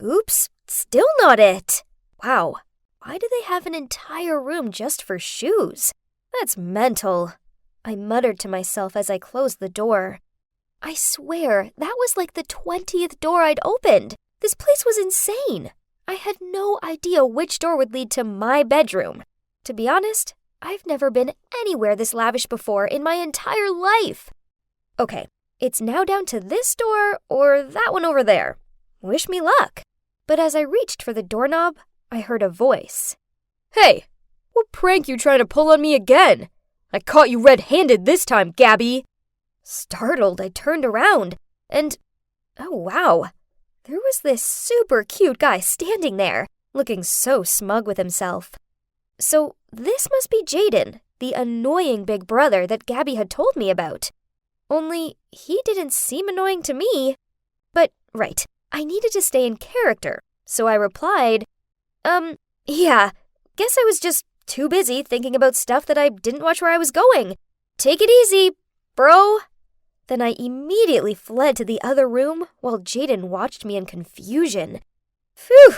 Oops, still not it. Wow, why do they have an entire room just for shoes? That's mental. I muttered to myself as I closed the door. I swear, that was like the 20th door I'd opened. This place was insane. I had no idea which door would lead to my bedroom. To be honest, I've never been anywhere this lavish before in my entire life. Okay, it's now down to this door or that one over there. Wish me luck. But as I reached for the doorknob, I heard a voice. Hey, what prank you trying to pull on me again? I caught you red-handed this time, Gabby. Startled, I turned around, and oh wow, there was this super cute guy standing there, looking so smug with himself. So this must be Jaden, the annoying big brother that Gabby had told me about. Only he didn't seem annoying to me. But right, I needed to stay in character, so I replied, yeah, guess I was just too busy thinking about stuff that I didn't watch where I was going. Take it easy, bro. Then I immediately fled to the other room while Jaden watched me in confusion. Phew!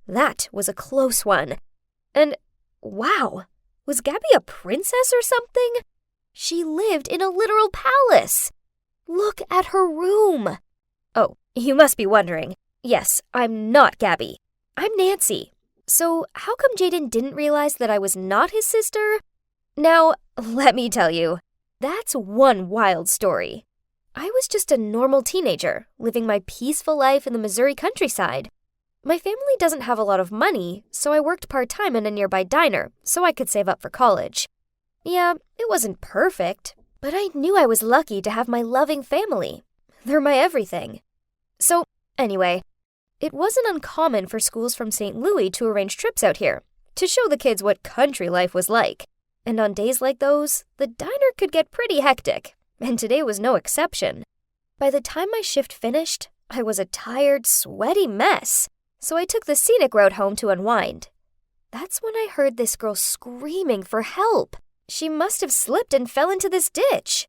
That was a close one. And wow, was Gabby a princess or something? She lived in a literal palace. Look at her room. Oh, you must be wondering. Yes, I'm not Gabby. I'm Nancy. So how come Jaden didn't realize that I was not his sister? Now, let me tell you, that's one wild story. I was just a normal teenager, living my peaceful life in the Missouri countryside. My family doesn't have a lot of money, so I worked part-time in a nearby diner so I could save up for college. Yeah, it wasn't perfect, but I knew I was lucky to have my loving family. They're my everything. So, anyway, it wasn't uncommon for schools from St. Louis to arrange trips out here to show the kids what country life was like. And on days like those, the diner could get pretty hectic, and today was no exception. By the time my shift finished, I was a tired, sweaty mess, so I took the scenic route home to unwind. That's when I heard this girl screaming for help. She must have slipped and fell into this ditch.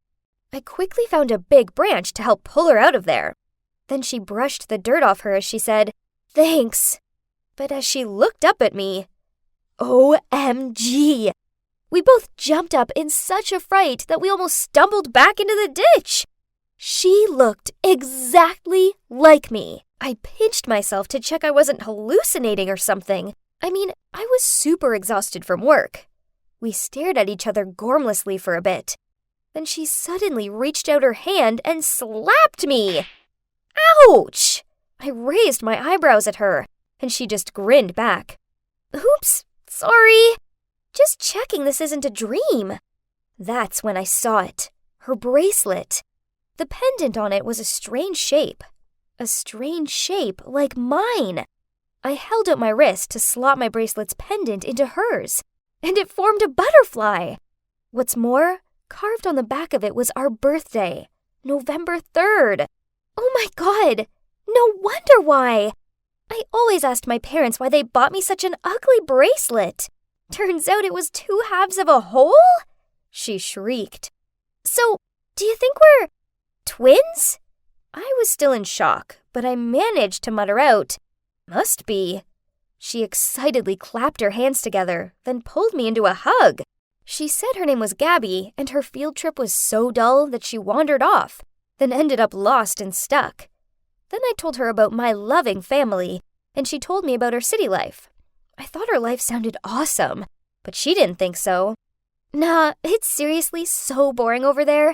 I quickly found a big branch to help pull her out of there. Then she brushed the dirt off her as she said, "Thanks." But as she looked up at me, OMG! We both jumped up in such a fright that we almost stumbled back into the ditch. She looked exactly like me. I pinched myself to check I wasn't hallucinating or something. I mean, I was super exhausted from work. We stared at each other gormlessly for a bit. Then she suddenly reached out her hand and slapped me. Ouch! I raised my eyebrows at her, and she just grinned back. Oops, sorry. Just checking this isn't a dream. That's when I saw it. Her bracelet. The pendant on it was a strange shape. A strange shape like mine. I held out my wrist to slot my bracelet's pendant into hers, and it formed a butterfly. What's more, carved on the back of it was our birthday, November 3rd. Oh my God! No wonder why! I always asked my parents why they bought me such an ugly bracelet. Turns out it was 2 halves of a whole? She shrieked. So, do you think we're twins? I was still in shock, but I managed to mutter out, "Must be." She excitedly clapped her hands together, then pulled me into a hug. She said her name was Gabby, and her field trip was so dull that she wandered off, then ended up lost and stuck. Then I told her about my loving family, and she told me about her city life. I thought her life sounded awesome, but she didn't think so. Nah, it's seriously so boring over there.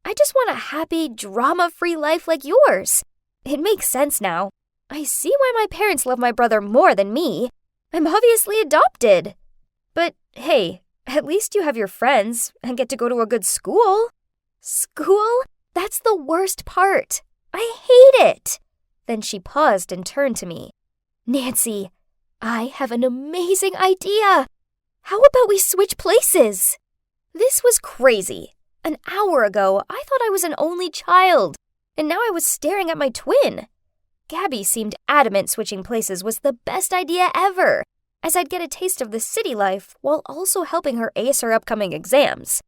I just want a happy, drama-free life like yours. It makes sense now. I see why my parents love my brother more than me. I'm obviously adopted. But hey, at least you have your friends and get to go to a good school. School? That's the worst part. I hate it. Then she paused and turned to me. Nancy, I have an amazing idea. How about we switch places? This was crazy. An hour ago, I thought I was an only child, and now I was staring at my twin. Gabby seemed adamant switching places was the best idea ever, as I'd get a taste of the city life while also helping her ace her upcoming exams.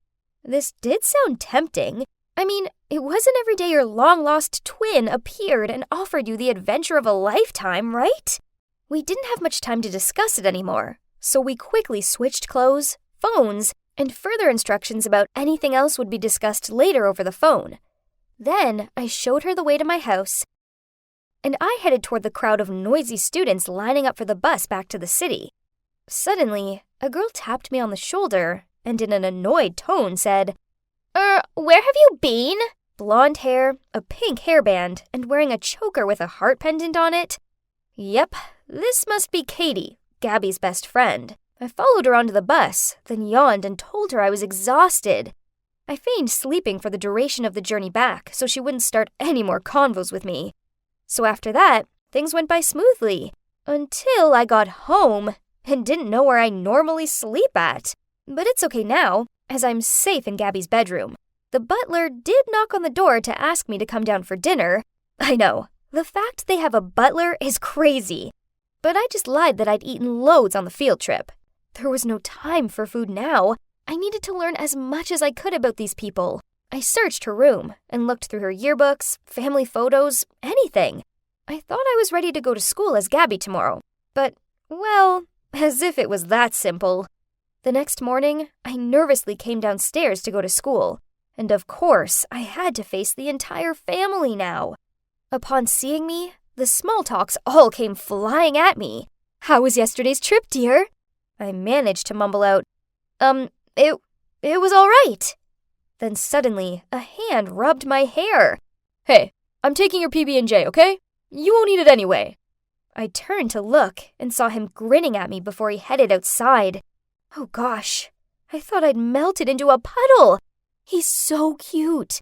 This did sound tempting, I mean, it wasn't every day your long-lost twin appeared and offered you the adventure of a lifetime, right? We didn't have much time to discuss it anymore, so we quickly switched clothes, phones, and further instructions about anything else would be discussed later over the phone. Then I showed her the way to my house, and I headed toward the crowd of noisy students lining up for the bus back to the city. Suddenly, a girl tapped me on the shoulder and in an annoyed tone said, where have you been? Blonde hair, a pink hairband, and wearing a choker with a heart pendant on it. Yep, this must be Katie, Gabby's best friend. I followed her onto the bus, then yawned and told her I was exhausted. I feigned sleeping for the duration of the journey back so she wouldn't start any more convos with me. So after that, things went by smoothly, until I got home and didn't know where I normally sleep at. But it's okay now, as I'm safe in Gabby's bedroom. The butler did knock on the door to ask me to come down for dinner. I know, the fact they have a butler is crazy. But I just lied that I'd eaten loads on the field trip. There was no time for food now. I needed to learn as much as I could about these people. I searched her room and looked through her yearbooks, family photos, anything. I thought I was ready to go to school as Gabby tomorrow. But, well, as if it was that simple. The next morning, I nervously came downstairs to go to school. And of course, I had to face the entire family now. Upon seeing me, the small talks all came flying at me. How was yesterday's trip, dear? I managed to mumble out, it was all right. Then suddenly, a hand rubbed my hair. Hey, I'm taking your PB&J, okay? You won't eat it anyway. I turned to look and saw him grinning at me before he headed outside. Oh gosh, I thought I'd melted into a puddle. He's so cute.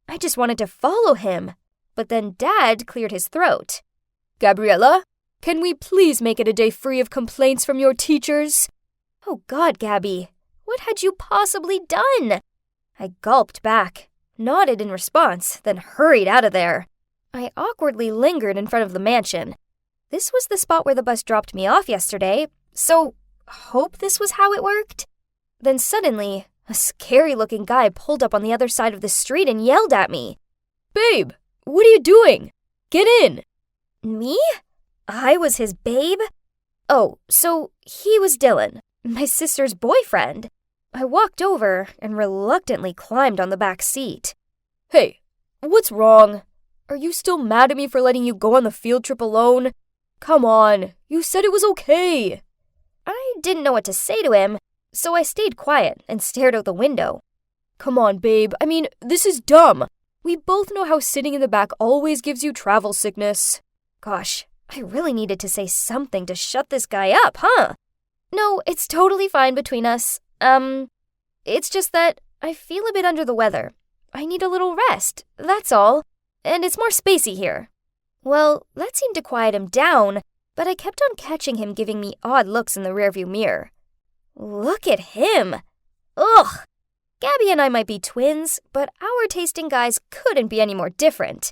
I just wanted to follow him. But then Dad cleared his throat. Gabriella, can we please make it a day free of complaints from your teachers? Oh God, Gabby, what had you possibly done? I gulped back, nodded in response, then hurried out of there. I awkwardly lingered in front of the mansion. This was the spot where the bus dropped me off yesterday, so hope this was how it worked. Then suddenly, a scary-looking guy pulled up on the other side of the street and yelled at me. Babe, what are you doing? Get in! Me? I was his babe? Oh, so he was Dylan, my sister's boyfriend. I walked over and reluctantly climbed on the back seat. Hey, what's wrong? Are you still mad at me for letting you go on the field trip alone? Come on, you said it was okay. I didn't know what to say to him, so I stayed quiet and stared out the window. Come on, babe. I mean, this is dumb. We both know how sitting in the back always gives you travel sickness. Gosh, I really needed to say something to shut this guy up, huh? No, it's totally fine between us. It's just that I feel a bit under the weather. I need a little rest, that's all. And it's more spacey here. Well, that seemed to quiet him down, but I kept on catching him giving me odd looks in the rearview mirror. Look at him! Ugh! Gabby and I might be twins, but our taste in guys couldn't be any more different.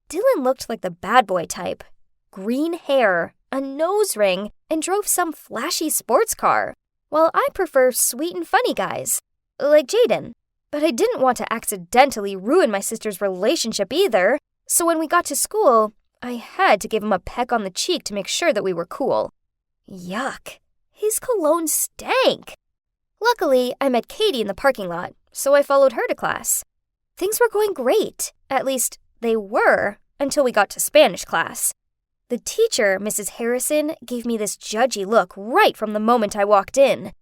Dylan looked like the bad boy type. Green hair, a nose ring, and drove some flashy sports car, while I prefer sweet and funny guys, like Jaden. But I didn't want to accidentally ruin my sister's relationship either, so when we got to school, I had to give him a peck on the cheek to make sure that we were cool. Yuck. His cologne stank. Luckily, I met Katie in the parking lot, so I followed her to class. Things were going great. At least, they were, until we got to Spanish class. The teacher, Mrs. Harrison, gave me this judgy look right from the moment I walked in.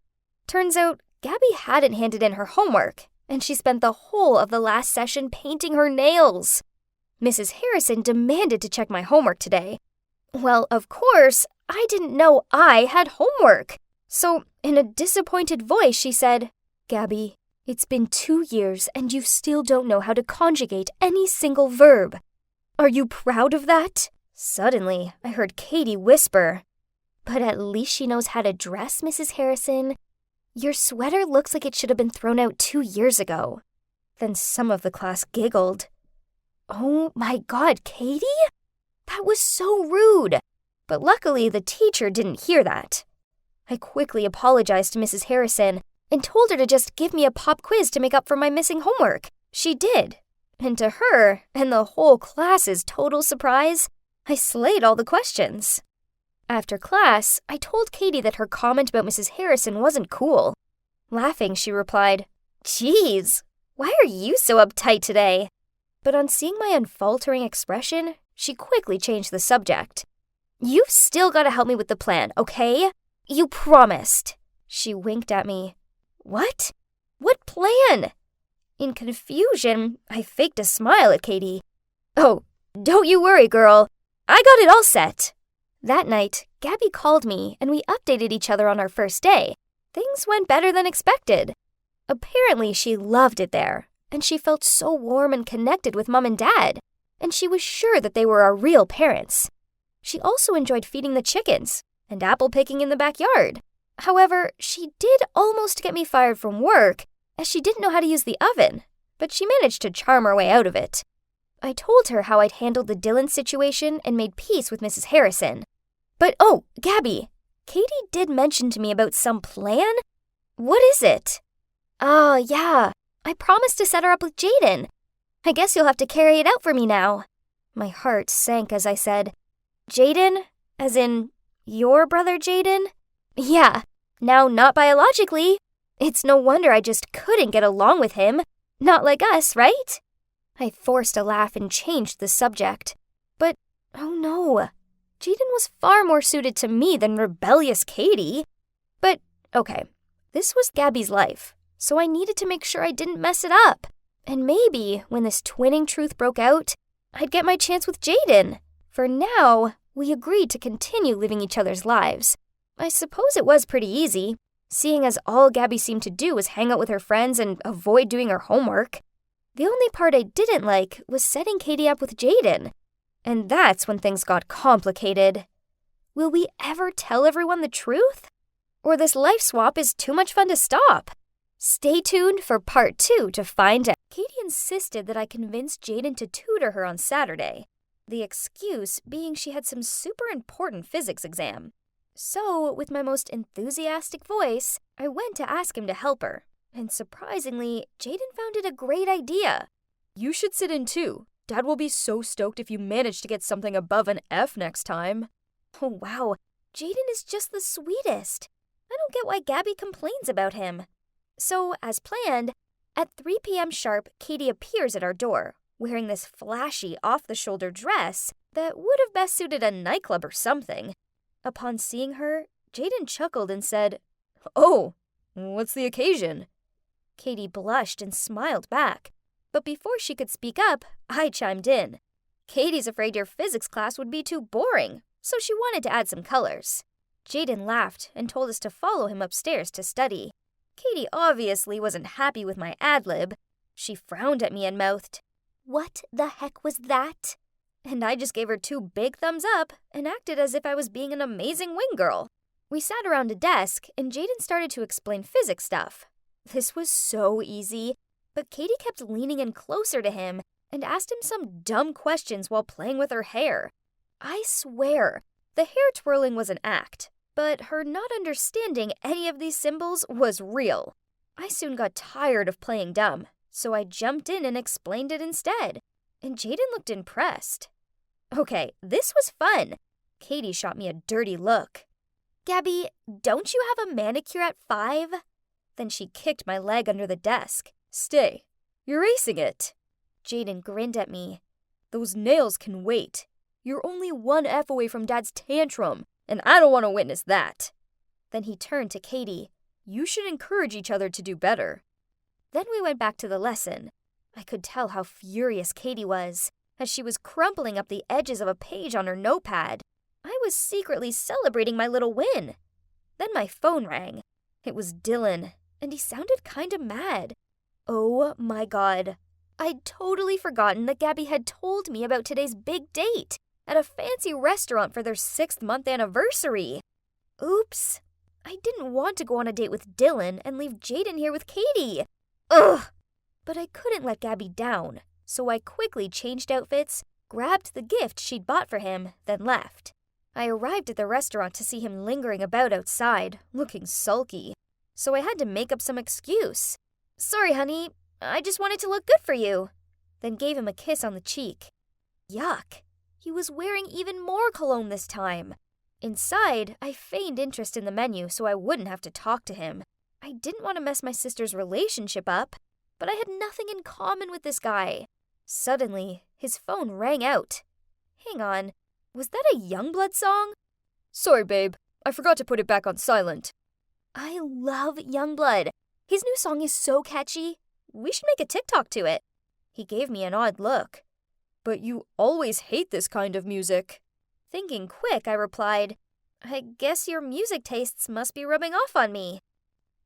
Turns out, Gabby hadn't handed in her homework, and she spent the whole of the last session painting her nails. Mrs. Harrison demanded to check my homework today. Well, of course, I didn't know I had homework. So, in a disappointed voice, she said, "Gabby, it's been 2 years and you still don't know how to conjugate any single verb. Are you proud of that?" Suddenly, I heard Katie whisper, "But at least she knows how to dress, Mrs. Harrison. Your sweater looks like it should have been thrown out 2 years ago." Then some of the class giggled. Oh my God, Katie? That was so rude. But luckily, the teacher didn't hear that. I quickly apologized to Mrs. Harrison and told her to just give me a pop quiz to make up for my missing homework. She did, And to her, and the whole class's total surprise, I slayed all the questions. After class, I told Katie that her comment about Mrs. Harrison wasn't cool. Laughing, she replied, "Geez, why are you so uptight today?" But on seeing my unfaltering expression, she quickly changed the subject. "You've still got to help me with the plan, okay? You promised." She winked at me. "What? What plan?" In confusion, I faked a smile at Katie. "Oh, don't you worry, girl. I got it all set." That night, Gabby called me and we updated each other on our first day. Things went better than expected. Apparently, she loved it there, and she felt so warm and connected with Mom and Dad, and she was sure that they were our real parents. She also enjoyed feeding the chickens and apple picking in the backyard. However, she did almost get me fired from work, as she didn't know how to use the oven, but she managed to charm her way out of it. I told her how I'd handled the Dylan situation and made peace with Mrs. Harrison. But oh, Gabby, Katie did mention to me about some plan? What is it? Oh, yeah, I promised to set her up with Jaden. I guess you'll have to carry it out for me now. My heart sank as I said, "Jaden? As in, your brother Jaden?" "Yeah, now not biologically. It's no wonder I just couldn't get along with him. Not like us, right?" I forced a laugh and changed the subject. But, oh no, Jaden was far more suited to me than rebellious Katie. But, okay, this was Gabby's life, so I needed to make sure I didn't mess it up. And maybe, when this twinning truth broke out, I'd get my chance with Jaden. For now, we agreed to continue living each other's lives. I suppose it was pretty easy, seeing as all Gabby seemed to do was hang out with her friends and avoid doing her homework. The only part I didn't like was setting Katie up with Jaden. And that's when things got complicated. Will we ever tell everyone the truth? Or this life swap is too much fun to stop? Stay tuned for part 2 to find out. Katie insisted that I convince Jaden to tutor her on Saturday, the excuse being she had some super important physics exam. So, with my most enthusiastic voice, I went to ask him to help her. And surprisingly, Jaden found it a great idea. "You should sit in too. Dad will be so stoked if you manage to get something above an F next time." Oh wow, Jaden is just the sweetest. I don't get why Gabby complains about him. So, as planned, at 3 p.m. sharp, Katie appears at our door, wearing this flashy, off-the-shoulder dress that would have best suited a nightclub or something. Upon seeing her, Jaden chuckled and said, "Oh, what's the occasion?" Katie blushed and smiled back, but before she could speak up, I chimed in. Katie's afraid your physics class would be too boring, so she wanted to add some colors. Jaden laughed and told us to follow him upstairs to study. Katie obviously wasn't happy with my ad-lib. She frowned at me and mouthed, "What the heck was that?" And I just gave her 2 big thumbs up and acted as if I was being an amazing wing girl. We sat around a desk and Jaden started to explain physics stuff. This was so easy, but Katie kept leaning in closer to him and asked him some dumb questions while playing with her hair. I swear, the hair twirling was an act, but her not understanding any of these symbols was real. I soon got tired of playing dumb, so I jumped in and explained it instead, and Jaden looked impressed. Okay, this was fun. Katie shot me a dirty look. "Gabby, don't you have a manicure at 5? Then she kicked my leg under the desk. "Stay. You're acing it." Jaden grinned at me. "Those nails can wait. You're only 1 F away from Dad's tantrum, and I don't want to witness that." Then he turned to Katie. "You should encourage each other to do better." Then we went back to the lesson. I could tell how furious Katie was, as she was crumpling up the edges of a page on her notepad. I was secretly celebrating my little win. Then my phone rang. It was Dylan, and he sounded kinda mad. Oh my god. I'd totally forgotten that Gabby had told me about today's big date at a fancy restaurant for their 6th-month anniversary. Oops. I didn't want to go on a date with Dylan and leave Jaden here with Katie. Ugh! But I couldn't let Gabby down, so I quickly changed outfits, grabbed the gift she'd bought for him, then left. I arrived at the restaurant to see him lingering about outside, looking sulky. So I had to make up some excuse. "Sorry, honey. I just wanted to look good for you." then gave him a kiss on the cheek. Yuck! He was wearing even more cologne this time. Inside, I feigned interest in the menu so I wouldn't have to talk to him. I didn't want to mess my sister's relationship up, but I had nothing in common with this guy. Suddenly, his phone rang out. Hang on, was that a Youngblood song? Sorry, babe. I forgot to put it back on silent. I love Youngblood. His new song is so catchy. We should make a TikTok to it. He gave me an odd look. But you always hate this kind of music. Thinking quick, I replied, I guess your music tastes must be rubbing off on me.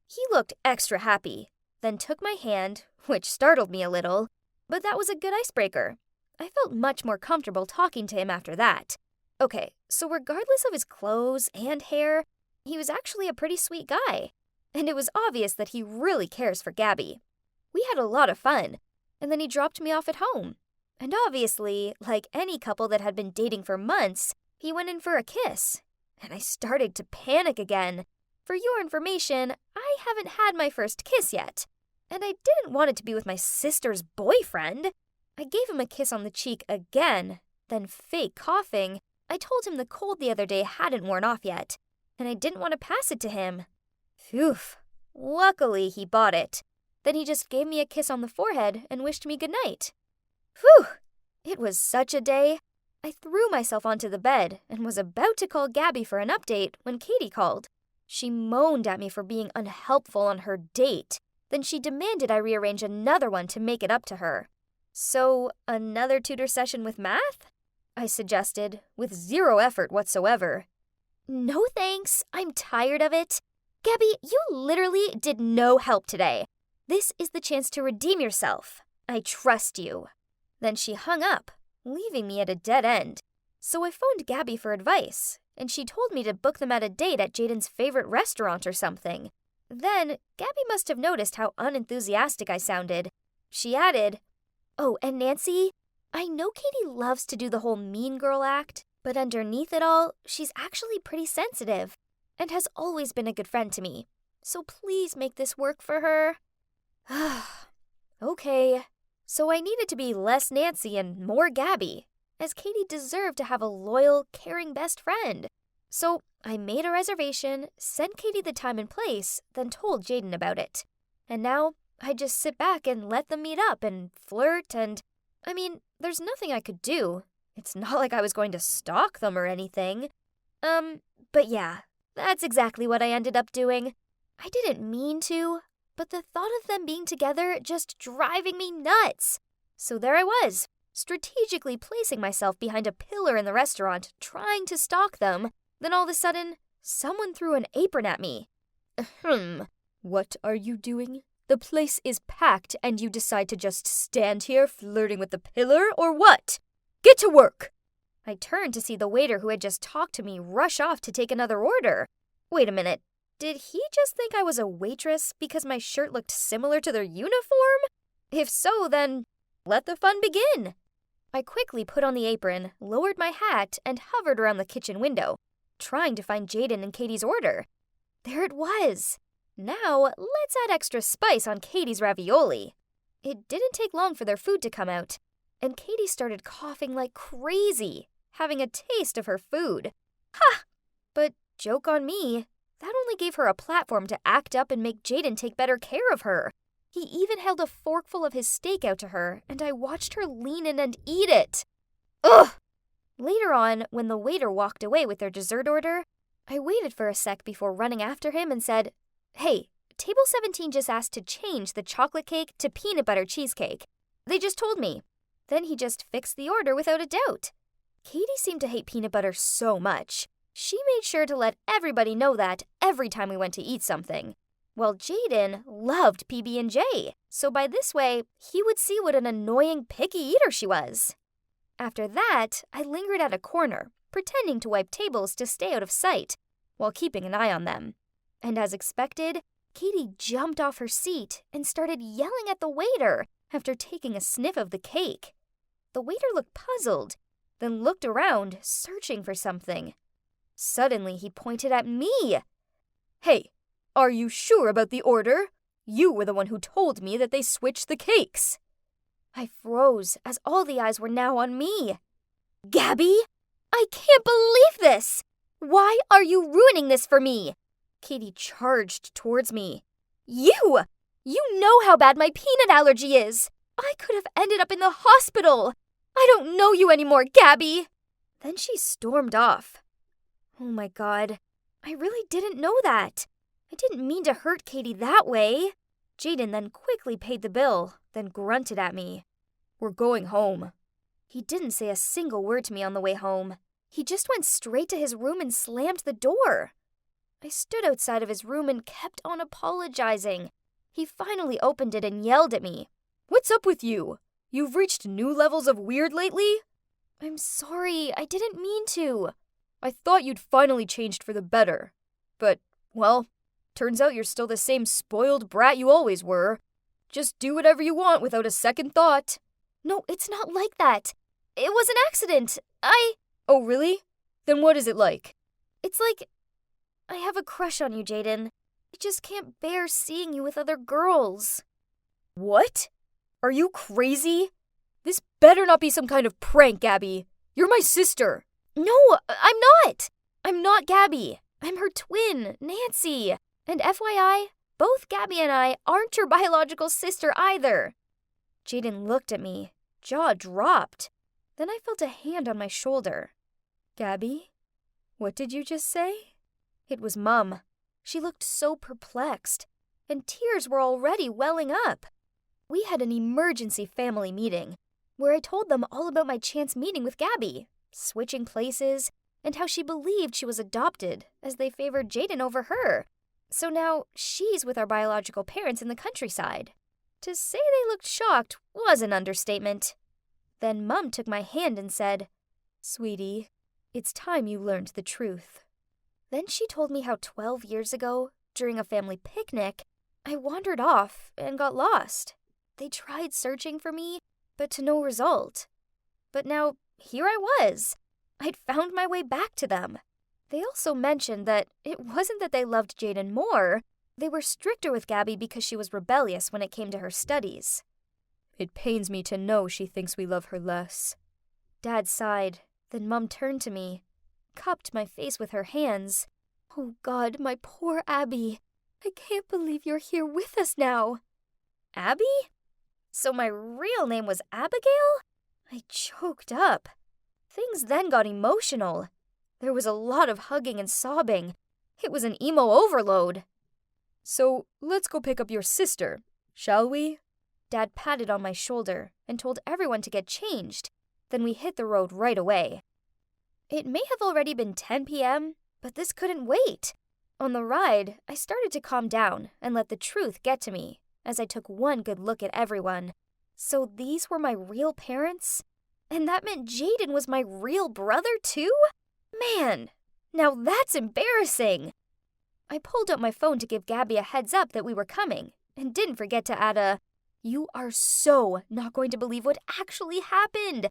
He looked extra happy, then took my hand, which startled me a little, but that was a good icebreaker. I felt much more comfortable talking to him after that. Okay, so regardless of his clothes and hair, he was actually a pretty sweet guy, and it was obvious that he really cares for Gabby. We had a lot of fun, and then he dropped me off at home. And obviously, like any couple that had been dating for months, he went in for a kiss. And I started to panic again. For your information, I haven't had my first kiss yet. And I didn't want it to be with my sister's boyfriend. I gave him a kiss on the cheek again, then fake coughing. I told him the cold the other day hadn't worn off yet, and I didn't want to pass it to him. Phew. Luckily, he bought it. Then he just gave me a kiss on the forehead and wished me goodnight. Whew! It was such a day. I threw myself onto the bed and was about to call Gabby for an update when Katie called. She moaned at me for being unhelpful on her date. Then she demanded I rearrange another one to make it up to her. So, another tutor session with math? I suggested, with zero effort whatsoever. No thanks, I'm tired of it. Gabby, you literally did no help today. This is the chance to redeem yourself. I trust you. Then she hung up, leaving me at a dead end. So I phoned Gabby for advice, and she told me to book them at a date at Jaden's favorite restaurant or something. Then, Gabby must have noticed how unenthusiastic I sounded. She added, Oh, and Nancy, I know Katie loves to do the whole mean girl act, but underneath it all, she's actually pretty sensitive and has always been a good friend to me. So please make this work for her. Okay. So I needed to be less Nancy and more Gabby, as Katie deserved to have a loyal, caring best friend. So I made a reservation, sent Katie the time and place, then told Jaden about it. And now I just sit back and let them meet up and flirt and, there's nothing I could do. It's not like I was going to stalk them or anything. But yeah, that's exactly what I ended up doing. I didn't mean to, but the thought of them being together just driving me nuts. So there I was, strategically placing myself behind a pillar in the restaurant, trying to stalk them. Then all of a sudden, someone threw an apron at me. What are you doing? The place is packed and you decide to just stand here flirting with the pillar, or what? Get to work! I turned to see the waiter who had just talked to me rush off to take another order. Wait a minute. Did he just think I was a waitress because my shirt looked similar to their uniform? If so, then let the fun begin. I quickly put on the apron, lowered my hat, and hovered around the kitchen window, trying to find Jaden and Katie's order. There it was. Now, let's add extra spice on Katie's ravioli. It didn't take long for their food to come out, and Katie started coughing like crazy, having a taste of her food. Ha! But joke on me. That only gave her a platform to act up and make Jaden take better care of her. He even held a forkful of his steak out to her, and I watched her lean in and eat it. Ugh! Later on, when the waiter walked away with their dessert order, I waited for a sec before running after him and said, Hey, Table 17 just asked to change the chocolate cake to peanut butter cheesecake. They just told me. Then he just fixed the order without a doubt. Katie seemed to hate peanut butter so much. She made sure to let everybody know that every time we went to eat something. Well, Jaden loved PB&J, so by this way, he would see what an annoying, picky eater she was. After that, I lingered at a corner, pretending to wipe tables to stay out of sight, while keeping an eye on them. And as expected, Katie jumped off her seat and started yelling at the waiter after taking a sniff of the cake. The waiter looked puzzled, then looked around, searching for something. Suddenly, he pointed at me. Hey, are you sure about the order? You were the one who told me that they switched the cakes. I froze as all the eyes were now on me. Gabby? I can't believe this! Why are you ruining this for me? Katie charged towards me. You! You know how bad my peanut allergy is! I could have ended up in the hospital! I don't know you anymore, Gabby! Then she stormed off. Oh my God, I really didn't know that. I didn't mean to hurt Katie that way. Jaden then quickly paid the bill, then grunted at me. We're going home. He didn't say a single word to me on the way home. He just went straight to his room and slammed the door. I stood outside of his room and kept on apologizing. He finally opened it and yelled at me. What's up with you? You've reached new levels of weird lately? I'm sorry, I didn't mean to. I thought you'd finally changed for the better. But, well, turns out you're still the same spoiled brat you always were. Just do whatever you want without a second thought. No, it's not like that. It was an accident. Oh, really? Then what is it like? It's like I have a crush on you, Jaden. I just can't bear seeing you with other girls. What? Are you crazy? This better not be some kind of prank, Gabby. You're my sister. No, I'm not. I'm not Gabby. I'm her twin, Nancy. And FYI, both Gabby and I aren't your biological sister either. Jaden looked at me, jaw dropped. Then I felt a hand on my shoulder. Gabby, what did you just say? It was Mum. She looked so perplexed, and tears were already welling up. We had an emergency family meeting, where I told them all about my chance meeting with Gabby, switching places, and how she believed she was adopted, as they favored Jaden over her. So now she's with our biological parents in the countryside. To say they looked shocked was an understatement. Then Mum took my hand and said, Sweetie, it's time you learned the truth. Then she told me how 12 years ago, during a family picnic, I wandered off and got lost. They tried searching for me, but to no result. But now, here I was. I'd found my way back to them. They also mentioned that it wasn't that they loved Jaden more. They were stricter with Gabby because she was rebellious when it came to her studies. It pains me to know she thinks we love her less. Dad sighed. Then Mum turned to me, cupped my face with her hands. Oh God, my poor Abby. I can't believe you're here with us now. Abby? So my real name was Abigail? I choked up. Things then got emotional. There was a lot of hugging and sobbing. It was an emo overload. So let's go pick up your sister, shall we? Dad patted on my shoulder and told everyone to get changed. Then we hit the road right away. It may have already been 10 p.m., but this couldn't wait. On the ride, I started to calm down and let the truth get to me as I took one good look at everyone. So these were my real parents? And that meant Jaden was my real brother too? Man, now that's embarrassing. I pulled out my phone to give Gabby a heads up that we were coming and didn't forget to add a, "You are so not going to believe what actually happened."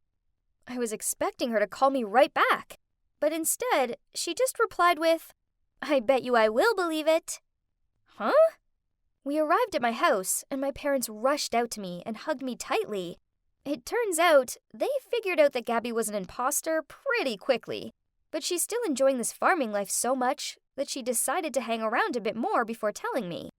I was expecting her to call me right back, but instead, she just replied with, "I bet you I will believe it." Huh? We arrived at my house, and my parents rushed out to me and hugged me tightly. It turns out, they figured out that Gabby was an imposter pretty quickly, but she's still enjoying this farming life so much that she decided to hang around a bit more before telling me.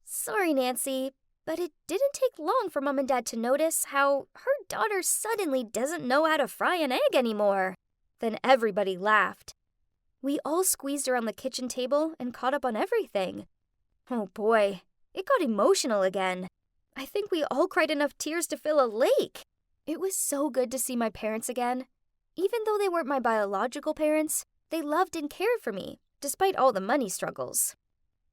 Sorry, Nancy, but it didn't take long for Mom and Dad to notice how her daughter suddenly doesn't know how to fry an egg anymore. Then everybody laughed. We all squeezed around the kitchen table and caught up on everything. Oh boy, it got emotional again. I think we all cried enough tears to fill a lake. It was so good to see my parents again. Even though they weren't my biological parents, they loved and cared for me, despite all the money struggles.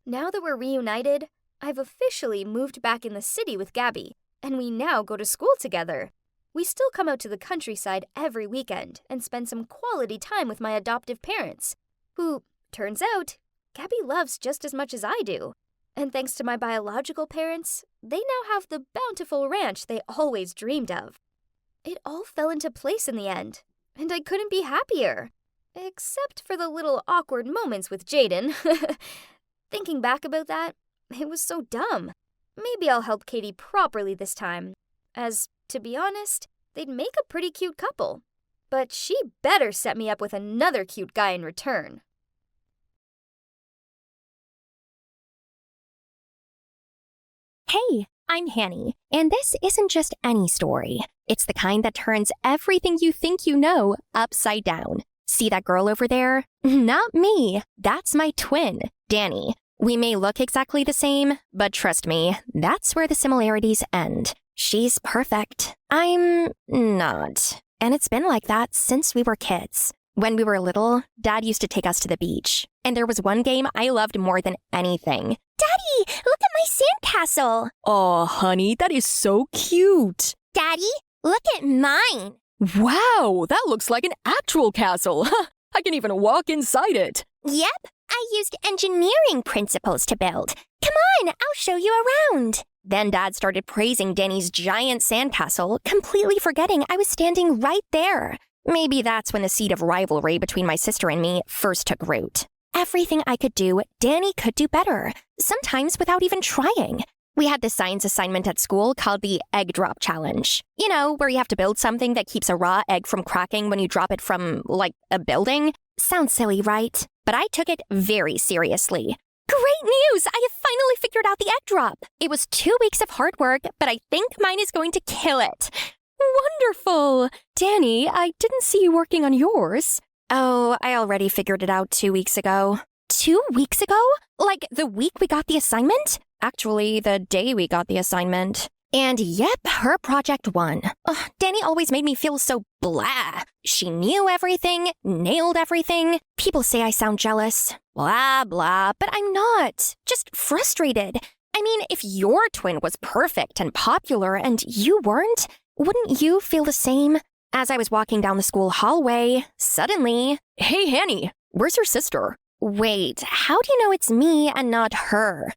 Now that we're reunited, I've officially moved back in the city with Gabby, and we now go to school together. We still come out to the countryside every weekend and spend some quality time with my adoptive parents, who, turns out, Gabby loves just as much as I do. And thanks to my biological parents, they now have the bountiful ranch they always dreamed of. It all fell into place in the end, and I couldn't be happier. Except for the little awkward moments with Jaden. Thinking back about that, it was so dumb. Maybe I'll help Katie properly this time, as To be honest, they'd make a pretty cute couple. But she better set me up with another cute guy in return. Hey, I'm Hanny, and this isn't just any story. It's the kind that turns everything you think you know upside down. See that girl over there? Not me. That's my twin, Danny. We may look exactly the same, but trust me, that's where the similarities end. She's perfect. I'm not. And it's been like that since we were kids. When we were little, Dad used to take us to the beach. And there was one game I loved more than anything. Daddy, look at my sandcastle. Aw, honey, that is so cute. Daddy, look at mine. Wow, that looks like an actual castle. I can even walk inside it. Yep, I used engineering principles to build. Come on, I'll show you around. Then Dad started praising Danny's giant sandcastle, completely forgetting I was standing right there. Maybe that's when the seed of rivalry between my sister and me first took root. Everything I could do, Danny could do better, sometimes without even trying. We had this science assignment at school called the Egg Drop Challenge. You know, where you have to build something that keeps a raw egg from cracking when you drop it from, like, a building. Sounds silly, right? But I took it very seriously. Great news! I have finally figured out the egg drop. It was 2 weeks of hard work, but I think mine is going to kill it. Wonderful. Danny, I didn't see you working on yours. Oh, I already figured it out 2 weeks ago. 2 weeks ago? Like the week we got the assignment? Actually, the day we got the assignment. And yep, her project won. Ugh, Danny always made me feel so blah. She knew everything, nailed everything. People say I sound jealous. Blah, blah, but I'm not. Just frustrated. I mean, if your twin was perfect and popular and you weren't, wouldn't you feel the same? As I was walking down the school hallway, suddenly... Hey, Hanny, where's your sister? Wait, how do you know it's me and not her?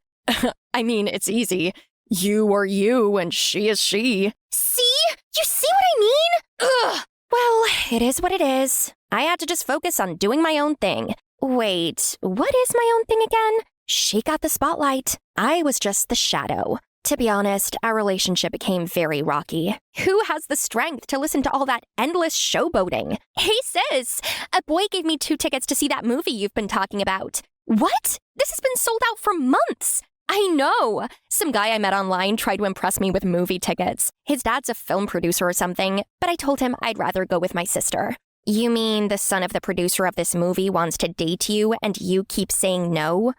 I mean, it's easy. You are you and she is she. See? You see what I mean? Ugh! Well, it is what it is. I had to just focus on doing my own thing. Wait, what is my own thing again? She got the spotlight. I was just the shadow. To be honest, our relationship became very rocky. Who has the strength to listen to all that endless showboating? Hey sis, a boy gave me 2 tickets to see that movie you've been talking about. What? This has been sold out for months. I know. Some guy I met online tried to impress me with movie tickets. His dad's a film producer or something, but I told him I'd rather go with my sister. You mean the son of the producer of this movie wants to date you and you keep saying no?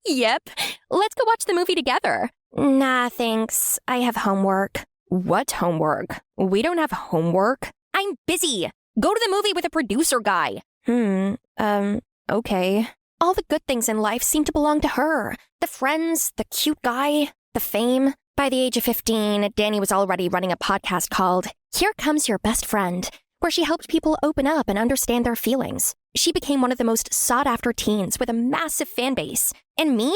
Yep. Let's go watch the movie together. Nah, thanks. I have homework. What homework? We don't have homework. I'm busy. Go to the movie with a producer guy. Okay. All the good things in life seem to belong to her. The friends, the cute guy, the fame. By the age of 15, Danny was already running a podcast called Here Comes Your Best Friend, where she helped people open up and understand their feelings. She became one of the most sought-after teens with a massive fan base. And me?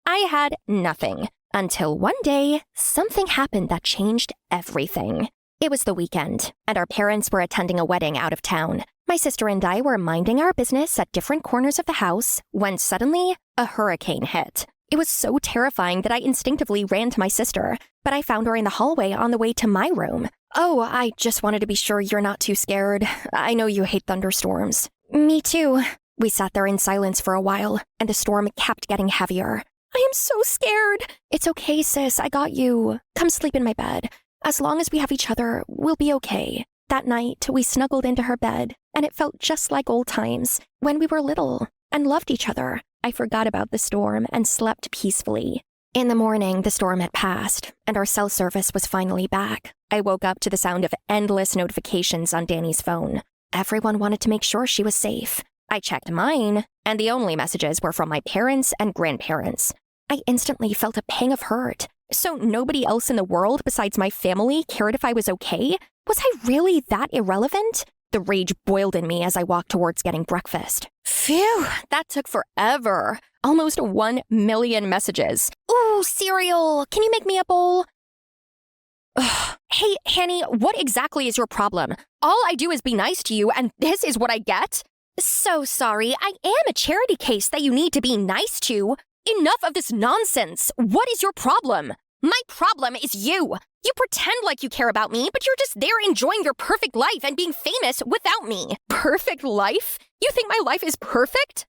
I had nothing. Until one day, something happened that changed everything. It was the weekend, and our parents were attending a wedding out of town. My sister and I were minding our business at different corners of the house when suddenly a hurricane hit. It was so terrifying that I instinctively ran to my sister, but I found her in the hallway on the way to my room. Oh, I just wanted to be sure you're not too scared. I know you hate thunderstorms. Me too. We sat there in silence for a while, and the storm kept getting heavier. I am so scared. It's okay, sis. I got you. Come sleep in my bed. As long as we have each other, we'll be okay. That night, we snuggled into her bed, and it felt just like old times, when we were little and loved each other. I forgot about the storm and slept peacefully. In the morning, the storm had passed, and our cell service was finally back. I woke up to the sound of endless notifications on Danny's phone. Everyone wanted to make sure she was safe. I checked mine, and the only messages were from my parents and grandparents. I instantly felt a pang of hurt. So nobody else in the world besides my family cared if I was okay? Was I really that irrelevant? The rage boiled in me as I walked towards getting breakfast. Phew, that took forever. Almost 1 million messages. Ooh, cereal. Can you make me a bowl? Ugh. Hey, Hanny, what exactly is your problem? All I do is be nice to you, and this is what I get? So sorry, I am a charity case that you need to be nice to. Enough of this nonsense. What is your problem? My problem is you. You pretend like you care about me, but you're just there enjoying your perfect life and being famous without me. Perfect life? You think my life is perfect?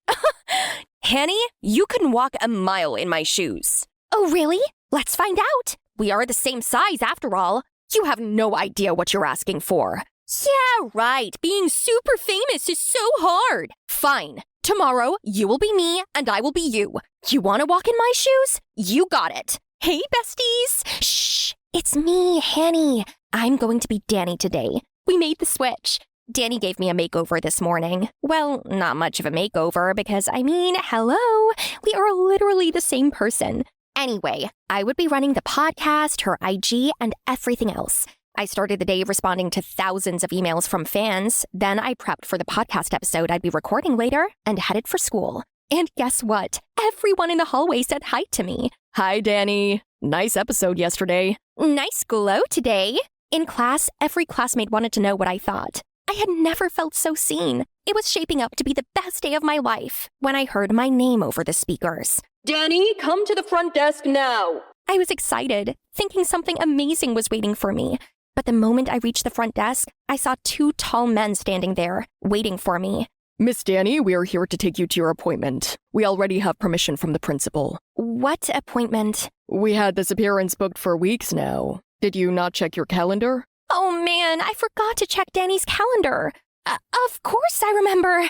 Hanny, you couldn't walk a mile in my shoes. Oh, really? Let's find out. We are the same size after all. You have no idea what you're asking for. Yeah, right. Being super famous is so hard. Fine. Tomorrow, you will be me and I will be you. You want to walk in my shoes? You got it. Hey, besties. Shh. It's me, Hanny. I'm going to be Danny today. We made the switch. Danny gave me a makeover this morning. Well, not much of a makeover because, hello. We are literally the same person. Anyway, I would be running the podcast, her IG, and everything else. I started the day responding to thousands of emails from fans. Then I prepped for the podcast episode I'd be recording later and headed for school. And guess what? Everyone in the hallway said hi to me. Hi, Danny. Nice episode yesterday. Nice glow today. In class, every classmate wanted to know what I thought. I had never felt so seen. It was shaping up to be the best day of my life when I heard my name over the speakers. Danny, come to the front desk now. I was excited, thinking something amazing was waiting for me. But the moment I reached the front desk, I saw 2 tall men standing there, waiting for me. Miss Danny, we are here to take you to your appointment. We already have permission from the principal. What appointment? We had this appearance booked for weeks now. Did you not check your calendar? Oh man, I forgot to check Danny's calendar. Of course I remember.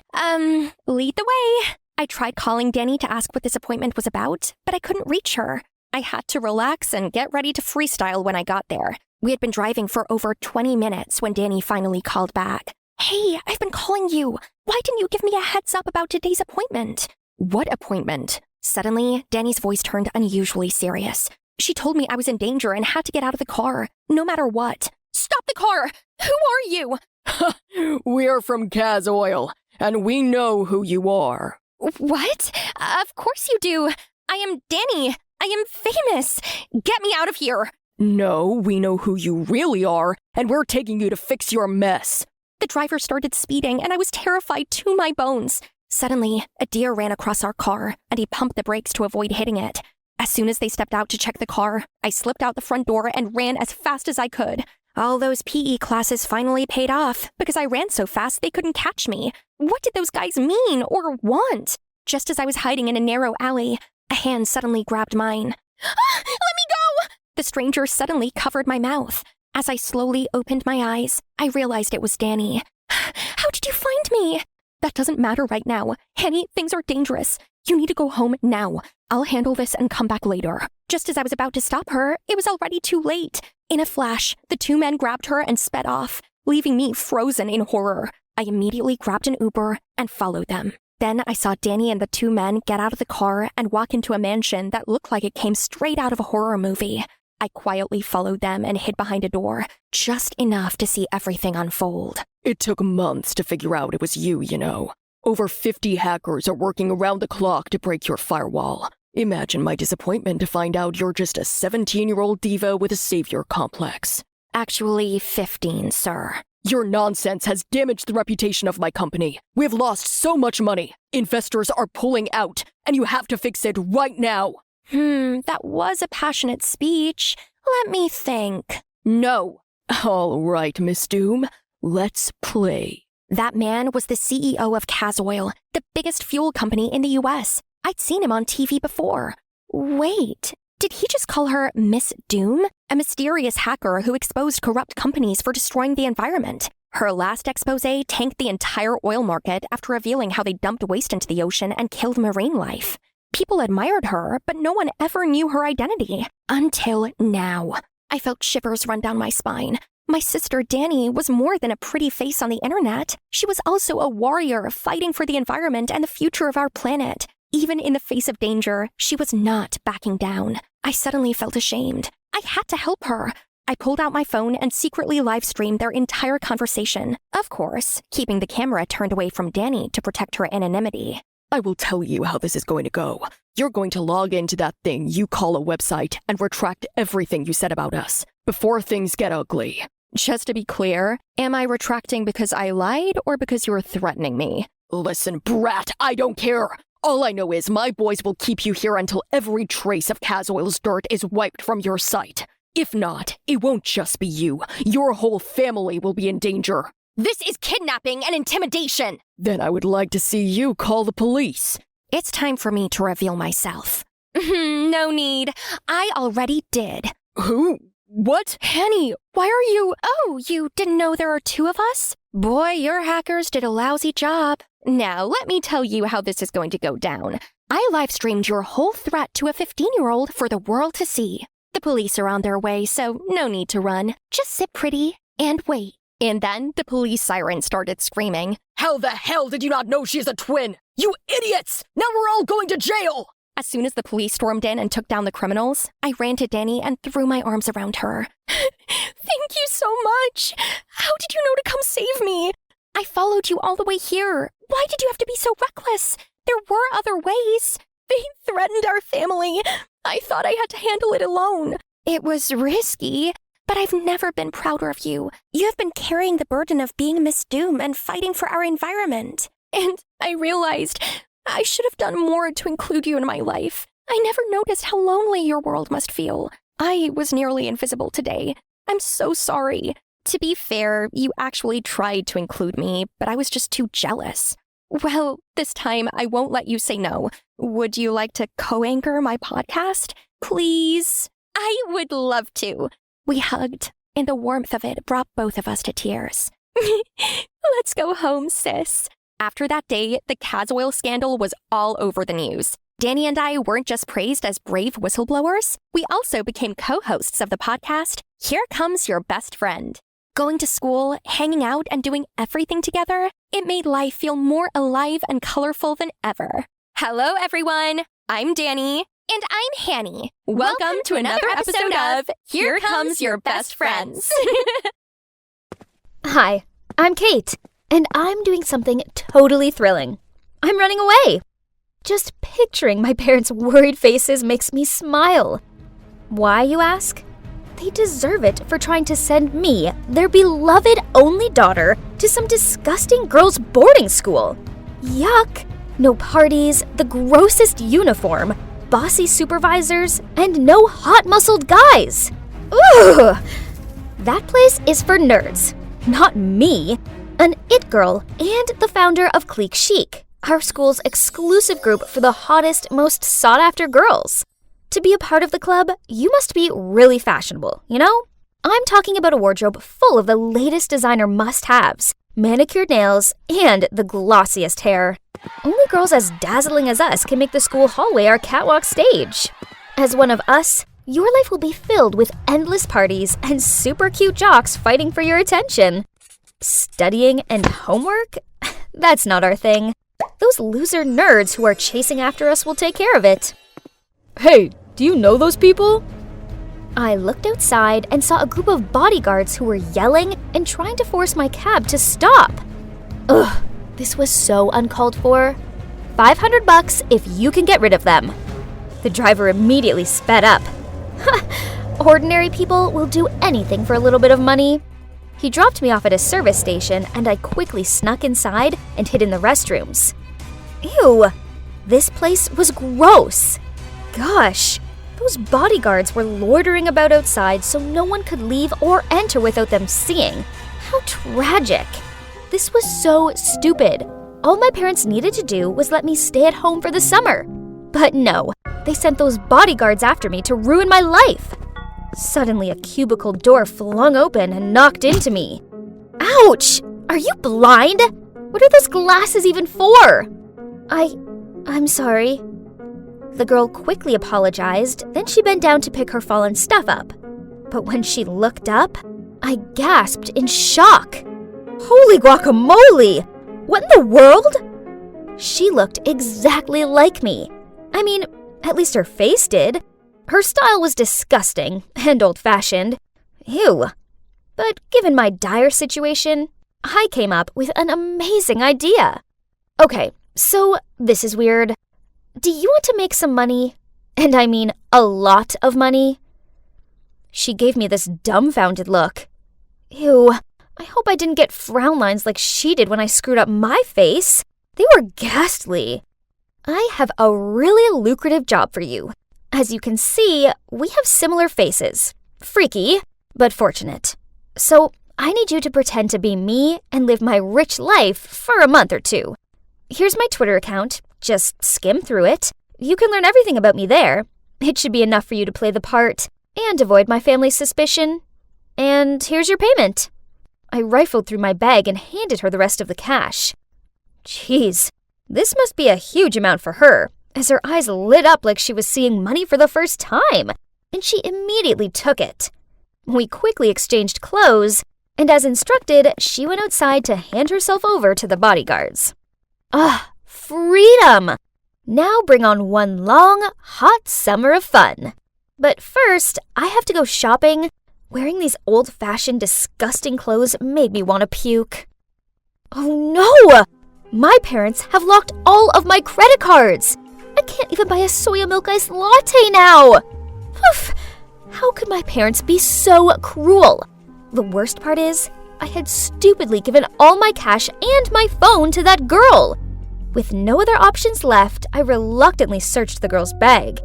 Lead the way. I tried calling Danny to ask what this appointment was about, but I couldn't reach her. I had to relax and get ready to freestyle when I got there. We had been driving for over 20 minutes when Danny finally called back. Hey, I've been calling you. Why didn't you give me a heads up about today's appointment? What appointment? Suddenly, Danny's voice turned unusually serious. She told me I was in danger and had to get out of the car, no matter what. Stop the car! Who are you? We're from Kaz Oil, and we know who you are. What? Of course you do. I am Danny. I am famous. Get me out of here. No, we know who you really are, and we're taking you to fix your mess. The driver started speeding, and I was terrified to my bones. Suddenly, a deer ran across our car, and he pumped the brakes to avoid hitting it. As soon as they stepped out to check the car, I slipped out the front door and ran as fast as I could. All those PE classes finally paid off because I ran so fast they couldn't catch me. What did those guys mean or want? Just as I was hiding in a narrow alley, a hand suddenly grabbed mine. Let me go! The stranger suddenly covered my mouth. As I slowly opened my eyes, I realized it was Danny. How did you find me? That doesn't matter right now. Hanny, things are dangerous. You need to go home now. I'll handle this and come back later. Just as I was about to stop her, it was already too late. In a flash, the 2 men grabbed her and sped off, leaving me frozen in horror. I immediately grabbed an Uber and followed them. Then I saw Danny and the 2 men get out of the car and walk into a mansion that looked like it came straight out of a horror movie. I quietly followed them and hid behind a door, just enough to see everything unfold. It took months to figure out it was you, you know. Over 50 hackers are working around the clock to break your firewall. Imagine my disappointment to find out you're just a 17-year-old diva with a savior complex. Actually, 15, sir. Your nonsense has damaged the reputation of my company. We've lost so much money. Investors are pulling out, and you have to fix it right now. That was a passionate speech. Let me think. No. All right, Miss Doom. Let's play. That man was the CEO of Kaz Oil, the biggest fuel company in the U.S. I'd seen him on TV before. Wait, did he just call her Miss Doom? A mysterious hacker who exposed corrupt companies for destroying the environment. Her last expose tanked the entire oil market after revealing how they dumped waste into the ocean and killed marine life. People admired her, but no one ever knew her identity. Until now. I felt shivers run down my spine. My sister Danny was more than a pretty face on the internet. She was also a warrior fighting for the environment and the future of our planet. Even in the face of danger, she was not backing down. I suddenly felt ashamed. I had to help her. I pulled out my phone and secretly live-streamed their entire conversation. Of course, keeping the camera turned away from Danny to protect her anonymity. I will tell you how this is going to go. You're going to log into that thing you call a website and retract everything you said about us before things get ugly. Just to be clear, am I retracting because I lied or because you were threatening me? Listen, brat, I don't care. All I know is my boys will keep you here until every trace of Casoil's dirt is wiped from your sight. If not, it won't just be you. Your whole family will be in danger. This is kidnapping and intimidation. Then I would like to see you call the police. It's time for me to reveal myself. No need. I already did. Who? What? Henny, why are you... Oh, you didn't know there are two of us? Boy, your hackers did a lousy job. Now, let me tell you how this is going to go down. I live-streamed your whole threat to a 15-year-old for the world to see. The police are on their way, so no need to run. Just sit pretty and wait. And then the police siren started screaming. How the hell did you not know she's a twin? You idiots! Now we're all going to jail! As soon as the police stormed in and took down the criminals, I ran to Danny and threw my arms around her. Thank you so much! How did you know to come save me? I followed you all the way here. Why did you have to be so reckless? There were other ways. They threatened our family. I thought I had to handle it alone. It was risky, but I've never been prouder of you. You have been carrying the burden of being Miss Doom and fighting for our environment. And I realized I should have done more to include you in my life. I never noticed how lonely your world must feel. I was nearly invisible today. I'm so sorry. To be fair, you actually tried to include me, but I was just too jealous. Well, this time I won't let you say no. Would you like to co-anchor my podcast? Please? I would love to. We hugged, and the warmth of it brought both of us to tears. Let's go home, sis. After that day, the Casoil scandal was all over the news. Danny and I weren't just praised as brave whistleblowers, we also became co-hosts of the podcast, Here Comes Your Best Friend. Going to school, hanging out, and doing everything together, it made life feel more alive and colorful than ever. Hello, everyone. I'm Danny. And I'm Hanny. Welcome to another episode of Here Comes Your Best Friends. Hi, I'm Kate, and I'm doing something totally thrilling. I'm running away. Just picturing my parents' worried faces makes me smile. Why, you ask? They deserve it for trying to send me, their beloved only daughter, to some disgusting girls' boarding school. Yuck! No parties, the grossest uniform, bossy supervisors, and no hot-muscled guys. Ugh! That place is for nerds, not me. An it girl and the founder of Clique Chic, our school's exclusive group for the hottest, most sought-after girls. To be a part of the club, you must be really fashionable, you know? I'm talking about a wardrobe full of the latest designer must-haves, manicured nails, and the glossiest hair. Only girls as dazzling as us can make the school hallway our catwalk stage. As one of us, your life will be filled with endless parties and super cute jocks fighting for your attention. Studying and homework? That's not our thing. Those loser nerds who are chasing after us will take care of it. Hey, do you know those people? I looked outside and saw a group of bodyguards who were yelling and trying to force my cab to stop. Ugh, this was so uncalled for. $500 if you can get rid of them. The driver immediately sped up. Ordinary people will do anything for a little bit of money. He dropped me off at a service station, and I quickly snuck inside and hid in the restrooms. Ew, this place was gross. Gosh, those bodyguards were loitering about outside so no one could leave or enter without them seeing. How tragic. This was so stupid. All my parents needed to do was let me stay at home for the summer. But no, they sent those bodyguards after me to ruin my life. Suddenly, a cubicle door flung open and knocked into me. Ouch! Are you blind? What are those glasses even for? I'm sorry. The girl quickly apologized, then she bent down to pick her fallen stuff up. But when she looked up, I gasped in shock. Holy guacamole! What in the world? She looked exactly like me. I mean, at least her face did. Her style was disgusting and old-fashioned. Ew. But given my dire situation, I came up with an amazing idea. Okay, so this is weird. Do you want to make some money? And I mean a lot of money? She gave me this dumbfounded look. Ew, I hope I didn't get frown lines like she did when I screwed up my face. They were ghastly. I have a really lucrative job for you. As you can see, we have similar faces. Freaky, but fortunate. So I need you to pretend to be me and live my rich life for a month or two. Here's my Twitter account. Just skim through it. You can learn everything about me there. It should be enough for you to play the part and avoid my family's suspicion. And here's your payment. I rifled through my bag and handed her the rest of the cash. Jeez, this must be a huge amount for her, as her eyes lit up like she was seeing money for the first time, and she immediately took it. We quickly exchanged clothes, and as instructed, she went outside to hand herself over to the bodyguards. Freedom! Now bring on one long, hot summer of fun. But first, I have to go shopping. Wearing these old-fashioned, disgusting clothes made me want to puke. Oh no! My parents have locked all of my credit cards! I can't even buy a soya milk iced latte now! Oof! How could my parents be so cruel? The worst part is, I had stupidly given all my cash and my phone to that girl. With no other options left, I reluctantly searched the girl's bag.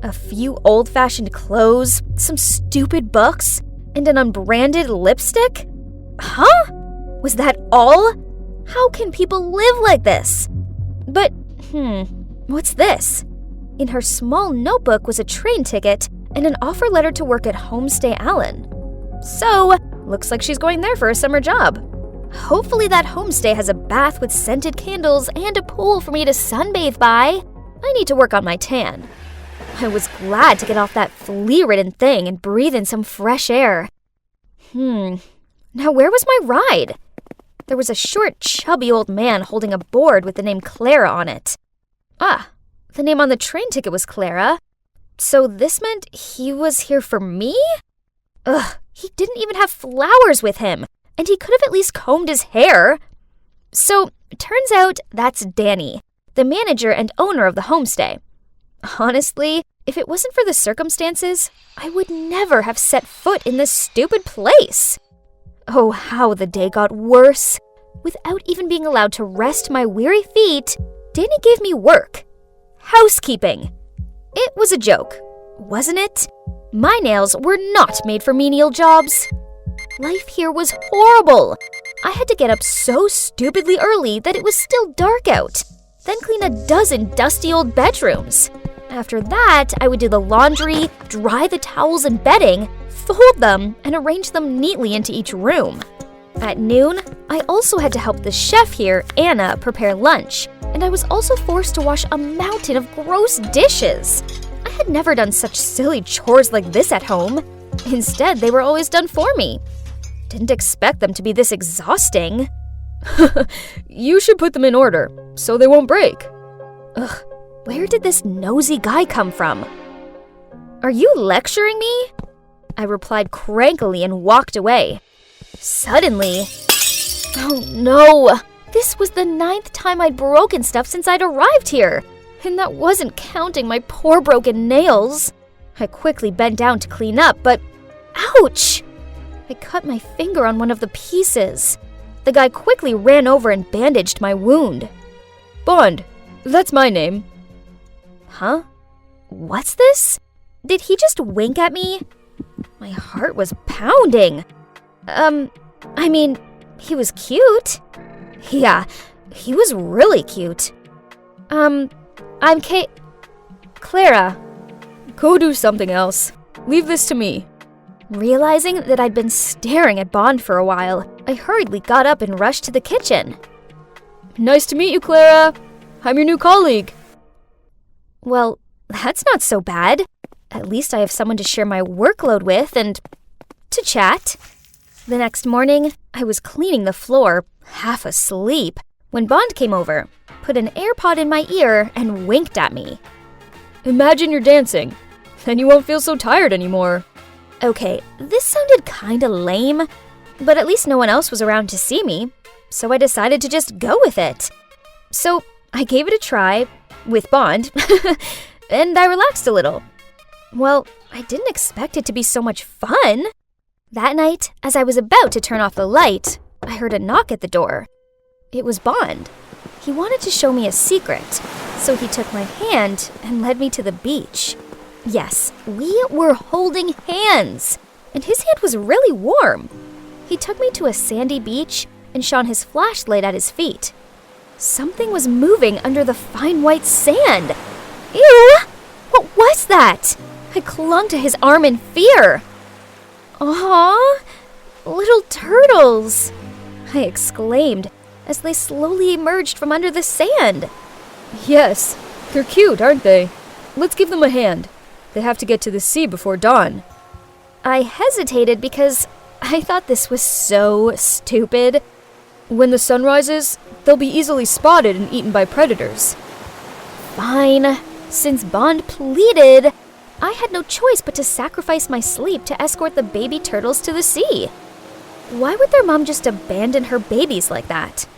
A few old-fashioned clothes, some stupid books, and an unbranded lipstick? Huh? Was that all? How can people live like this? But, what's this? In her small notebook was a train ticket and an offer letter to work at Homestay Allen. So, looks like she's going there for a summer job. Hopefully that homestay has a bath with scented candles and a pool for me to sunbathe by. I need to work on my tan. I was glad to get off that flea-ridden thing and breathe in some fresh air. Now where was my ride? There was a short, chubby old man holding a board with the name Clara on it. The name on the train ticket was Clara. So this meant he was here for me? He didn't even have flowers with him, and he could have at least combed his hair. So, turns out that's Danny, the manager and owner of the homestay. Honestly, if it wasn't for the circumstances, I would never have set foot in this stupid place. Oh, how the day got worse. Without even being allowed to rest my weary feet, Danny gave me work. Housekeeping. It was a joke, wasn't it? My nails were not made for menial jobs. Life here was horrible. I had to get up so stupidly early that it was still dark out, then clean a dozen dusty old bedrooms. After that, I would do the laundry, dry the towels and bedding, fold them, and arrange them neatly into each room. At noon, I also had to help the chef here, Anna, prepare lunch, and I was also forced to wash a mountain of gross dishes. I had never done such silly chores like this at home. Instead, they were always done for me. Didn't expect them to be this exhausting. You should put them in order, so they won't break. Where did this nosy guy come from? Are you lecturing me? I replied crankily and walked away. Suddenly, oh no! This was the 9th time I'd broken stuff since I'd arrived here, and that wasn't counting my poor broken nails. I quickly bent down to clean up, but ouch! I cut my finger on one of the pieces. The guy quickly ran over and bandaged my wound. Bond, that's my name. Huh? What's this? Did he just wink at me? My heart was pounding. He was cute. Yeah, he was really cute. I'm Clara. Go do something else. Leave this to me. Realizing that I'd been staring at Bond for a while, I hurriedly got up and rushed to the kitchen. Nice to meet you, Clara. I'm your new colleague. Well, that's not so bad. At least I have someone to share my workload with and to chat. The next morning, I was cleaning the floor, half asleep, when Bond came over, put an AirPod in my ear, and winked at me. Imagine you're dancing. Then you won't feel so tired anymore. Okay, this sounded kinda lame, but at least no one else was around to see me, so I decided to just go with it. So I gave it a try, with Bond, and I relaxed a little. Well, I didn't expect it to be so much fun. That night, as I was about to turn off the light, I heard a knock at the door. It was Bond. He wanted to show me a secret, So he took my hand and led me to the beach. Yes, we were holding hands, and his hand was really warm. He took me to a sandy beach and shone his flashlight at his feet. Something was moving under the fine white sand. Ew! What was that? I clung to his arm in fear. Aw, little turtles, I exclaimed as they slowly emerged from under the sand. Yes, they're cute, aren't they? Let's give them a hand. They have to get to the sea before dawn. I hesitated because I thought this was so stupid. When the sun rises, they'll be easily spotted and eaten by predators. Fine. Since Bond pleaded, I had no choice but to sacrifice my sleep to escort the baby turtles to the sea. Why would their mom just abandon her babies like that?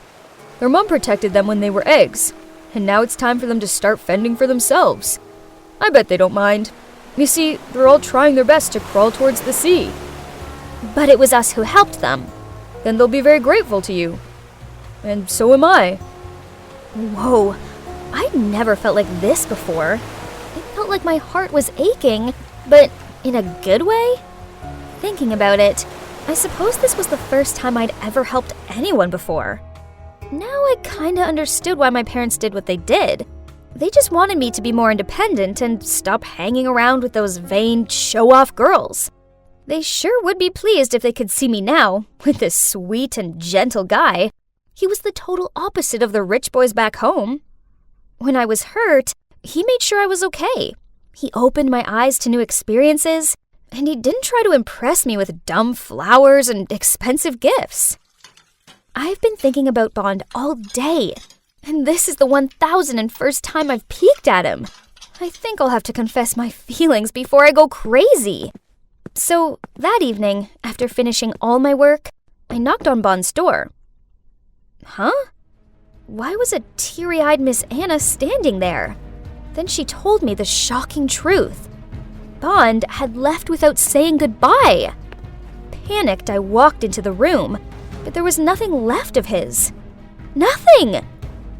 Their mom protected them when they were eggs, and now it's time for them to start fending for themselves. I bet they don't mind. You see, they're all trying their best to crawl towards the sea. But it was us who helped them. Then they'll be very grateful to you. And so am I. Whoa, I'd never felt like this before. It felt like my heart was aching, but in a good way? Thinking about it, I suppose this was the first time I'd ever helped anyone before. Now I kinda understood why my parents did what they did. They just wanted me to be more independent and stop hanging around with those vain, show-off girls. They sure would be pleased if they could see me now, with this sweet and gentle guy. He was the total opposite of the rich boys back home. When I was hurt, he made sure I was okay. He opened my eyes to new experiences, and he didn't try to impress me with dumb flowers and expensive gifts. I've been thinking about Bond all day, and this is the 1001st time I've peeked at him. I think I'll have to confess my feelings before I go crazy. So, that evening, after finishing all my work, I knocked on Bond's door. Huh? Why was a teary-eyed Miss Anna standing there? Then she told me the shocking truth. Bond had left without saying goodbye. Panicked, I walked into the room, but there was nothing left of his. Nothing!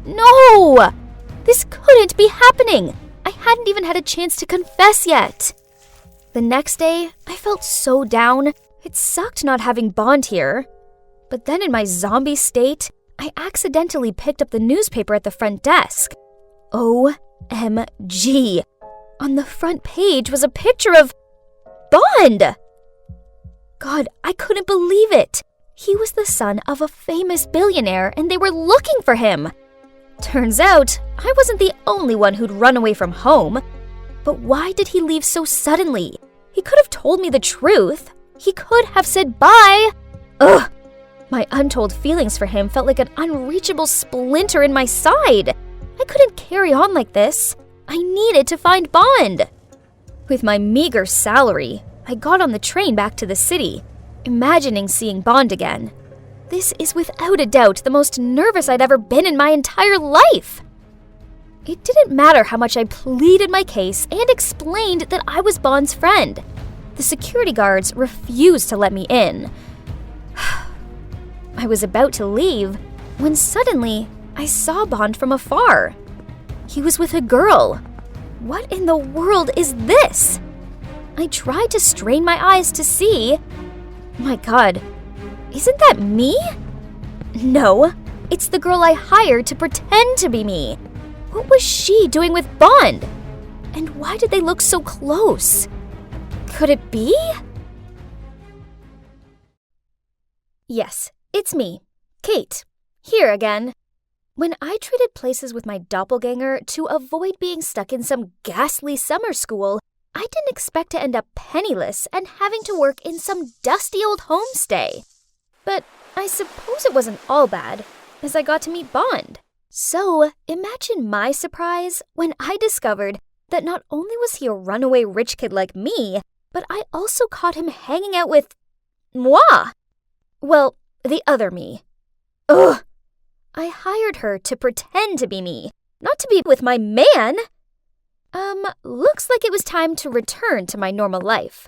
No! This couldn't be happening! I hadn't even had a chance to confess yet. The next day, I felt so down. It sucked not having Bond here. But then in my zombie state, I accidentally picked up the newspaper at the front desk. OMG! On the front page was a picture of Bond! God, I couldn't believe it. He was the son of a famous billionaire, and they were looking for him. Turns out, I wasn't the only one who'd run away from home. But why did he leave so suddenly? He could have told me the truth. He could have said bye. Ugh! My untold feelings for him felt like an unreachable splinter in my side. I couldn't carry on like this. I needed to find Bond. With my meager salary, I got on the train back to the city, imagining seeing Bond again. This is without a doubt the most nervous I'd ever been in my entire life. It didn't matter how much I pleaded my case and explained that I was Bond's friend. The security guards refused to let me in. I was about to leave when suddenly I saw Bond from afar. He was with a girl. What in the world is this? I tried to strain my eyes to see. My God, isn't that me? No, it's the girl I hired to pretend to be me. What was she doing with Bond? And why did they look so close? Could it be? Yes, it's me, Kate, here again. When I traded places with my doppelganger to avoid being stuck in some ghastly summer school, I didn't expect to end up penniless and having to work in some dusty old homestay. But I suppose it wasn't all bad, as I got to meet Bond. So, imagine my surprise when I discovered that not only was he a runaway rich kid like me, but I also caught him hanging out with moi. Well, the other me. Ugh! I hired her to pretend to be me, not to be with my man. Looks like it was time to return to my normal life.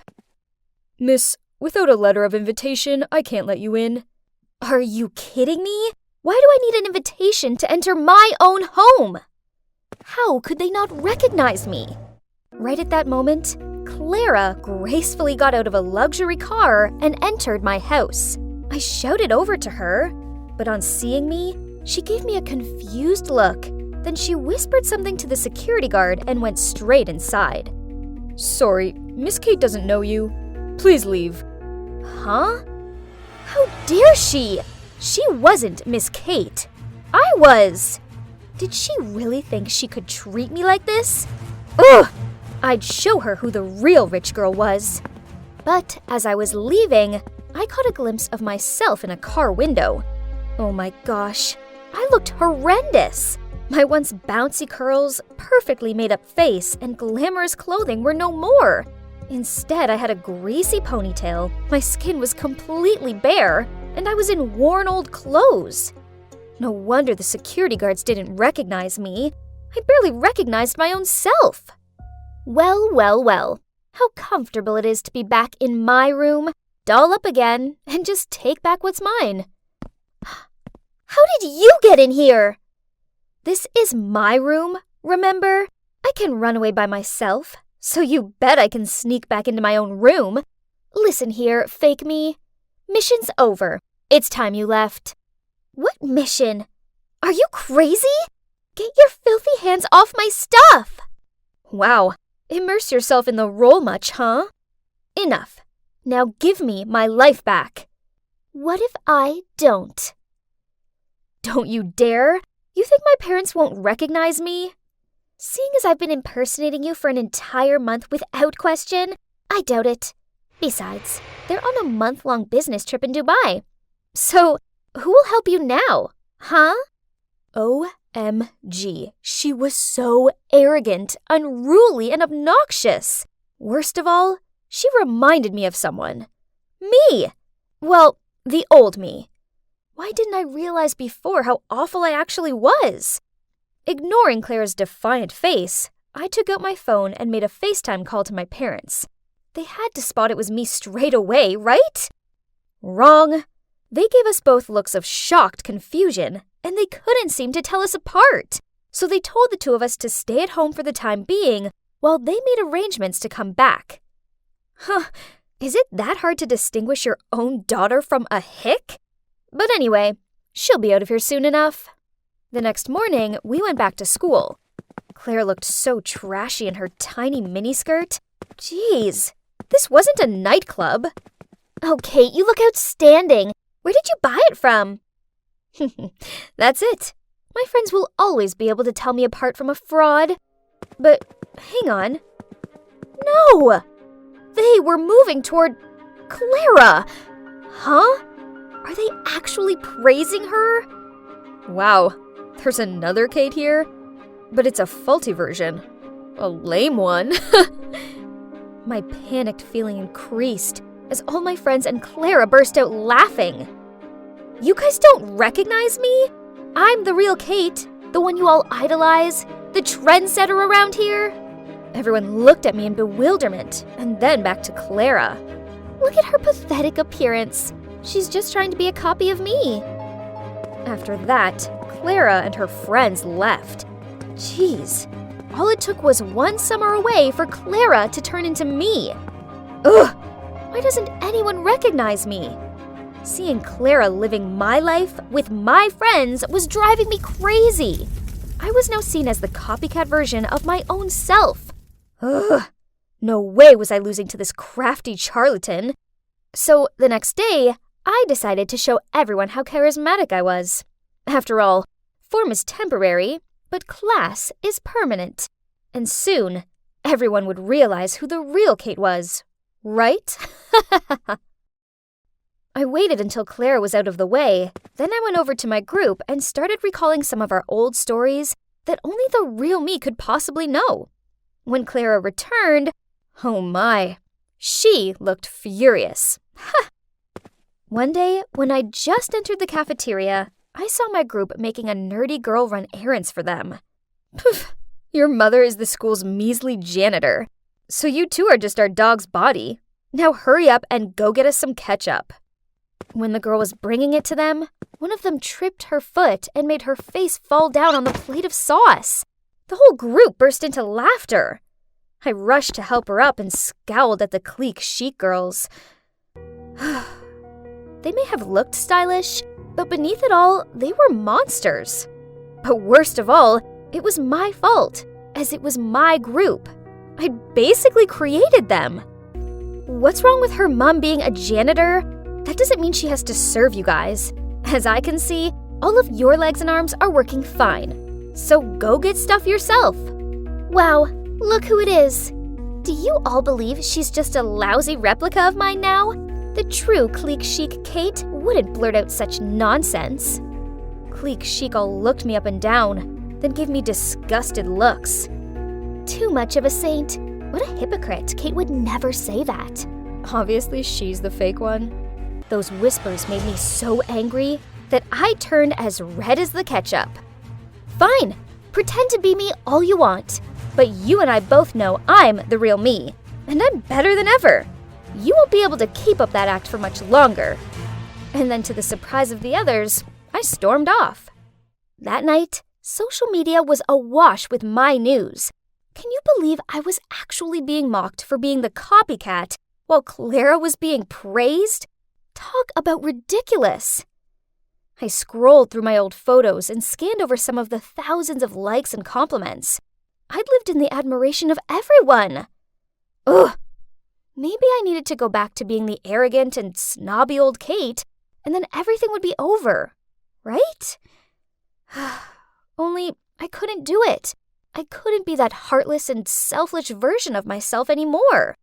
Miss, without a letter of invitation, I can't let you in. Are you kidding me? Why do I need an invitation to enter my own home? How could they not recognize me? Right at that moment, Clara gracefully got out of a luxury car and entered my house. I shouted over to her, but on seeing me, she gave me a confused look. Then she whispered something to the security guard and went straight inside. Sorry, Miss Kate doesn't know you. Please leave. Huh? How dare she? She wasn't Miss Kate. I was. Did she really think she could treat me like this? Ugh! I'd show her who the real rich girl was. But as I was leaving, I caught a glimpse of myself in a car window. Oh my gosh, I looked horrendous. My once bouncy curls, perfectly made up face, and glamorous clothing were no more. Instead, I had a greasy ponytail, my skin was completely bare, and I was in worn old clothes. No wonder the security guards didn't recognize me. I barely recognized my own self. Well, well, well. How comfortable it is to be back in my room, doll up again, and just take back what's mine. How did you get in here? This is my room, remember? I can run away by myself, so you bet I can sneak back into my own room. Listen here, fake me. Mission's over. It's time you left. What mission? Are you crazy? Get your filthy hands off my stuff! Wow, immerse yourself in the role much, huh? Enough. Now give me my life back. What if I don't? Don't you dare! You think my parents won't recognize me? Seeing as I've been impersonating you for an entire month without question, I doubt it. Besides, they're on a month-long business trip in Dubai. So, who will help you now, huh? OMG, she was so arrogant, unruly, and obnoxious. Worst of all, she reminded me of someone. Me! Well, the old me. Why didn't I realize before how awful I actually was? Ignoring Clara's defiant face, I took out my phone and made a FaceTime call to my parents. They had to spot it was me straight away, right? Wrong. They gave us both looks of shocked confusion, and they couldn't seem to tell us apart. So they told the two of us to stay at home for the time being while they made arrangements to come back. Huh, is it that hard to distinguish your own daughter from a hick? But anyway, she'll be out of here soon enough. The next morning, we went back to school. Claire looked so trashy in her tiny miniskirt. Jeez, this wasn't a nightclub. Oh, Kate, you look outstanding. Where did you buy it from? That's it. My friends will always be able to tell me apart from a fraud. But hang on. No! They were moving toward Clara. Huh? Are they actually praising her? Wow, there's another Kate here? But it's a faulty version. A lame one. My panicked feeling increased as all my friends and Clara burst out laughing. You guys don't recognize me? I'm the real Kate, the one you all idolize, the trendsetter around here. Everyone looked at me in bewilderment, and then back to Clara. Look at her pathetic appearance. She's just trying to be a copy of me. After that, Clara and her friends left. Jeez, all it took was one summer away for Clara to turn into me. Ugh, why doesn't anyone recognize me? Seeing Clara living my life with my friends was driving me crazy. I was now seen as the copycat version of my own self. Ugh, no way was I losing to this crafty charlatan. So the next day, I decided to show everyone how charismatic I was. After all, form is temporary, but class is permanent. And soon, everyone would realize who the real Kate was, right? I waited until Clara was out of the way, then I went over to my group and started recalling some of our old stories that only the real me could possibly know. When Clara returned, oh my, she looked furious. Ha! One day, when I just entered the cafeteria, I saw my group making a nerdy girl run errands for them. Poof, your mother is the school's measly janitor, so you too are just our dog's body. Now hurry up and go get us some ketchup. When the girl was bringing it to them, one of them tripped her foot and made her face fall down on the plate of sauce. The whole group burst into laughter. I rushed to help her up and scowled at the clique chic girls. They may have looked stylish, but beneath it all, they were monsters. But worst of all, it was my fault, as it was my group. I basically created them. What's wrong with her mom being a janitor? That doesn't mean she has to serve you guys. As I can see, all of your legs and arms are working fine. So go get stuff yourself. Wow, look who it is. Do you all believe she's just a lousy replica of mine now? The true clique chic Kate wouldn't blurt out such nonsense. Clique chic all looked me up and down, then gave me disgusted looks. Too much of a saint. What a hypocrite. Kate would never say that. Obviously, she's the fake one. Those whispers made me so angry that I turned as red as the ketchup. Fine, pretend to be me all you want, but you and I both know I'm the real me, and I'm better than ever. You won't be able to keep up that act for much longer. And then to the surprise of the others, I stormed off. That night, social media was awash with my news. Can you believe I was actually being mocked for being the copycat while Clara was being praised? Talk about ridiculous. I scrolled through my old photos and scanned over some of the thousands of likes and compliments. I'd lived in the admiration of everyone. Ugh. Maybe I needed to go back to being the arrogant and snobby old Kate, and then everything would be over, right? Only I couldn't do it. I couldn't be that heartless and selfish version of myself anymore.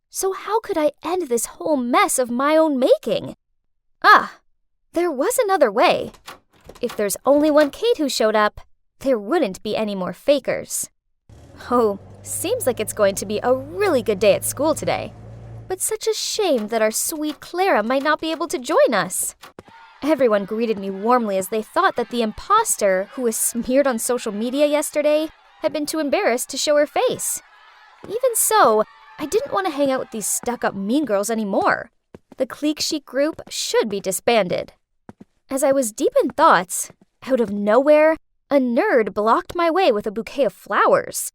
So how could I end this whole mess of my own making? There was another way. If there's only one Kate who showed up, there wouldn't be any more fakers. Oh, seems like it's going to be a really good day at school today. But such a shame that our sweet Clara might not be able to join us. Everyone greeted me warmly as they thought that the imposter who was smeared on social media yesterday had been too embarrassed to show her face. Even so, I didn't want to hang out with these stuck-up mean girls anymore. The clique chic group should be disbanded. As I was deep in thoughts, out of nowhere, a nerd blocked my way with a bouquet of flowers.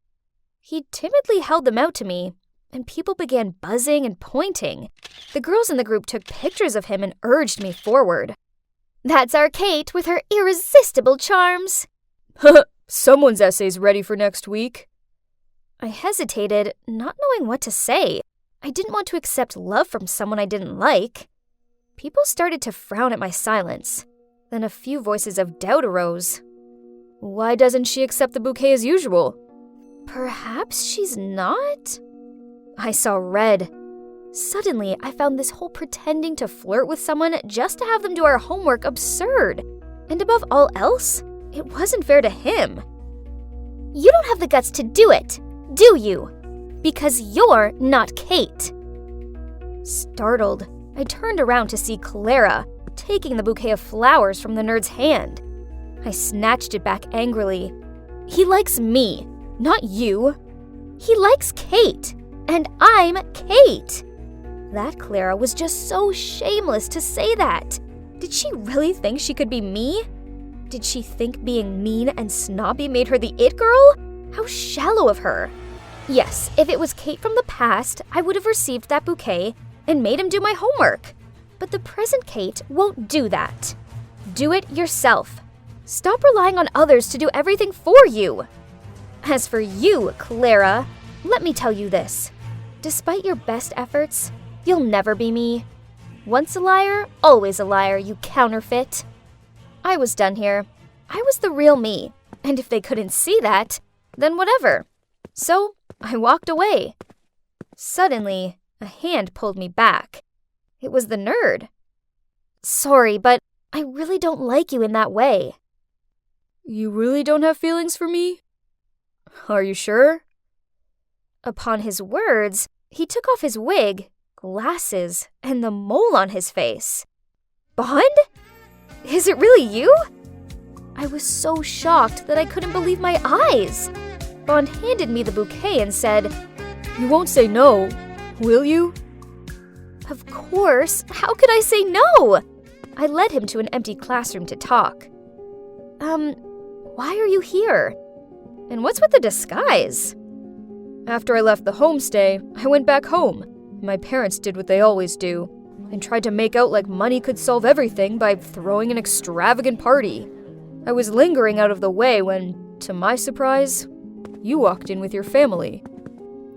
He timidly held them out to me, and people began buzzing and pointing. The girls in the group took pictures of him and urged me forward. That's our Kate with her irresistible charms. Someone's essay's ready for next week. I hesitated, not knowing what to say. I didn't want to accept love from someone I didn't like. People started to frown at my silence. Then a few voices of doubt arose. Why doesn't she accept the bouquet as usual? Perhaps she's not? I saw red. Suddenly, I found this whole pretending to flirt with someone just to have them do our homework absurd. And above all else, it wasn't fair to him. You don't have the guts to do it, do you? Because you're not Kate. Startled, I turned around to see Clara taking the bouquet of flowers from the nerd's hand. I snatched it back angrily. He likes me, not you. He likes Kate, and I'm Kate. That Clara was just so shameless to say that. Did she really think she could be me? Did she think being mean and snobby made her the it girl? How shallow of her. Yes, if it was Kate from the past, I would have received that bouquet and made him do my homework. But the present Kate won't do that. Do it yourself. Stop relying on others to do everything for you. As for you, Clara, let me tell you this. Despite your best efforts, you'll never be me. Once a liar, always a liar, you counterfeit. I was done here. I was the real me, and if they couldn't see that, then whatever. So I walked away. Suddenly, a hand pulled me back. It was the nerd. Sorry, but I really don't like you in that way. You really don't have feelings for me? Are you sure? Upon his words, he took off his wig, glasses, and the mole on his face. Bond? Is it really you? I was so shocked that I couldn't believe my eyes. Bond handed me the bouquet and said, You won't say no, will you? Of course. How could I say no? I led him to an empty classroom to talk. Why are you here? And what's with the disguise? After I left the homestay, I went back home. My parents did what they always do, and tried to make out like money could solve everything by throwing an extravagant party. I was lingering out of the way when, to my surprise, you walked in with your family.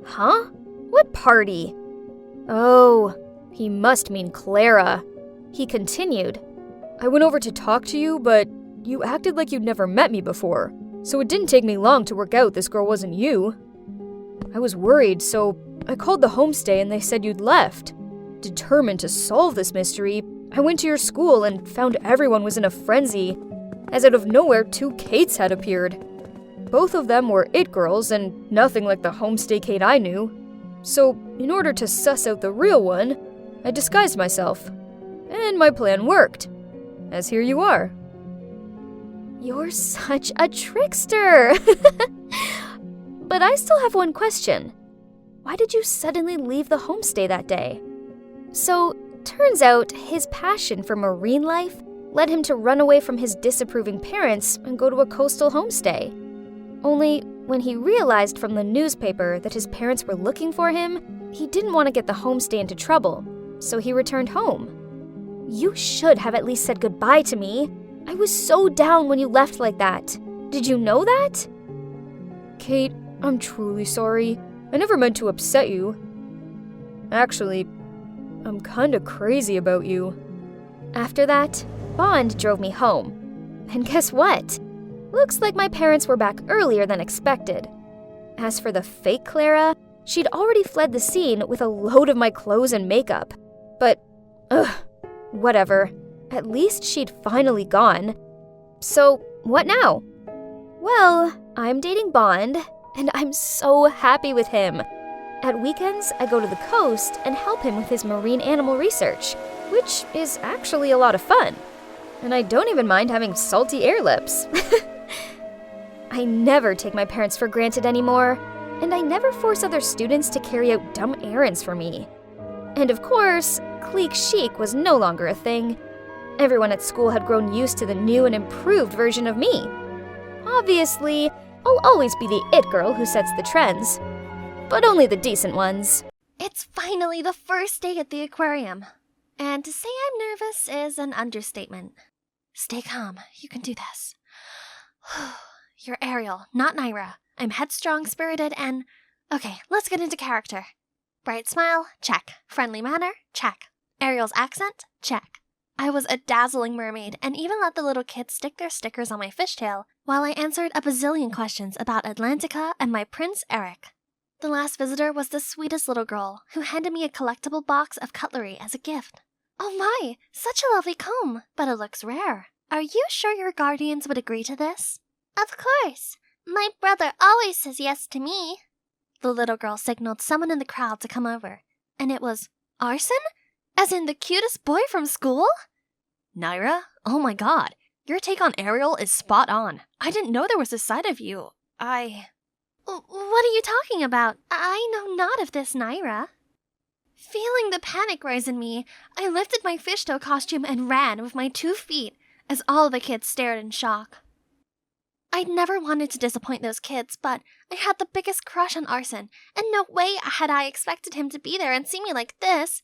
Huh? What party? Oh, he must mean Clara. He continued. I went over to talk to you, but you acted like you'd never met me before, so it didn't take me long to work out this girl wasn't you. I was worried, so I called the homestay and they said you'd left. Determined to solve this mystery, I went to your school and found everyone was in a frenzy, as out of nowhere 2 Kates had appeared. Both of them were it girls and nothing like the homestay Kate I knew. So, in order to suss out the real one, I disguised myself. And my plan worked. As here you are. You're such a trickster! But I still have one question. Why did you suddenly leave the homestay that day? So, turns out his passion for marine life led him to run away from his disapproving parents and go to a coastal homestay. Only, when he realized from the newspaper that his parents were looking for him, he didn't want to get the homestay into trouble, so he returned home. You should have at least said goodbye to me. I was so down when you left like that. Did you know that? Kate, I'm truly sorry. I never meant to upset you. Actually, I'm kinda crazy about you. After that, Bond drove me home. And guess what? Looks like my parents were back earlier than expected. As for the fake Clara, she'd already fled the scene with a load of my clothes and makeup. But, whatever. At least she'd finally gone. So, what now? Well, I'm dating Bond, and I'm so happy with him. At weekends, I go to the coast and help him with his marine animal research, which is actually a lot of fun. And I don't even mind having salty air lips. I never take my parents for granted anymore, and I never force other students to carry out dumb errands for me. And of course, clique chic was no longer a thing. Everyone at school had grown used to the new and improved version of me. Obviously, I'll always be the it girl who sets the trends, but only the decent ones. It's finally the first day at the aquarium. And to say I'm nervous is an understatement. Stay calm. You can do this. You're Ariel, not Naira. I'm headstrong, spirited, and... Okay, let's get into character. Bright smile? Check. Friendly manner? Check. Ariel's accent? Check. I was a dazzling mermaid and even let the little kids stick their stickers on my fishtail while I answered a bazillion questions about Atlantica and my Prince Eric. The last visitor was the sweetest little girl who handed me a collectible box of cutlery as a gift. Oh my, such a lovely comb, but it looks rare. Are you sure your guardians would agree to this? Of course. My brother always says yes to me. The little girl signaled someone in the crowd to come over, and it was Arson? As in the cutest boy from school? Naira? Oh my god. Your take on Ariel is spot on. I didn't know there was a side of you. What are you talking about? I know not of this, Naira. Feeling the panic rise in me, I lifted my fishtail costume and ran with my 2 feet as all the kids stared in shock. I'd never wanted to disappoint those kids, but I had the biggest crush on Arson, and no way had I expected him to be there and see me like this.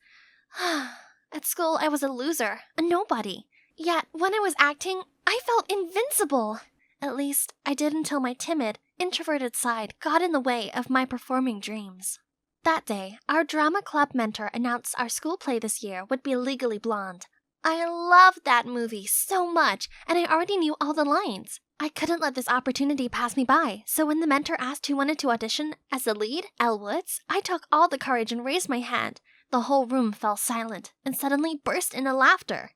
At school, I was a loser, a nobody. Yet, when I was acting, I felt invincible. At least, I did until my timid, introverted side got in the way of my performing dreams. That day, our drama club mentor announced our school play this year would be Legally Blonde. I loved that movie so much, and I already knew all the lines. I couldn't let this opportunity pass me by, so when the mentor asked who wanted to audition as the lead, Elle Woods, I took all the courage and raised my hand. The whole room fell silent and suddenly burst into laughter.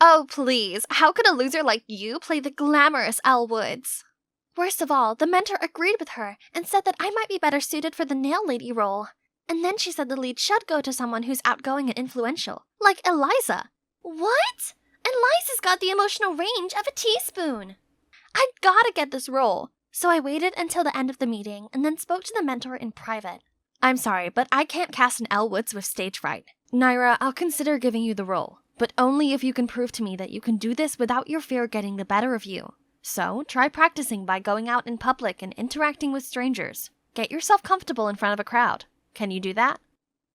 Oh please, how could a loser like you play the glamorous Elle Woods? Worst of all, the mentor agreed with her and said that I might be better suited for the nail lady role. And then she said the lead should go to someone who's outgoing and influential, like Eliza. What? Eliza's got the emotional range of a teaspoon. I gotta get this role. So I waited until the end of the meeting and then spoke to the mentor in private. I'm sorry, but I can't cast an Elle Woods with stage fright. Naira, I'll consider giving you the role, but only if you can prove to me that you can do this without your fear getting the better of you. So, try practicing by going out in public and interacting with strangers. Get yourself comfortable in front of a crowd. Can you do that?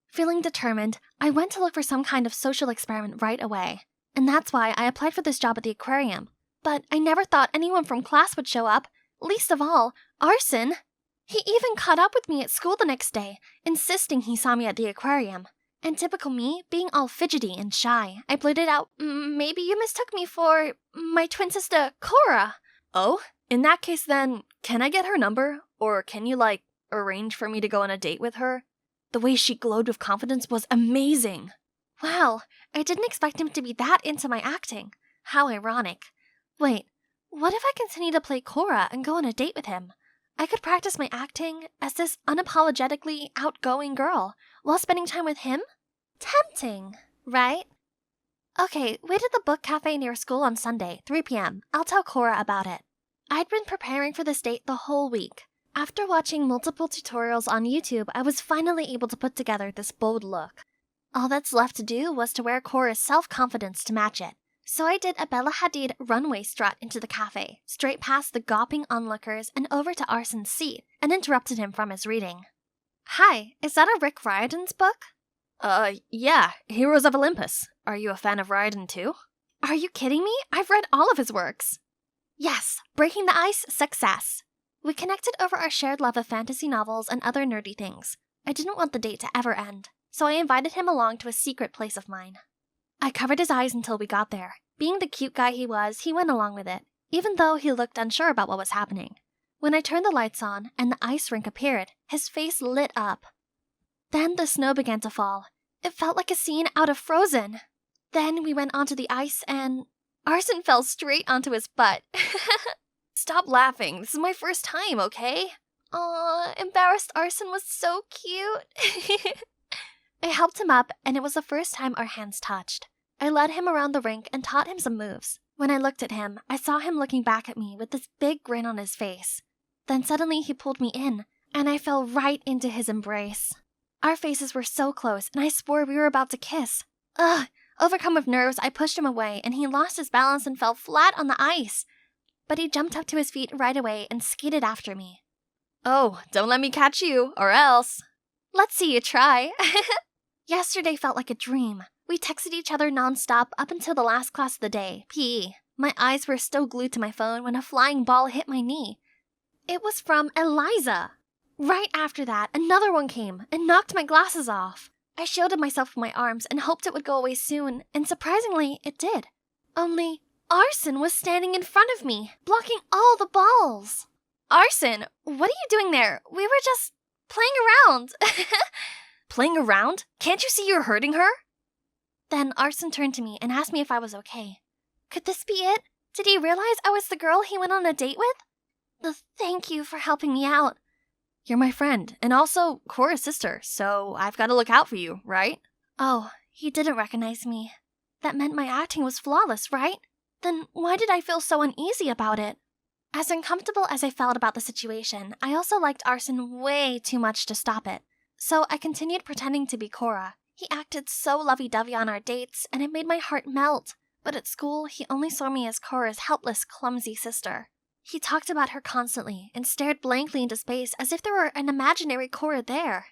Feeling determined, I went to look for some kind of social experiment right away. And that's why I applied for this job at the aquarium. But I never thought anyone from class would show up, least of all, Arson. He even caught up with me at school the next day, insisting he saw me at the aquarium. And typical me, being all fidgety and shy, I blurted out, maybe you mistook me for my twin sister, Cora. Oh, in that case then, can I get her number? Or can you, arrange for me to go on a date with her? The way she glowed with confidence was amazing. Wow, I didn't expect him to be that into my acting. How ironic. Wait, what if I continue to play Cora and go on a date with him? I could practice my acting as this unapologetically outgoing girl while spending time with him? Tempting, right? Okay, wait at the book cafe near school on Sunday, 3 p.m. I'll tell Cora about it. I'd been preparing for this date the whole week. After watching multiple tutorials on YouTube, I was finally able to put together this bold look. All that's left to do was to wear Cora's self-confidence to match it. So I did a Bella Hadid runway strut into the cafe, straight past the gawping onlookers and over to Arson's seat, and interrupted him from his reading. Hi, is that a Rick Riordan's book? Yeah, Heroes of Olympus. Are you a fan of Riordan too? Are you kidding me? I've read all of his works. Yes, Breaking the Ice, success. We connected over our shared love of fantasy novels and other nerdy things. I didn't want the date to ever end, so I invited him along to a secret place of mine. I covered his eyes until we got there. Being the cute guy he was, he went along with it, even though he looked unsure about what was happening. When I turned the lights on and the ice rink appeared, his face lit up. Then the snow began to fall. It felt like a scene out of Frozen. Then we went onto the ice and Arson fell straight onto his butt. Stop laughing. This is my first time, okay? Aw, embarrassed Arson was so cute. I helped him up, and it was the first time our hands touched. I led him around the rink and taught him some moves. When I looked at him, I saw him looking back at me with this big grin on his face. Then suddenly he pulled me in, and I fell right into his embrace. Our faces were so close, and I swore we were about to kiss. Ugh! Overcome with nerves, I pushed him away, and he lost his balance and fell flat on the ice. But he jumped up to his feet right away and skated after me. Oh, don't let me catch you, or else. Let's see you try. Yesterday felt like a dream. We texted each other nonstop up until the last class of the day, PE. My eyes were still glued to my phone when a flying ball hit my knee. It was from Eliza. Right after that, another one came and knocked my glasses off. I shielded myself with my arms and hoped it would go away soon, and surprisingly, it did. Only Arson was standing in front of me, blocking all the balls. Arson, what are you doing there? We were just playing around. Playing around? Can't you see you're hurting her? Then Arson turned to me and asked me if I was okay. Could this be it? Did he realize I was the girl he went on a date with? Thank you for helping me out. You're my friend, and also Cora's sister, so I've got to look out for you, right? Oh, he didn't recognize me. That meant my acting was flawless, right? Then why did I feel so uneasy about it? As uncomfortable as I felt about the situation, I also liked Arson way too much to stop it. So I continued pretending to be Cora. He acted so lovey-dovey on our dates, and it made my heart melt. But at school, he only saw me as Cora's helpless, clumsy sister. He talked about her constantly and stared blankly into space as if there were an imaginary Cora there.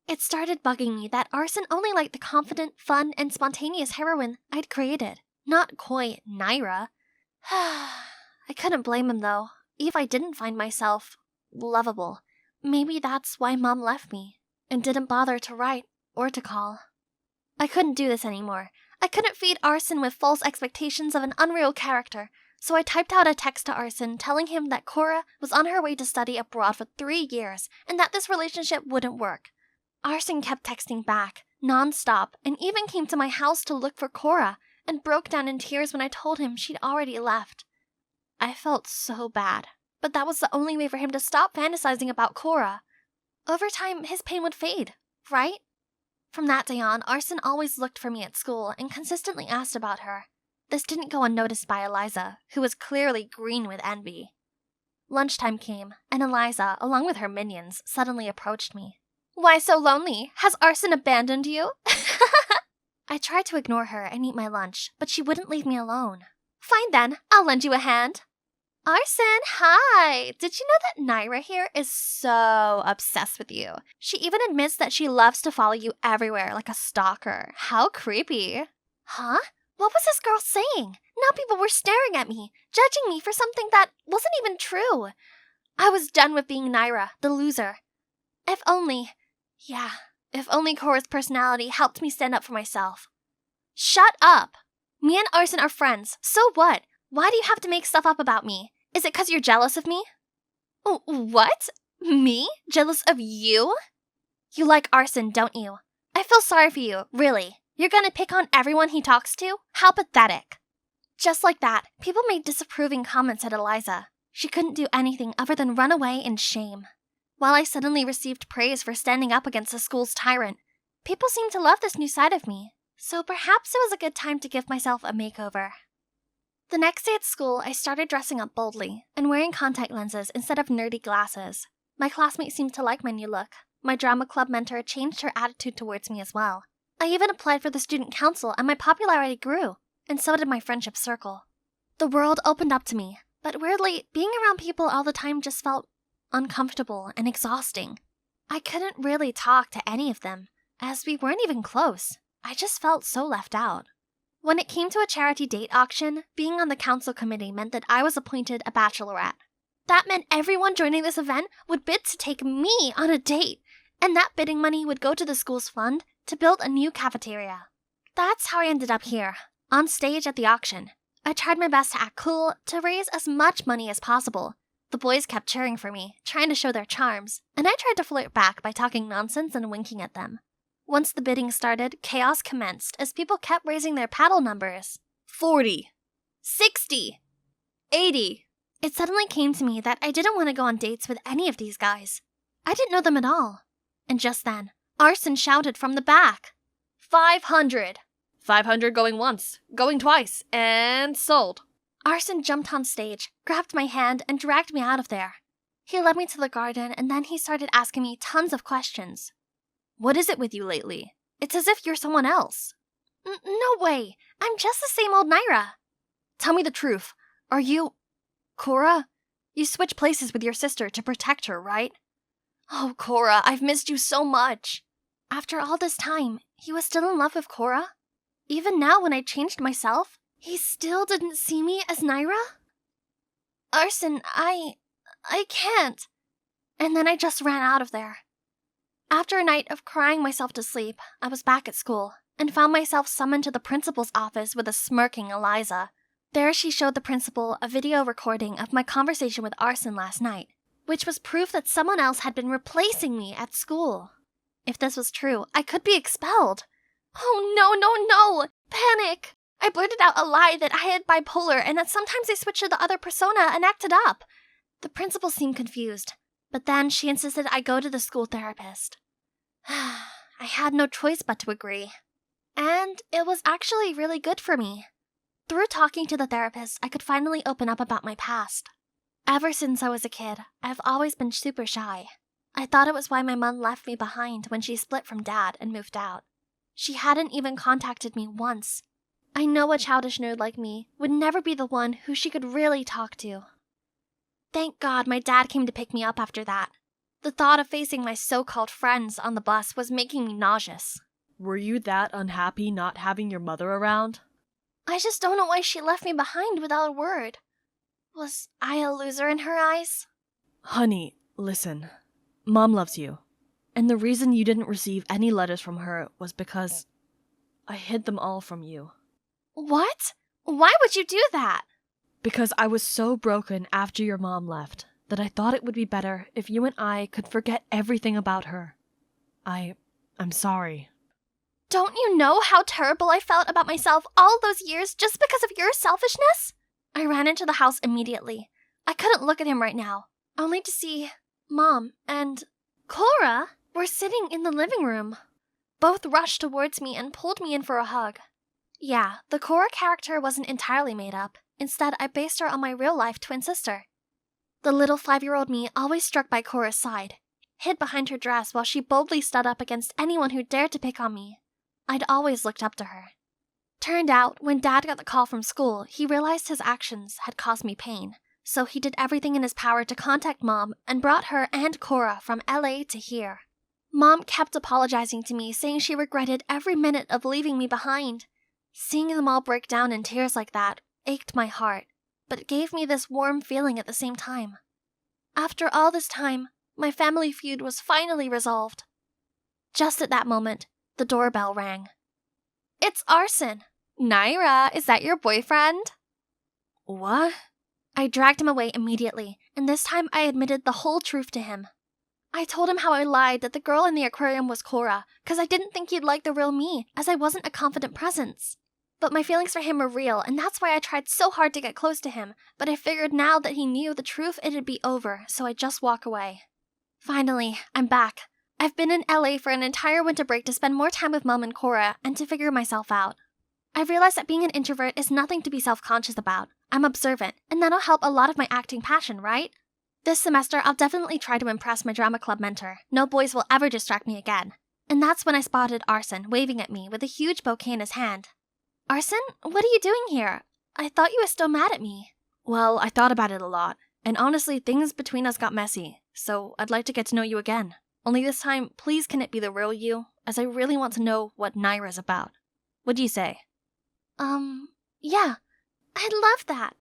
It started bugging me that Arson only liked the confident, fun, and spontaneous heroine I'd created, not coy Naira. I couldn't blame him, though. If I didn't find myself lovable, maybe that's why Mom left me and didn't bother to write or to call. I couldn't do this anymore. I couldn't feed Arson with false expectations of an unreal character, so I typed out a text to Arson telling him that Cora was on her way to study abroad for 3 years and that this relationship wouldn't work. Arson kept texting back, non-stop, and even came to my house to look for Cora and broke down in tears when I told him she'd already left. I felt so bad, but that was the only way for him to stop fantasizing about Cora. Over time, his pain would fade, right? From that day on, Arson always looked for me at school and consistently asked about her. This didn't go unnoticed by Eliza, who was clearly green with envy. Lunchtime came, and Eliza, along with her minions, suddenly approached me. Why so lonely? Has Arson abandoned you? I tried to ignore her and eat my lunch, but she wouldn't leave me alone. Fine then, I'll lend you a hand. Arson, hi! Did you know that Naira here is so obsessed with you? She even admits that she loves to follow you everywhere like a stalker. How creepy. Huh? What was this girl saying? Now people were staring at me, judging me for something that wasn't even true. I was done with being Naira, the loser. If only Cora's personality helped me stand up for myself. Shut up! Me and Arson are friends, so what? Why do you have to make stuff up about me? Is it 'cause you're jealous of me? What? Me? Jealous of you? You like Arson, don't you? I feel sorry for you, really. You're gonna pick on everyone he talks to? How pathetic. Just like that, people made disapproving comments at Eliza. She couldn't do anything other than run away in shame. While I suddenly received praise for standing up against the school's tyrant, people seemed to love this new side of me, so perhaps it was a good time to give myself a makeover. The next day at school, I started dressing up boldly and wearing contact lenses instead of nerdy glasses. My classmates seemed to like my new look. My drama club mentor changed her attitude towards me as well. I even applied for the student council and my popularity grew, and so did my friendship circle. The world opened up to me, but weirdly, being around people all the time just felt uncomfortable and exhausting. I couldn't really talk to any of them, as we weren't even close. I just felt so left out. When it came to a charity date auction, being on the council committee meant that I was appointed a bachelorette. That meant everyone joining this event would bid to take me on a date, and that bidding money would go to the school's fund to build a new cafeteria. That's how I ended up here, on stage at the auction. I tried my best to act cool, to raise as much money as possible. The boys kept cheering for me, trying to show their charms, and I tried to flirt back by talking nonsense and winking at them. Once the bidding started, chaos commenced as people kept raising their paddle numbers. 40. 60. 80. It suddenly came to me that I didn't want to go on dates with any of these guys. I didn't know them at all. And just then, Arson shouted from the back. 500. 500 going once, going twice, and sold. Arson jumped on stage, grabbed my hand, and dragged me out of there. He led me to the garden, and then he started asking me tons of questions. What is it with you lately? It's as if you're someone else. No way. I'm just the same old Naira. Tell me the truth. Are you... Cora? You switched places with your sister to protect her, right? Oh, Cora, I've missed you so much. After all this time, he was still in love with Cora? Even now when I changed myself, he still didn't see me as Naira? Arson, I can't. And then I just ran out of there. After a night of crying myself to sleep, I was back at school and found myself summoned to the principal's office with a smirking Eliza. There she showed the principal a video recording of my conversation with Arson last night, which was proof that someone else had been replacing me at school. If this was true, I could be expelled. Oh no! Panic! I blurted out a lie that I had bipolar and that sometimes I switched to the other persona and acted up. The principal seemed confused. But then she insisted I go to the school therapist. I had no choice but to agree. And it was actually really good for me. Through talking to the therapist, I could finally open up about my past. Ever since I was a kid, I've always been super shy. I thought it was why my mom left me behind when she split from Dad and moved out. She hadn't even contacted me once. I know a childish nerd like me would never be the one who she could really talk to. Thank God my dad came to pick me up after that. The thought of facing my so-called friends on the bus was making me nauseous. Were you that unhappy not having your mother around? I just don't know why she left me behind without a word. Was I a loser in her eyes? Honey, listen. Mom loves you. And the reason you didn't receive any letters from her was because I hid them all from you. What? Why would you do that? Because I was so broken after your mom left that I thought it would be better if you and I could forget everything about her. I'm sorry. Don't you know how terrible I felt about myself all those years just because of your selfishness? I ran into the house immediately. I couldn't look at him right now, only to see Mom and Cora were sitting in the living room. Both rushed towards me and pulled me in for a hug. Yeah, the Cora character wasn't entirely made up. Instead, I based her on my real-life twin sister. The little 5-year-old me always struck by Cora's side, hid behind her dress while she boldly stood up against anyone who dared to pick on me. I'd always looked up to her. Turned out, when Dad got the call from school, he realized his actions had caused me pain, so he did everything in his power to contact Mom and brought her and Cora from LA to here. Mom kept apologizing to me, saying she regretted every minute of leaving me behind. Seeing them all break down in tears like that ached my heart, but it gave me this warm feeling at the same time. After all this time, my family feud was finally resolved. Just at that moment, the doorbell rang. It's Arson. Naira, is that your boyfriend? What? I dragged him away immediately, and this time I admitted the whole truth to him. I told him how I lied that the girl in the aquarium was Cora, because I didn't think he'd like the real me, as I wasn't a confident presence. But my feelings for him were real, and that's why I tried so hard to get close to him, but I figured now that he knew the truth it'd be over, so I'd just walk away. Finally, I'm back. I've been in LA for an entire winter break to spend more time with Mom and Cora, and to figure myself out. I've realized that being an introvert is nothing to be self-conscious about. I'm observant, and that'll help a lot of my acting passion, right? This semester, I'll definitely try to impress my drama club mentor. No boys will ever distract me again. And that's when I spotted Arson waving at me with a huge bouquet in his hand. Arson, what are you doing here? I thought you were still mad at me. Well, I thought about it a lot, and honestly, things between us got messy, so I'd like to get to know you again. Only this time, please can it be the real you, as I really want to know what Naira's about. What do you say? Yeah, I'd love that.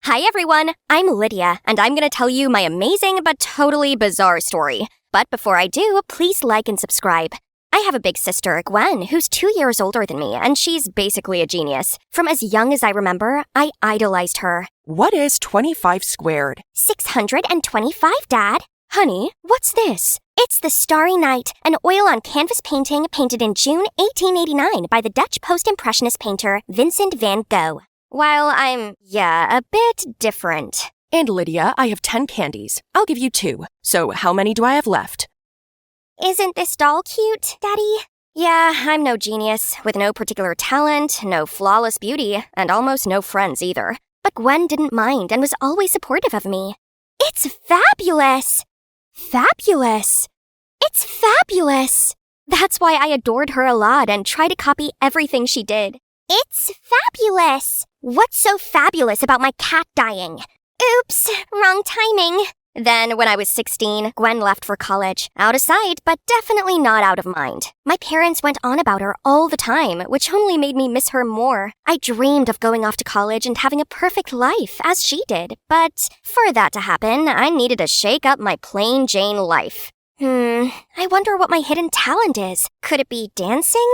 Hi everyone, I'm Lydia, and I'm gonna tell you my amazing but totally bizarre story. But before I do, please like and subscribe. I have a big sister, Gwen, who's 2 years older than me, and she's basically a genius. From as young as I remember, I idolized her. What is 25 squared? 625, Dad. Honey, what's this? It's The Starry Night, an oil-on-canvas painting painted in June 1889 by the Dutch post-impressionist painter Vincent van Gogh. While I'm, a bit different. And Lydia, I have 10 candies. I'll give you 2. So how many do I have left? Isn't this doll cute, Daddy? Yeah, I'm no genius, with no particular talent, no flawless beauty, and almost no friends either. But Gwen didn't mind and was always supportive of me. It's fabulous! Fabulous! It's fabulous! That's why I adored her a lot and tried to copy everything she did. It's fabulous! What's so fabulous about my cat dying? Oops, wrong timing. Then, when I was 16, Gwen left for college. Out of sight, but definitely not out of mind. My parents went on about her all the time, which only made me miss her more. I dreamed of going off to college and having a perfect life, as she did. But for that to happen, I needed to shake up my plain Jane life. I wonder what my hidden talent is. Could it be dancing?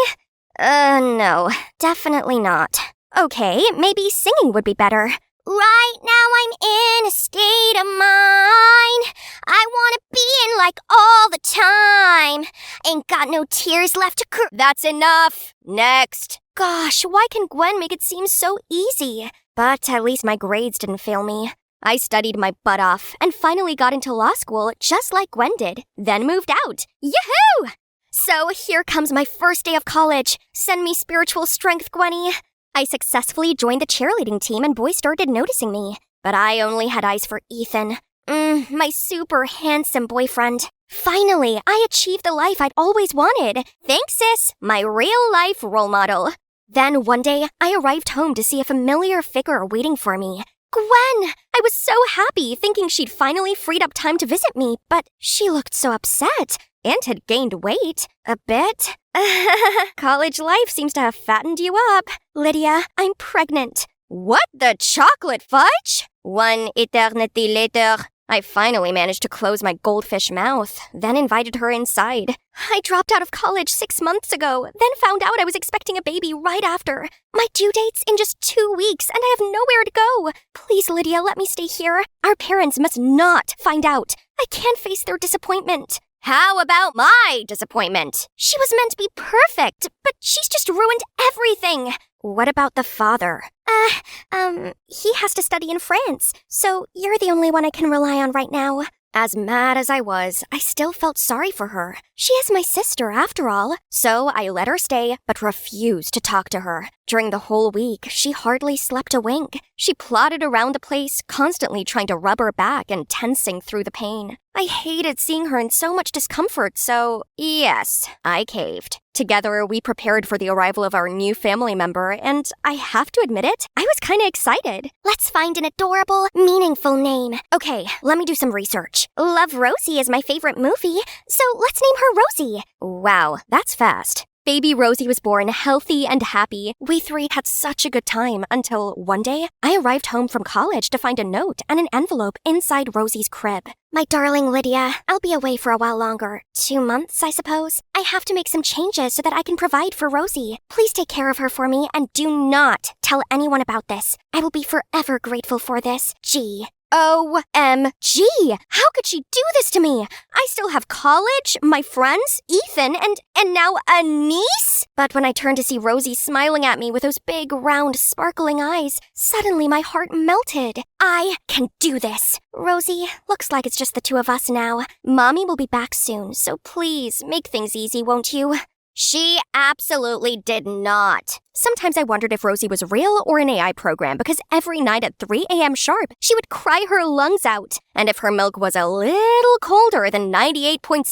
No, definitely not. Okay, maybe singing would be better. Right now I'm in a state of mind I wanna be in like all the time. Ain't got no tears left to cry. That's enough. Next. Gosh, why can Gwen make it seem so easy? But at least my grades didn't fail me. I studied my butt off and finally got into law school just like Gwen did, then moved out. Yahoo! So here comes my first day of college. Send me spiritual strength, Gwenny. I successfully joined the cheerleading team and boys started noticing me. But I only had eyes for Ethan. My super handsome boyfriend. Finally, I achieved the life I'd always wanted. Thanks, sis, my real-life role model. Then one day, I arrived home to see a familiar figure waiting for me. Gwen! I was so happy, thinking she'd finally freed up time to visit me, but she looked so upset and had gained weight. A bit. College life seems to have fattened you up. Lydia, I'm pregnant. What the chocolate fudge? One eternity later, I finally managed to close my goldfish mouth, then invited her inside. I dropped out of college 6 months ago, then found out I was expecting a baby right after. My due date's in just 2 weeks, and I have nowhere to go. Please, Lydia, let me stay here. Our parents must not find out. I can't face their disappointment. How about my disappointment? She was meant to be perfect, but she's just ruined everything. What about the father? He has to study in France, so you're the only one I can rely on right now. As mad as I was, I still felt sorry for her. She is my sister, after all. So I let her stay, but refused to talk to her. During the whole week, she hardly slept a wink. She plodded around the place, constantly trying to rub her back and tensing through the pain. I hated seeing her in so much discomfort, so yes, I caved. Together, we prepared for the arrival of our new family member, and I have to admit it, I was kinda excited. Let's find an adorable, meaningful name. Okay, let me do some research. Love Rosie is my favorite movie, so let's name her Rosie. Wow, that's fast. Baby Rosie was born healthy and happy. We three had such a good time until one day, I arrived home from college to find a note and an envelope inside Rosie's crib. My darling Lydia, I'll be away for a while longer. 2 months, I suppose. I have to make some changes so that I can provide for Rosie. Please take care of her for me and do not tell anyone about this. I will be forever grateful for this. G. OMG! How could she do this to me? I still have college, my friends, Ethan, and now a niece? But when I turned to see Rosie smiling at me with those big, round, sparkling eyes, suddenly my heart melted. I can do this. Rosie, looks like it's just the two of us now. Mommy will be back soon, so please make things easy, won't you? She absolutely did not. Sometimes I wondered if Rosie was real or an AI program because every night at 3 a.m. sharp, she would cry her lungs out. And if her milk was a little colder than 98.6,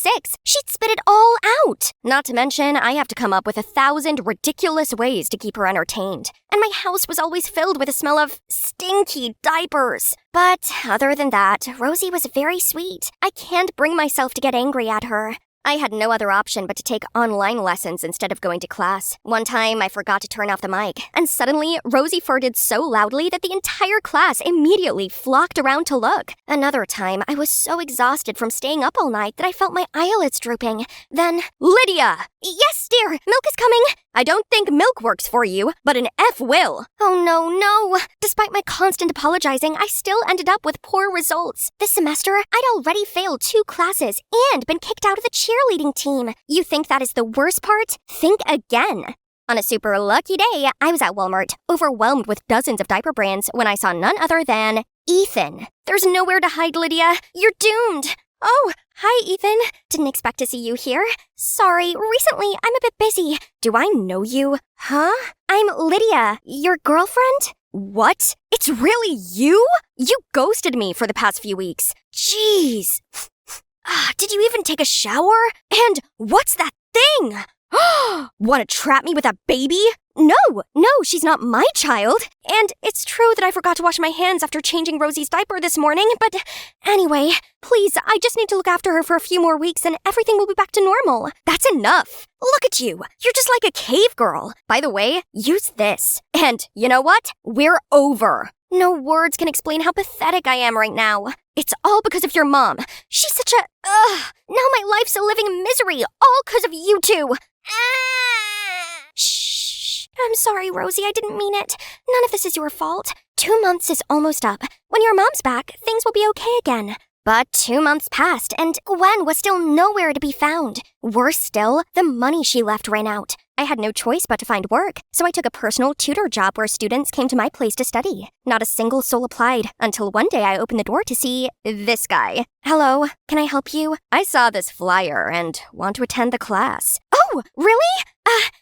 she'd spit it all out. Not to mention, I have to come up with 1,000 ridiculous ways to keep her entertained. And my house was always filled with the smell of stinky diapers. But other than that, Rosie was very sweet. I can't bring myself to get angry at her. I had no other option but to take online lessons instead of going to class. One time, I forgot to turn off the mic, and suddenly, Rosie farted so loudly that the entire class immediately flocked around to look. Another time, I was so exhausted from staying up all night that I felt my eyelids drooping. Then, Lydia! Yes, dear, milk is coming! I don't think milk works for you, but an F will. Oh no. Despite my constant apologizing, I still ended up with poor results. This semester, I'd already failed 2 classes and been kicked out of the cheerleading team. You think that is the worst part? Think again. On a super lucky day, I was at Walmart, overwhelmed with dozens of diaper brands when I saw none other than Ethan. There's nowhere to hide, Lydia. You're doomed. Oh, hi, Ethan. Didn't expect to see you here. Sorry, recently I'm a bit busy. Do I know you? Huh? I'm Lydia, your girlfriend? What? It's really you? You ghosted me for the past few weeks. Jeez. Did you even take a shower? And what's that thing? Want to trap me with a baby? No, she's not my child. And it's true that I forgot to wash my hands after changing Rosie's diaper this morning, but anyway, please, I just need to look after her for a few more weeks and everything will be back to normal. That's enough. Look at you. You're just like a cave girl. By the way, use this. And you know what? We're over. No words can explain how pathetic I am right now. It's all because of your mom. She's such a... Now my life's a living misery, all because of you two. Shh. I'm sorry, Rosie, I didn't mean it. None of this is your fault. 2 months is almost up. When your mom's back, things will be okay again. But 2 months passed, and Gwen was still nowhere to be found. Worse still, the money she left ran out. I had no choice but to find work, so I took a personal tutor job where students came to my place to study. Not a single soul applied, until one day I opened the door to see this guy. Hello, can I help you? I saw this flyer and want to attend the class. Oh, really?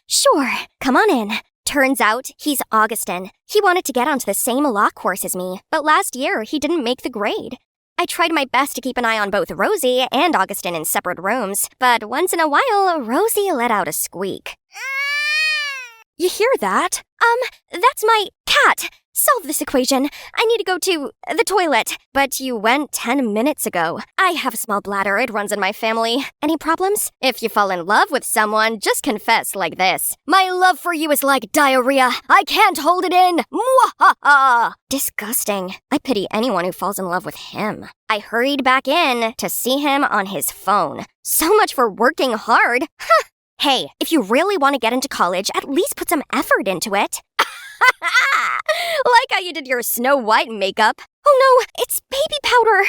Sure. Come on in. Turns out, he's Augustin. He wanted to get onto the same law course as me, but last year he didn't make the grade. I tried my best to keep an eye on both Rosie and Augustin in separate rooms, but once in a while, Rosie let out a squeak. You hear that? That's my cat. Solve this equation. I need to go to the toilet. But you went 10 minutes ago. I have a small bladder. It runs in my family. Any problems? If you fall in love with someone, just confess like this. My love for you is like diarrhea. I can't hold it in. Mwahaha! Disgusting. I pity anyone who falls in love with him. I hurried back in to see him on his phone. So much for working hard. Huh. Hey, if you really want to get into college, at least put some effort into it. Like how you did your Snow White makeup. Oh no, it's baby powder.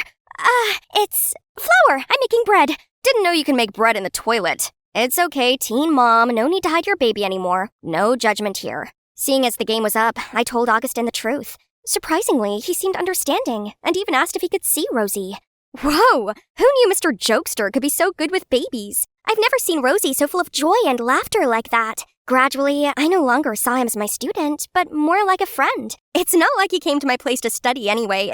It's flour. I'm making bread. Didn't know you can make bread in the toilet. It's okay, teen mom. No need to hide your baby anymore. No judgment here. Seeing as the game was up, I told Augustin the truth. Surprisingly, he seemed understanding and even asked if he could see Rosie. Whoa! Who knew Mr. Jokester could be so good with babies? I've never seen Rosie so full of joy and laughter like that. Gradually, I no longer saw him as my student, but more like a friend. It's not like he came to my place to study anyway.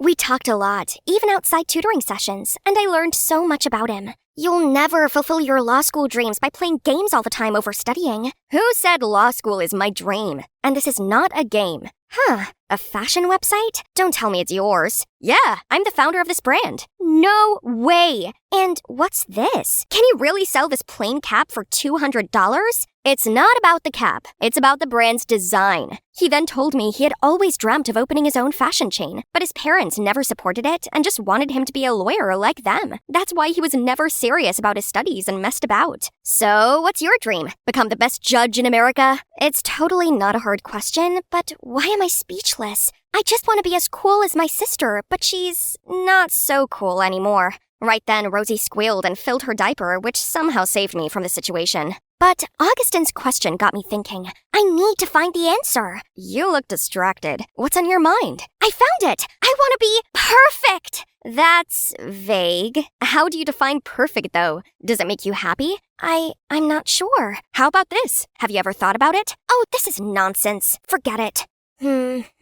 We talked a lot, even outside tutoring sessions, and I learned so much about him. You'll never fulfill your law school dreams by playing games all the time over studying. Who said law school is my dream? And this is not a game. Huh, a fashion website? Don't tell me it's yours. Yeah, I'm the founder of this brand. No way. And what's this? Can you really sell this plain cap for $200? It's not about the cap. It's about the brand's design. He then told me he had always dreamt of opening his own fashion chain, but his parents never supported it and just wanted him to be a lawyer like them. That's why he was never serious about his studies and messed about. So, what's your dream? Become the best judge in America? It's totally not a hard question, but why am I speechless? I just want to be as cool as my sister, but she's not so cool anymore. Right then, Rosie squealed and filled her diaper, which somehow saved me from the situation. But Augustine's question got me thinking. I need to find the answer. You look distracted. What's on your mind? I found it! I want to be perfect! That's vague. How do you define perfect, though? Does it make you happy? I'm not sure. How about this? Have you ever thought about it? Oh, this is nonsense. Forget it.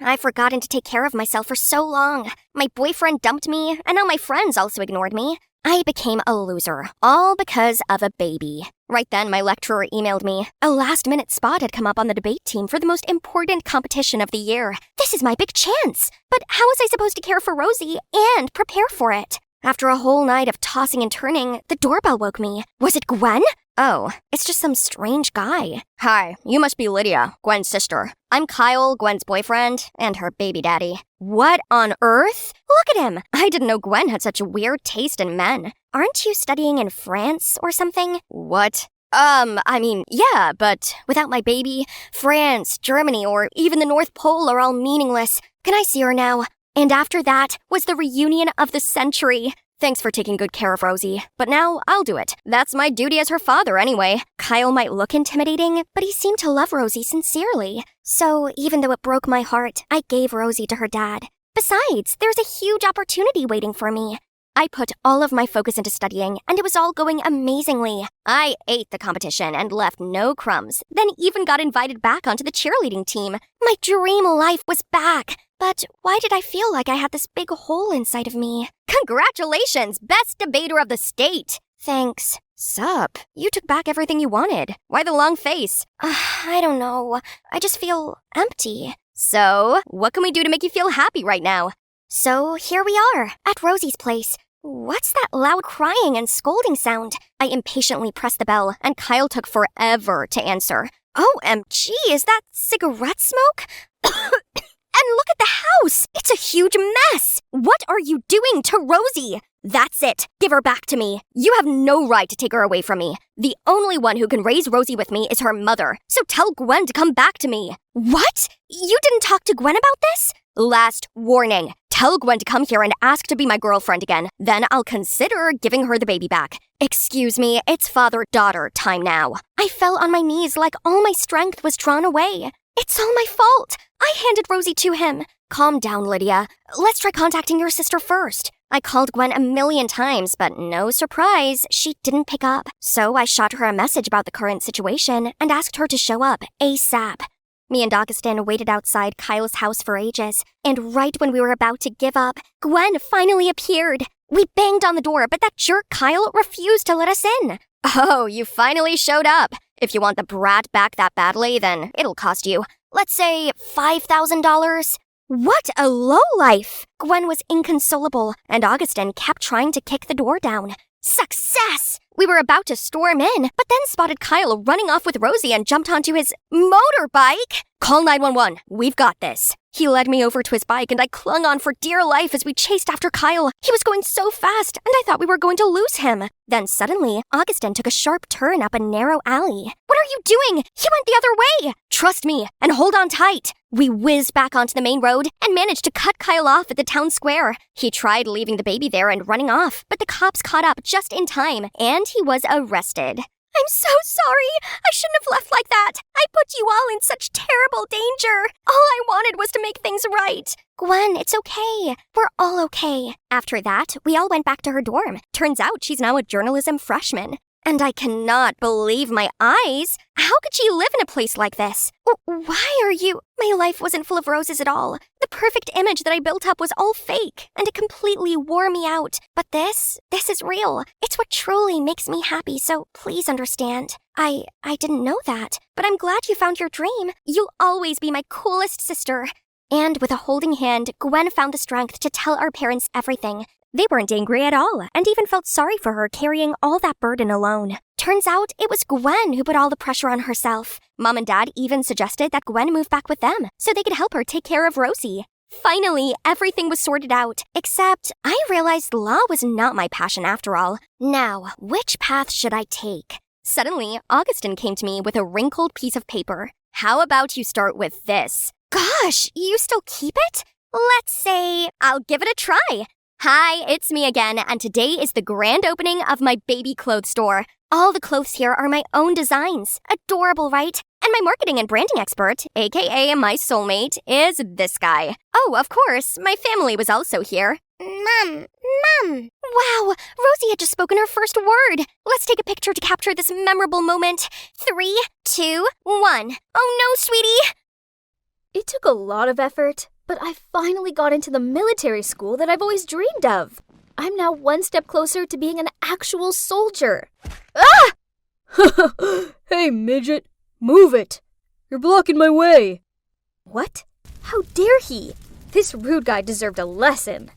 I've forgotten to take care of myself for so long. My boyfriend dumped me, and now my friends also ignored me. I became a loser, all because of a baby. Right then, my lecturer emailed me. A last-minute spot had come up on the debate team for the most important competition of the year. This is my big chance. But how was I supposed to care for Rosie and prepare for it? After a whole night of tossing and turning, the doorbell woke me. Was it Gwen? Oh, it's just some strange guy. Hi, you must be Lydia, Gwen's sister. I'm Kyle, Gwen's boyfriend, and her baby daddy. What on earth? Look at him! I didn't know Gwen had such a weird taste in men. Aren't you studying in France or something? What? Yeah, but without my baby, France, Germany, or even the North Pole are all meaningless. Can I see her now? And after that was the reunion of the century. Thanks for taking good care of Rosie, but now I'll do it. That's my duty as her father anyway. Kyle might look intimidating, but he seemed to love Rosie sincerely. So even though it broke my heart, I gave Rosie to her dad. Besides, there's a huge opportunity waiting for me. I put all of my focus into studying, and it was all going amazingly. I ate the competition and left no crumbs, then even got invited back onto the cheerleading team. My dream life was back. But why did I feel like I had this big hole inside of me? Congratulations, best debater of the state! Thanks. Sup? You took back everything you wanted. Why the long face? I don't know. I just feel empty. So, what can we do to make you feel happy right now? So, here we are, at Rosie's place. What's that loud crying and scolding sound? I impatiently pressed the bell, and Kyle took forever to answer. OMG, is that cigarette smoke? And look at the house! It's a huge mess! What are you doing to Rosie? That's it. Give her back to me. You have no right to take her away from me. The only one who can raise Rosie with me is her mother. So tell Gwen to come back to me. What? You didn't talk to Gwen about this? Last warning. Tell Gwen to come here and ask to be my girlfriend again. Then I'll consider giving her the baby back. Excuse me, it's father-daughter time now. I fell on my knees like all my strength was drawn away. It's all my fault. I handed Rosie to him. Calm down, Lydia. Let's try contacting your sister first. I called Gwen 1,000,000 times, but no surprise, she didn't pick up. So I shot her a message about the current situation and asked her to show up ASAP. Me and Augustine waited outside Kyle's house for ages, and right when we were about to give up, Gwen finally appeared. We banged on the door, but that jerk Kyle refused to let us in. Oh, you finally showed up. If you want the brat back that badly, then it'll cost you, let's say, $5,000. What a lowlife! Gwen was inconsolable, and Augustine kept trying to kick the door down. Success! We were about to storm in, but then spotted Kyle running off with Rosie and jumped onto his motorbike. Call 911. We've got this. He led me over to his bike, and I clung on for dear life as we chased after Kyle. He was going so fast, and I thought we were going to lose him. Then suddenly, Augustine took a sharp turn up a narrow alley. What are you doing? He went the other way! Trust me, and hold on tight. We whizzed back onto the main road and managed to cut Kyle off at the town square. He tried leaving the baby there and running off, but the cops caught up just in time, and he was arrested. I'm so sorry. I shouldn't have left like that. I put you all in such terrible danger. All I wanted was to make things right. Gwen, it's okay. We're all okay. After that, we all went back to her dorm. Turns out she's now a journalism freshman. And I cannot believe my eyes. How could she live in a place like this? Why are you? My life wasn't full of roses at all. The perfect image that I built up was all fake, and it completely wore me out. But this is real. It's what truly makes me happy, so please understand. I didn't know that, but I'm glad you found your dream. You'll always be my coolest sister. And with a holding hand, Gwen found the strength to tell our parents everything. They weren't angry at all, and even felt sorry for her carrying all that burden alone. Turns out it was Gwen who put all the pressure on herself. Mom and Dad even suggested that Gwen move back with them, so they could help her take care of Rosie. Finally, everything was sorted out, except I realized law was not my passion after all. Now, which path should I take? Suddenly, Augustin came to me with a wrinkled piece of paper. How about you start with this? Gosh, you still keep it? Let's say I'll give it a try. Hi, it's me again, and today is the grand opening of my baby clothes store. All the clothes here are my own designs. Adorable, right? And my marketing and branding expert, aka my soulmate, is this guy. Oh, of course, my family was also here. Mom. Wow, Rosie had just spoken her first word. Let's take a picture to capture this memorable moment. 3, 2, 1. Oh no, sweetie. It took a lot of effort, but I finally got into the military school that I've always dreamed of. I'm now one step closer to being an actual soldier. Ah! Hey, midget, move it. You're blocking my way. What? How dare he? This rude guy deserved a lesson.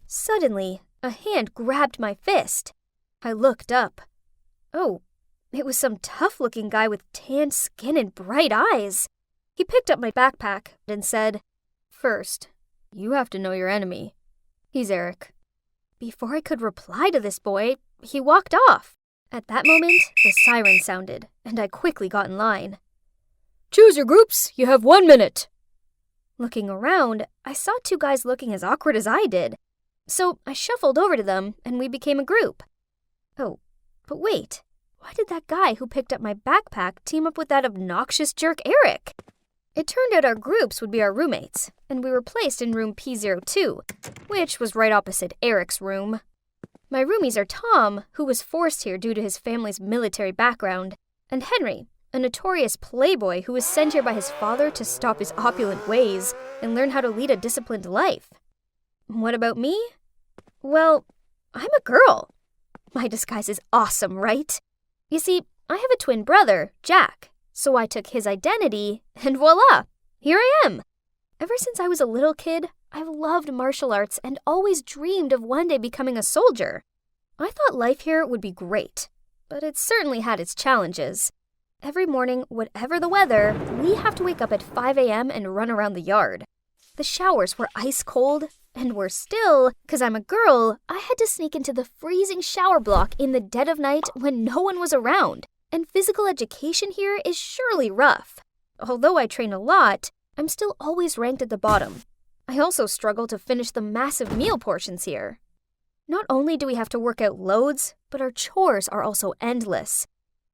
Suddenly, a hand grabbed my fist. I looked up. Oh, it was some tough-looking guy with tanned skin and bright eyes. He picked up my backpack and said, First, you have to know your enemy. He's Eric. Before I could reply to this boy, he walked off. At that moment, the siren sounded, and I quickly got in line. Choose your groups. You have 1 minute. Looking around, I saw 2 guys looking as awkward as I did. So I shuffled over to them, and we became a group. Oh, but wait. Why did that guy who picked up my backpack team up with that obnoxious jerk Eric? It turned out our groups would be our roommates, and we were placed in room P02, which was right opposite Eric's room. My roomies are Tom, who was forced here due to his family's military background, and Henry, a notorious playboy who was sent here by his father to stop his opulent ways and learn how to lead a disciplined life. What about me? Well, I'm a girl. My disguise is awesome, right? You see, I have a twin brother, Jack, so I took his identity, and voila, here I am. Ever since I was a little kid, I've loved martial arts and always dreamed of one day becoming a soldier. I thought life here would be great, but it certainly had its challenges. Every morning, whatever the weather, we have to wake up at 5 a.m. and run around the yard. The showers were ice cold, and worse still, because I'm a girl, I had to sneak into the freezing shower block in the dead of night when no one was around. And physical education here is surely rough. Although I train a lot, I'm still always ranked at the bottom. I also struggle to finish the massive meal portions here. Not only do we have to work out loads, but our chores are also endless.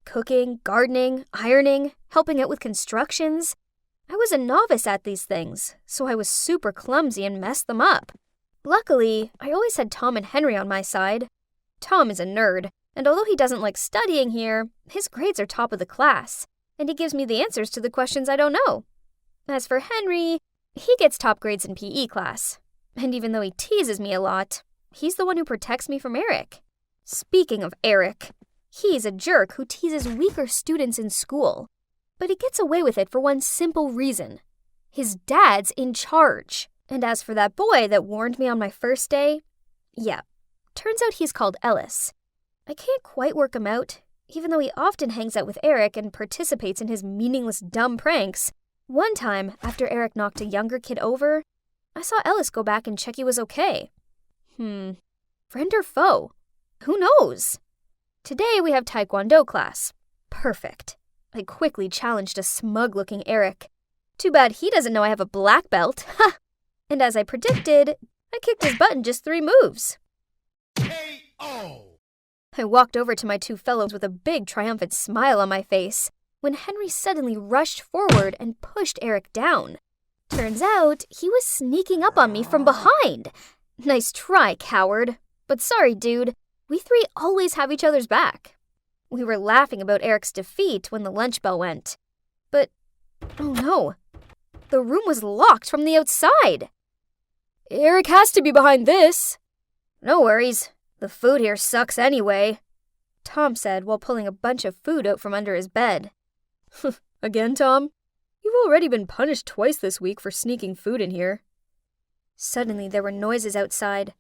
Cooking, gardening, ironing, helping out with constructions. I was a novice at these things, so I was super clumsy and messed them up. Luckily, I always had Tom and Henry on my side. Tom is a nerd, and although he doesn't like studying here, his grades are top of the class, and he gives me the answers to the questions I don't know. As for Henry, he gets top grades in PE class, and even though he teases me a lot, he's the one who protects me from Eric. Speaking of Eric, he's a jerk who teases weaker students in school, but he gets away with it for one simple reason. His dad's in charge. And as for that boy that warned me on my first day, yeah, turns out he's called Ellis. I can't quite work him out, even though he often hangs out with Eric and participates in his meaningless dumb pranks. One time, after Eric knocked a younger kid over, I saw Ellis go back and check he was okay. Friend or foe? Who knows? Today we have Taekwondo class. Perfect. I quickly challenged a smug-looking Eric. Too bad he doesn't know I have a black belt. Ha! And as I predicted, I kicked his butt in just 3 moves. K.O. I walked over to my 2 fellows with a big triumphant smile on my face when Henry suddenly rushed forward and pushed Eric down. Turns out he was sneaking up on me from behind. Nice try, coward. But sorry, dude. We 3 always have each other's back. We were laughing about Eric's defeat when the lunch bell went. But, oh no, the room was locked from the outside. Eric has to be behind this. No worries, the food here sucks anyway, Tom said while pulling a bunch of food out from under his bed. Again, Tom? You've already been punished twice this week for sneaking food in here. Suddenly there were noises outside.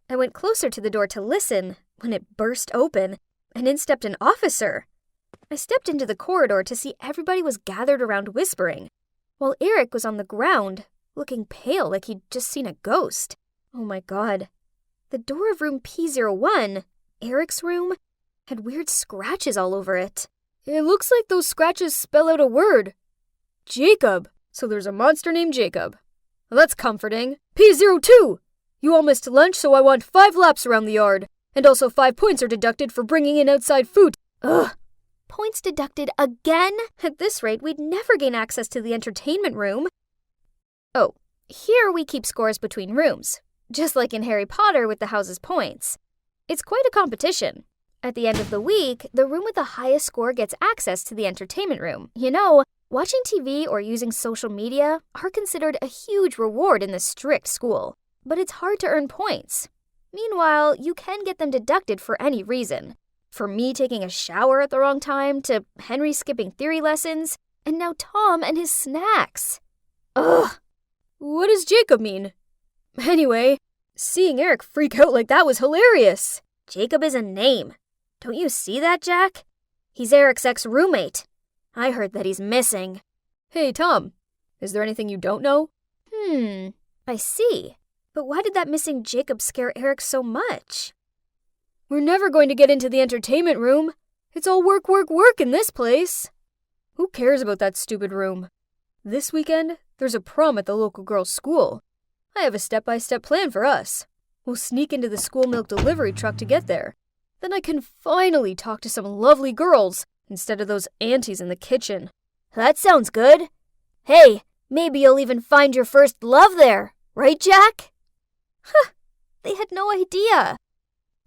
I went closer to the door to listen when it burst open, and in stepped an officer. I stepped into the corridor to see everybody was gathered around whispering, while Eric was on the ground, looking pale like he'd just seen a ghost. Oh my god. The door of room P01, Eric's room, had weird scratches all over it. It looks like those scratches spell out a word. Jacob. So there's a monster named Jacob. Well, that's comforting. P02! You all missed lunch, so I want 5 laps around the yard. And also 5 points are deducted for bringing in outside food. Ugh. Points deducted again? At this rate, we'd never gain access to the entertainment room. Oh, here we keep scores between rooms, just like in Harry Potter with the house's points. It's quite a competition. At the end of the week, the room with the highest score gets access to the entertainment room. You know, watching TV or using social media are considered a huge reward in this strict school, but it's hard to earn points. Meanwhile, you can get them deducted for any reason. For me taking a shower at the wrong time, to Henry skipping theory lessons, and now Tom and his snacks. Ugh! What does Jacob mean? Anyway, seeing Eric freak out like that was hilarious. Jacob is a name. Don't you see that, Jack? He's Eric's ex-roommate. I heard that he's missing. Hey, Tom, is there anything you don't know? I see. But why did that missing Jacob scare Eric so much? We're never going to get into the entertainment room. It's all work, work, work in this place. Who cares about that stupid room? This weekend, there's a prom at the local girls' school. I have a step-by-step plan for us. We'll sneak into the school milk delivery truck to get there. Then I can finally talk to some lovely girls instead of those aunties in the kitchen. That sounds good. Hey, maybe you'll even find your first love there, right, Jack? Huh, they had no idea.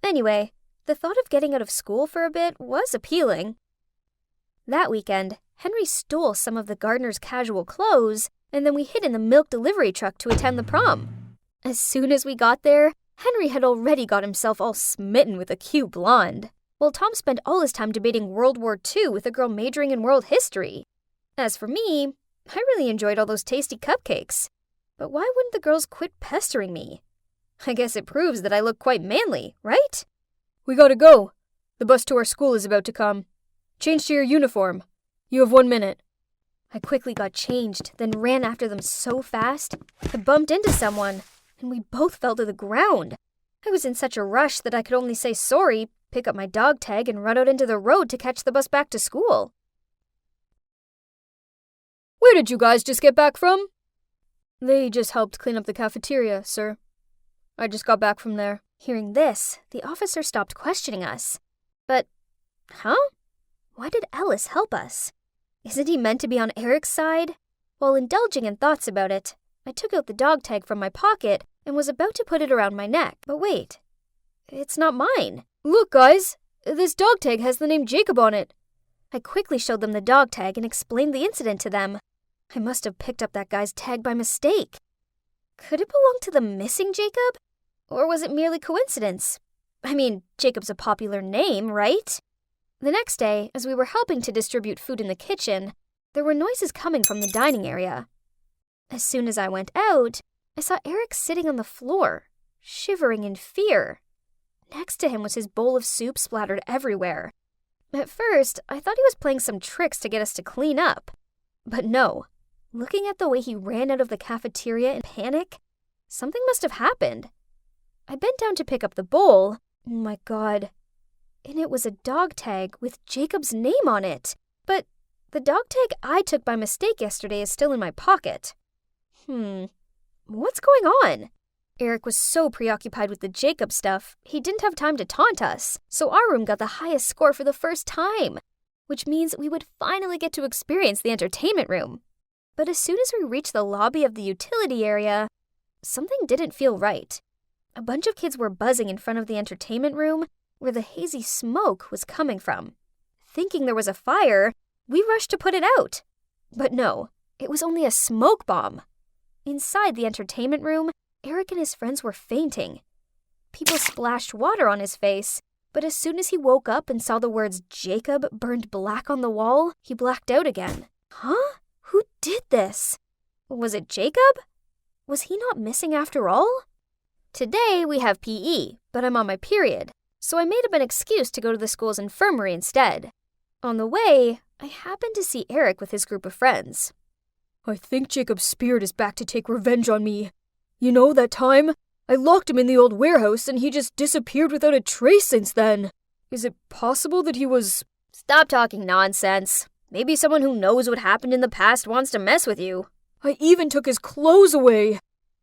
Anyway, the thought of getting out of school for a bit was appealing. That weekend, Henry stole some of the gardener's casual clothes, and then we hid in the milk delivery truck to attend the prom. As soon as we got there, Henry had already got himself all smitten with a cute blonde, while Tom spent all his time debating World War II with a girl majoring in world history. As for me, I really enjoyed all those tasty cupcakes. But why wouldn't the girls quit pestering me? I guess it proves that I look quite manly, right? We gotta go. The bus to our school is about to come. Change to your uniform. You have 1 minute. I quickly got changed, then ran after them so fast, I bumped into someone, and we both fell to the ground. I was in such a rush that I could only say sorry, pick up my dog tag, and run out into the road to catch the bus back to school. Where did you guys just get back from? They just helped clean up the cafeteria, sir. I just got back from there. Hearing this, the officer stopped questioning us. But, huh? Why did Ellis help us? Isn't he meant to be on Eric's side? While indulging in thoughts about it, I took out the dog tag from my pocket and was about to put it around my neck. But wait, it's not mine. Look, guys, this dog tag has the name Jacob on it. I quickly showed them the dog tag and explained the incident to them. I must have picked up that guy's tag by mistake. Could it belong to the missing Jacob? Or was it merely coincidence? I mean, Jacob's a popular name, right? The next day, as we were helping to distribute food in the kitchen, there were noises coming from the dining area. As soon as I went out, I saw Eric sitting on the floor, shivering in fear. Next to him was his bowl of soup splattered everywhere. At first, I thought he was playing some tricks to get us to clean up. But no, looking at the way he ran out of the cafeteria in panic, something must have happened. I bent down to pick up the bowl. Oh my god. And it was a dog tag with Jacob's name on it. But the dog tag I took by mistake yesterday is still in my pocket. What's going on? Eric was so preoccupied with the Jacob stuff, he didn't have time to taunt us. So our room got the highest score for the first time, which means we would finally get to experience the entertainment room. But as soon as we reached the lobby of the utility area, something didn't feel right. A bunch of kids were buzzing in front of the entertainment room where the hazy smoke was coming from. thinking there was a fire, we rushed to put it out. But no, it was only a smoke bomb. Inside the entertainment room, Eric and his friends were fainting. People splashed water on his face, but as soon as he woke up and saw the words Jacob burned black on the wall, he blacked out again. Huh? Who did this? Was it Jacob? Was he not missing after all? Today we have PE, but I'm on my period, so I made up an excuse to go to the school's infirmary instead. On the way, I happened to see Eric with his group of friends. I think Jacob's spirit is back to take revenge on me. You know, that time? I locked him in the old warehouse and he just disappeared without a trace since then. Is it possible that he was... Stop talking nonsense. Maybe someone who knows what happened in the past wants to mess with you. I even took his clothes away.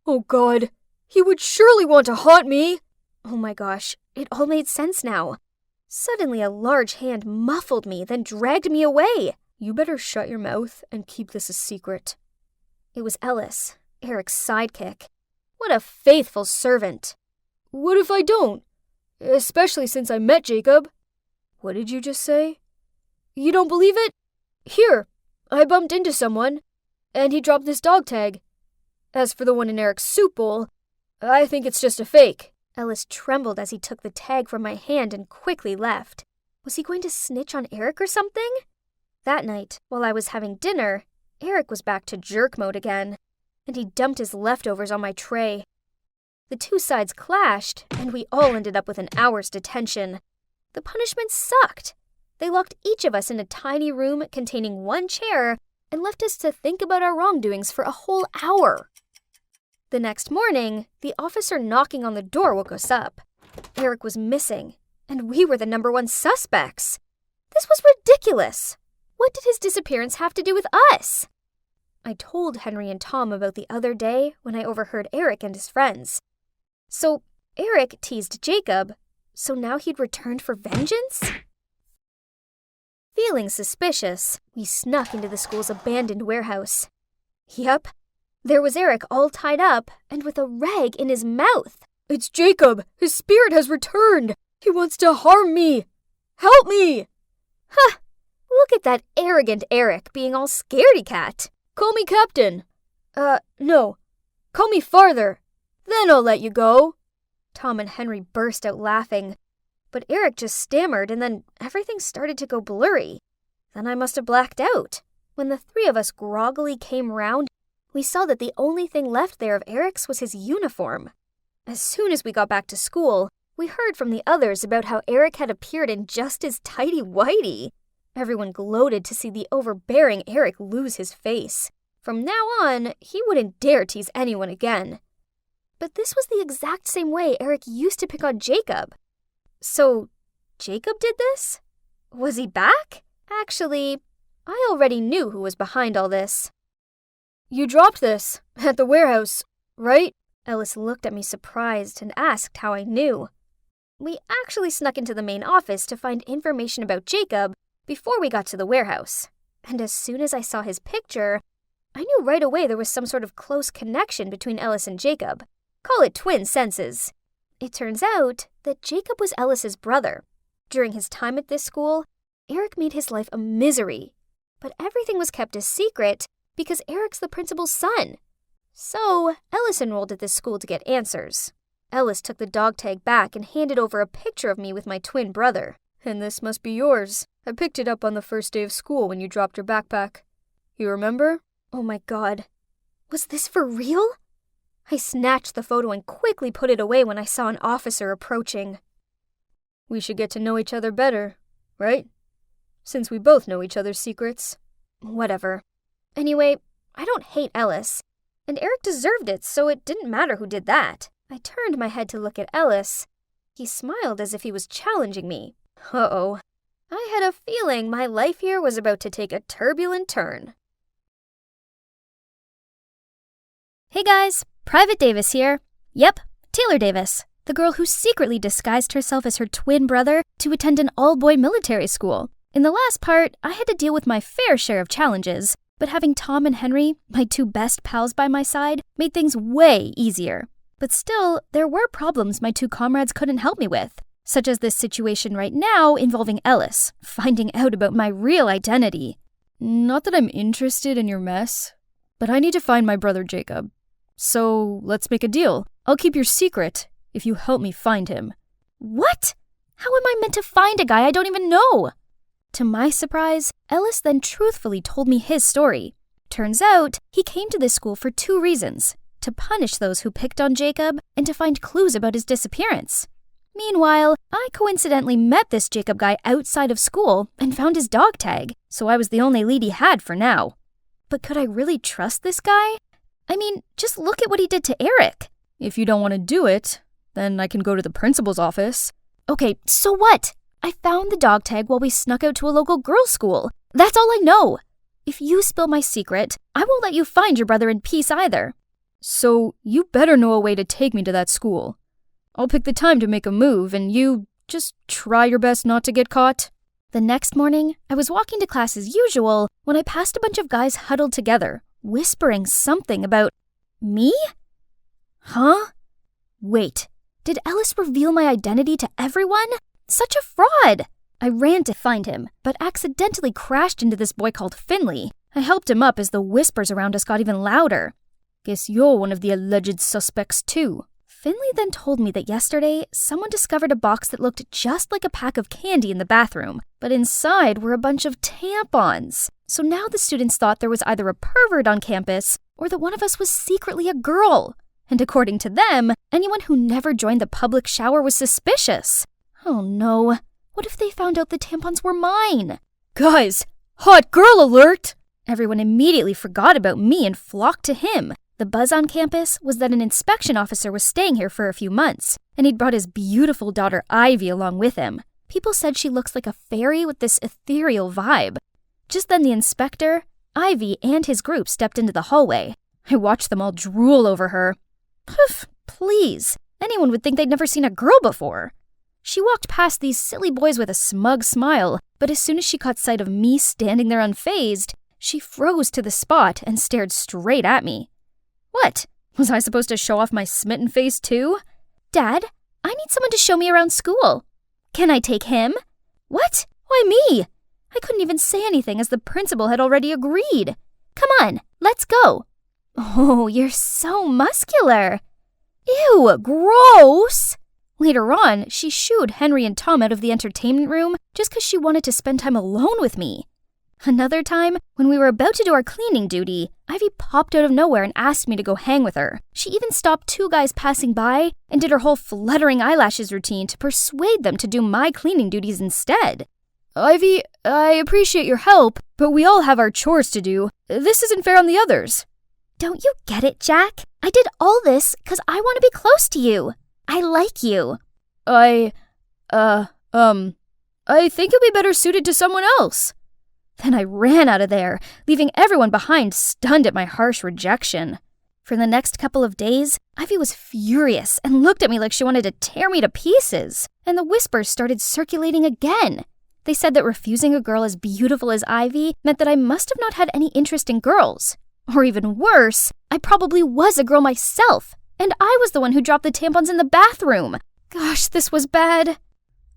Oh God, he would surely want to haunt me. Oh my gosh, it all made sense now. Suddenly a large hand muffled me, then dragged me away. You better shut your mouth and keep this a secret. It was Ellis, Eric's sidekick. What a faithful servant. What if I don't? Especially since I met Jacob. What did you just say? You don't believe it? Here, I bumped into someone, and he dropped this dog tag. As for the one in Eric's soup bowl, I think it's just a fake. Ellis trembled as he took the tag from my hand and quickly left. Was he going to snitch on Eric or something? That night, while I was having dinner, Eric was back to jerk mode again, and he dumped his leftovers on my tray. The two sides clashed, and we all ended up with an hour's detention. The punishment sucked. They locked each of us in a tiny room containing one chair and left us to think about our wrongdoings for a whole hour. The next morning, the officer knocking on the door woke us up. Eric was missing, and we were the #1 suspects. This was ridiculous. What did his disappearance have to do with us? I told Henry and Tom about the other day when I overheard Eric and his friends. So Eric teased Jacob, so now he'd returned for vengeance? Feeling suspicious, we snuck into the school's abandoned warehouse. Yep, there was Eric all tied up and with a rag in his mouth. It's Jacob! His spirit has returned! He wants to harm me! Help me! Huh! Look at that arrogant Eric being all scaredy-cat. Call me Captain. No. Call me Farther. Then I'll let you go. Tom and Henry burst out laughing. But Eric just stammered and then everything started to go blurry. Then I must have blacked out. When the three of us groggily came round, we saw that the only thing left there of Eric's was his uniform. As soon as we got back to school, we heard from the others about how Eric had appeared in just his tighty-whitey. Everyone gloated to see the overbearing Eric lose his face. From now on, he wouldn't dare tease anyone again. But this was the exact same way Eric used to pick on Jacob. So, Jacob did this? Was he back? Actually, I already knew who was behind all this. You dropped this at the warehouse, right? Ellis looked at me surprised and asked how I knew. We actually snuck into the main office to find information about Jacob before we got to the warehouse. And as soon as I saw his picture, I knew right away there was some sort of close connection between Ellis and Jacob. Call it twin senses. It turns out that Jacob was Ellis's brother. During his time at this school, Eric made his life a misery. But everything was kept a secret because Eric's the principal's son. So, Ellis enrolled at this school to get answers. Ellis took the dog tag back and handed over a picture of me with my twin brother. And this must be yours. I picked it up on the first day of school when you dropped your backpack. You remember? Oh my God. Was this for real? I snatched the photo and quickly put it away when I saw an officer approaching. We should get to know each other better, right? Since we both know each other's secrets. Whatever. Anyway, I don't hate Ellis. And Eric deserved it, so it didn't matter who did that. I turned my head to look at Ellis. He smiled as if he was challenging me. Uh-oh. I had a feeling my life here was about to take a turbulent turn. Hey guys, Private Davis here. Yep, Taylor Davis, the girl who secretly disguised herself as her twin brother to attend an all-boy military school. In the last part, I had to deal with my fair share of challenges, but having Tom and Henry, my two best pals by my side, made things way easier. But still, there were problems my two comrades couldn't help me with. such as this situation right now involving Ellis, finding out about my real identity. Not that I'm interested in your mess, but I need to find my brother Jacob. So let's make a deal. I'll keep your secret if you help me find him. What? How am I meant to find a guy I don't even know? To my surprise, Ellis then truthfully told me his story. Turns out, he came to this school for 2 reasons: to punish those who picked on Jacob and to find clues about his disappearance. Meanwhile, I coincidentally met this Jacob guy outside of school and found his dog tag, so I was the only lead he had for now. But could I really trust this guy? I mean, just look at what he did to Eric. If you don't want to do it, then I can go to the principal's office. Okay, so what? I found the dog tag while we snuck out to a local girls' school. That's all I know. If you spill my secret, I won't let you find your brother in peace either. So you better know a way to take me to that school. I'll pick the time to make a move, and you just try your best not to get caught. The next morning, I was walking to class as usual when I passed a bunch of guys huddled together, whispering something about me? Huh? Wait, did Ellis reveal my identity to everyone? Such a fraud! I ran to find him, but accidentally crashed into this boy called Finley. I helped him up as the whispers around us got even louder. Guess you're one of the alleged suspects too. Finley then told me that yesterday, someone discovered a box that looked just like a pack of candy in the bathroom, but inside were a bunch of tampons. So now the students thought there was either a pervert on campus or that one of us was secretly a girl. And according to them, anyone who never joined the public shower was suspicious. Oh no, what if they found out the tampons were mine? Guys, hot girl alert! Everyone immediately forgot about me and flocked to him. The buzz on campus was that an inspection officer was staying here for a few months, and he'd brought his beautiful daughter Ivy along with him. People said she looks like a fairy with this ethereal vibe. Just then the inspector, Ivy, and his group stepped into the hallway. I watched them all drool over her. Poof, please. Anyone would think they'd never seen a girl before. She walked past these silly boys with a smug smile, but as soon as she caught sight of me standing there unfazed, she froze to the spot and stared straight at me. What? Was I supposed to show off my smitten face too? Dad, I need someone to show me around school. Can I take him? What? Why me? I couldn't even say anything as the principal had already agreed. Come on, let's go. Oh, you're so muscular. Ew, gross. Later on, she shooed Henry and Tom out of the entertainment room just because she wanted to spend time alone with me. Another time, when we were about to do our cleaning duty, Ivy popped out of nowhere and asked me to go hang with her. She even stopped 2 guys passing by and did her whole fluttering eyelashes routine to persuade them to do my cleaning duties instead. Ivy, I appreciate your help, but we all have our chores to do. This isn't fair on the others. Don't you get it, Jack? I did all this because I want to be close to you. I like you. I think you'll be better suited to someone else. Then I ran out of there, leaving everyone behind stunned at my harsh rejection. For the next couple of days, Ivy was furious and looked at me like she wanted to tear me to pieces. And the whispers started circulating again. They said that refusing a girl as beautiful as Ivy meant that I must have not had any interest in girls. Or even worse, I probably was a girl myself, and I was the one who dropped the tampons in the bathroom. Gosh, this was bad.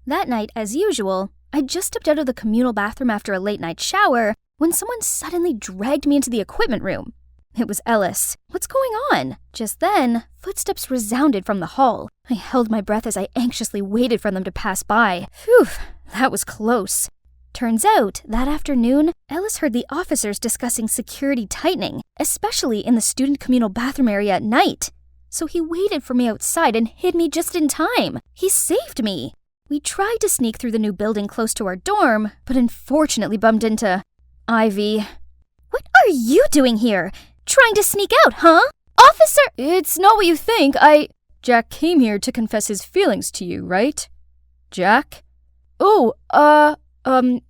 That night, as usual, I just stepped out of the communal bathroom after a late-night shower when someone suddenly dragged me into the equipment room. It was Ellis. What's going on? Just then, footsteps resounded from the hall. I held my breath as I anxiously waited for them to pass by. Phew, that was close. Turns out, that afternoon, Ellis heard the officers discussing security tightening, especially in the student communal bathroom area at night. So he waited for me outside and hid me just in time. He saved me. We tried to sneak through the new building close to our dorm, but unfortunately bumped into Ivy. What are you doing here? Trying to sneak out, huh? Officer! It's not what you think. Jack came here to confess his feelings to you, right? Jack? Oh,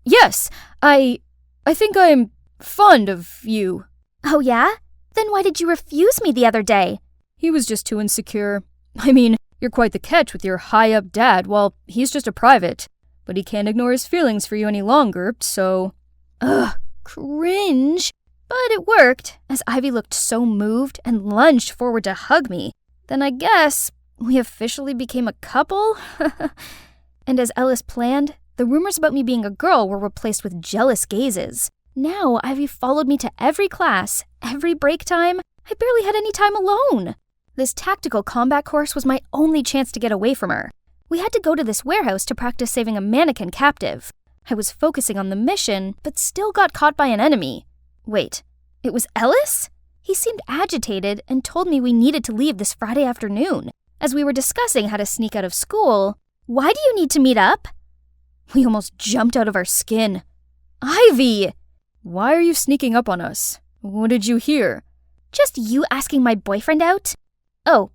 yes. I think I'm fond of you. Oh yeah? Then why did you refuse me the other day? He was just too insecure. I mean, you're quite the catch with your high-up dad, while he's just a private. But he can't ignore his feelings for you any longer, so... Ugh, cringe. But it worked, as Ivy looked so moved and lunged forward to hug me. Then I guess we officially became a couple? And as Ellis planned, the rumors about me being a girl were replaced with jealous gazes. Now Ivy followed me to every class, every break time. I barely had any time alone. This tactical combat course was my only chance to get away from her. We had to go to this warehouse to practice saving a mannequin captive. I was focusing on the mission, but still got caught by an enemy. Wait, it was Ellis? He seemed agitated and told me we needed to leave this Friday afternoon. As we were discussing how to sneak out of school, "Why do you need to meet up?" We almost jumped out of our skin. "Ivy! Why are you sneaking up on us? What did you hear?" Just you asking my boyfriend out? Oh,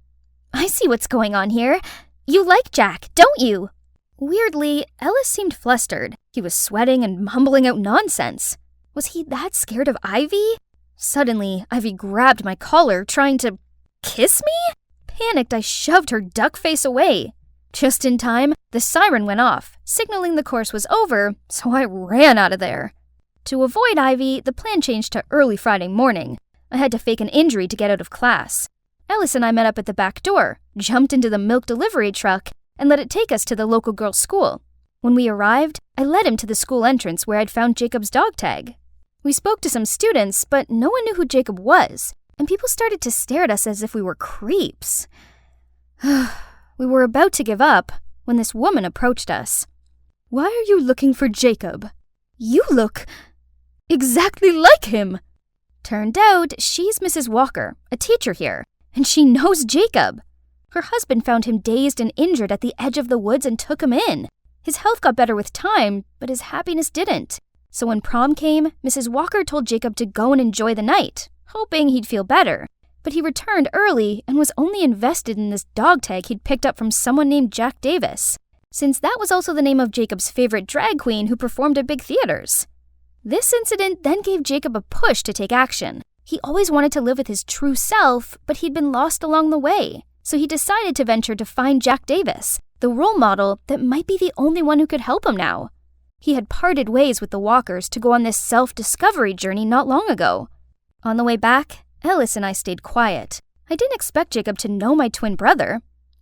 I see what's going on here. You like Jack, don't you? Weirdly, Ellis seemed flustered. He was sweating and mumbling out nonsense. Was he that scared of Ivy? Suddenly, Ivy grabbed my collar, trying to kiss me? Panicked, I shoved her duck face away. Just in time, the siren went off, signaling the course was over, so I ran out of there. To avoid Ivy, the plan changed to early Friday morning. I had to fake an injury to get out of class. Ellis and I met up at the back door, jumped into the milk delivery truck, and let it take us to the local girls' school. When we arrived, I led him to the school entrance where I'd found Jacob's dog tag. We spoke to some students, but no one knew who Jacob was, and people started to stare at us as if we were creeps. We were about to give up when this woman approached us. "Why are you looking for Jacob? You look exactly like him." Turned out she's Mrs. Walker, a teacher here, and she knows Jacob. Her husband found him dazed and injured at the edge of the woods and took him in. His health got better with time, but his happiness didn't. So when prom came, Mrs. Walker told Jacob to go and enjoy the night, hoping he'd feel better. But he returned early and was only invested in this dog tag he'd picked up from someone named Jack Davis, since that was also the name of Jacob's favorite drag queen who performed at big theaters. This incident then gave Jacob a push to take action. He always wanted to live with his true self, but he'd been lost along the way. So he decided to venture to find Jack Davis, the role model that might be the only one who could help him now. He had parted ways with the Walkers to go on this self-discovery journey not long ago. On the way back, Ellis and I stayed quiet. I didn't expect Jacob to know my twin brother.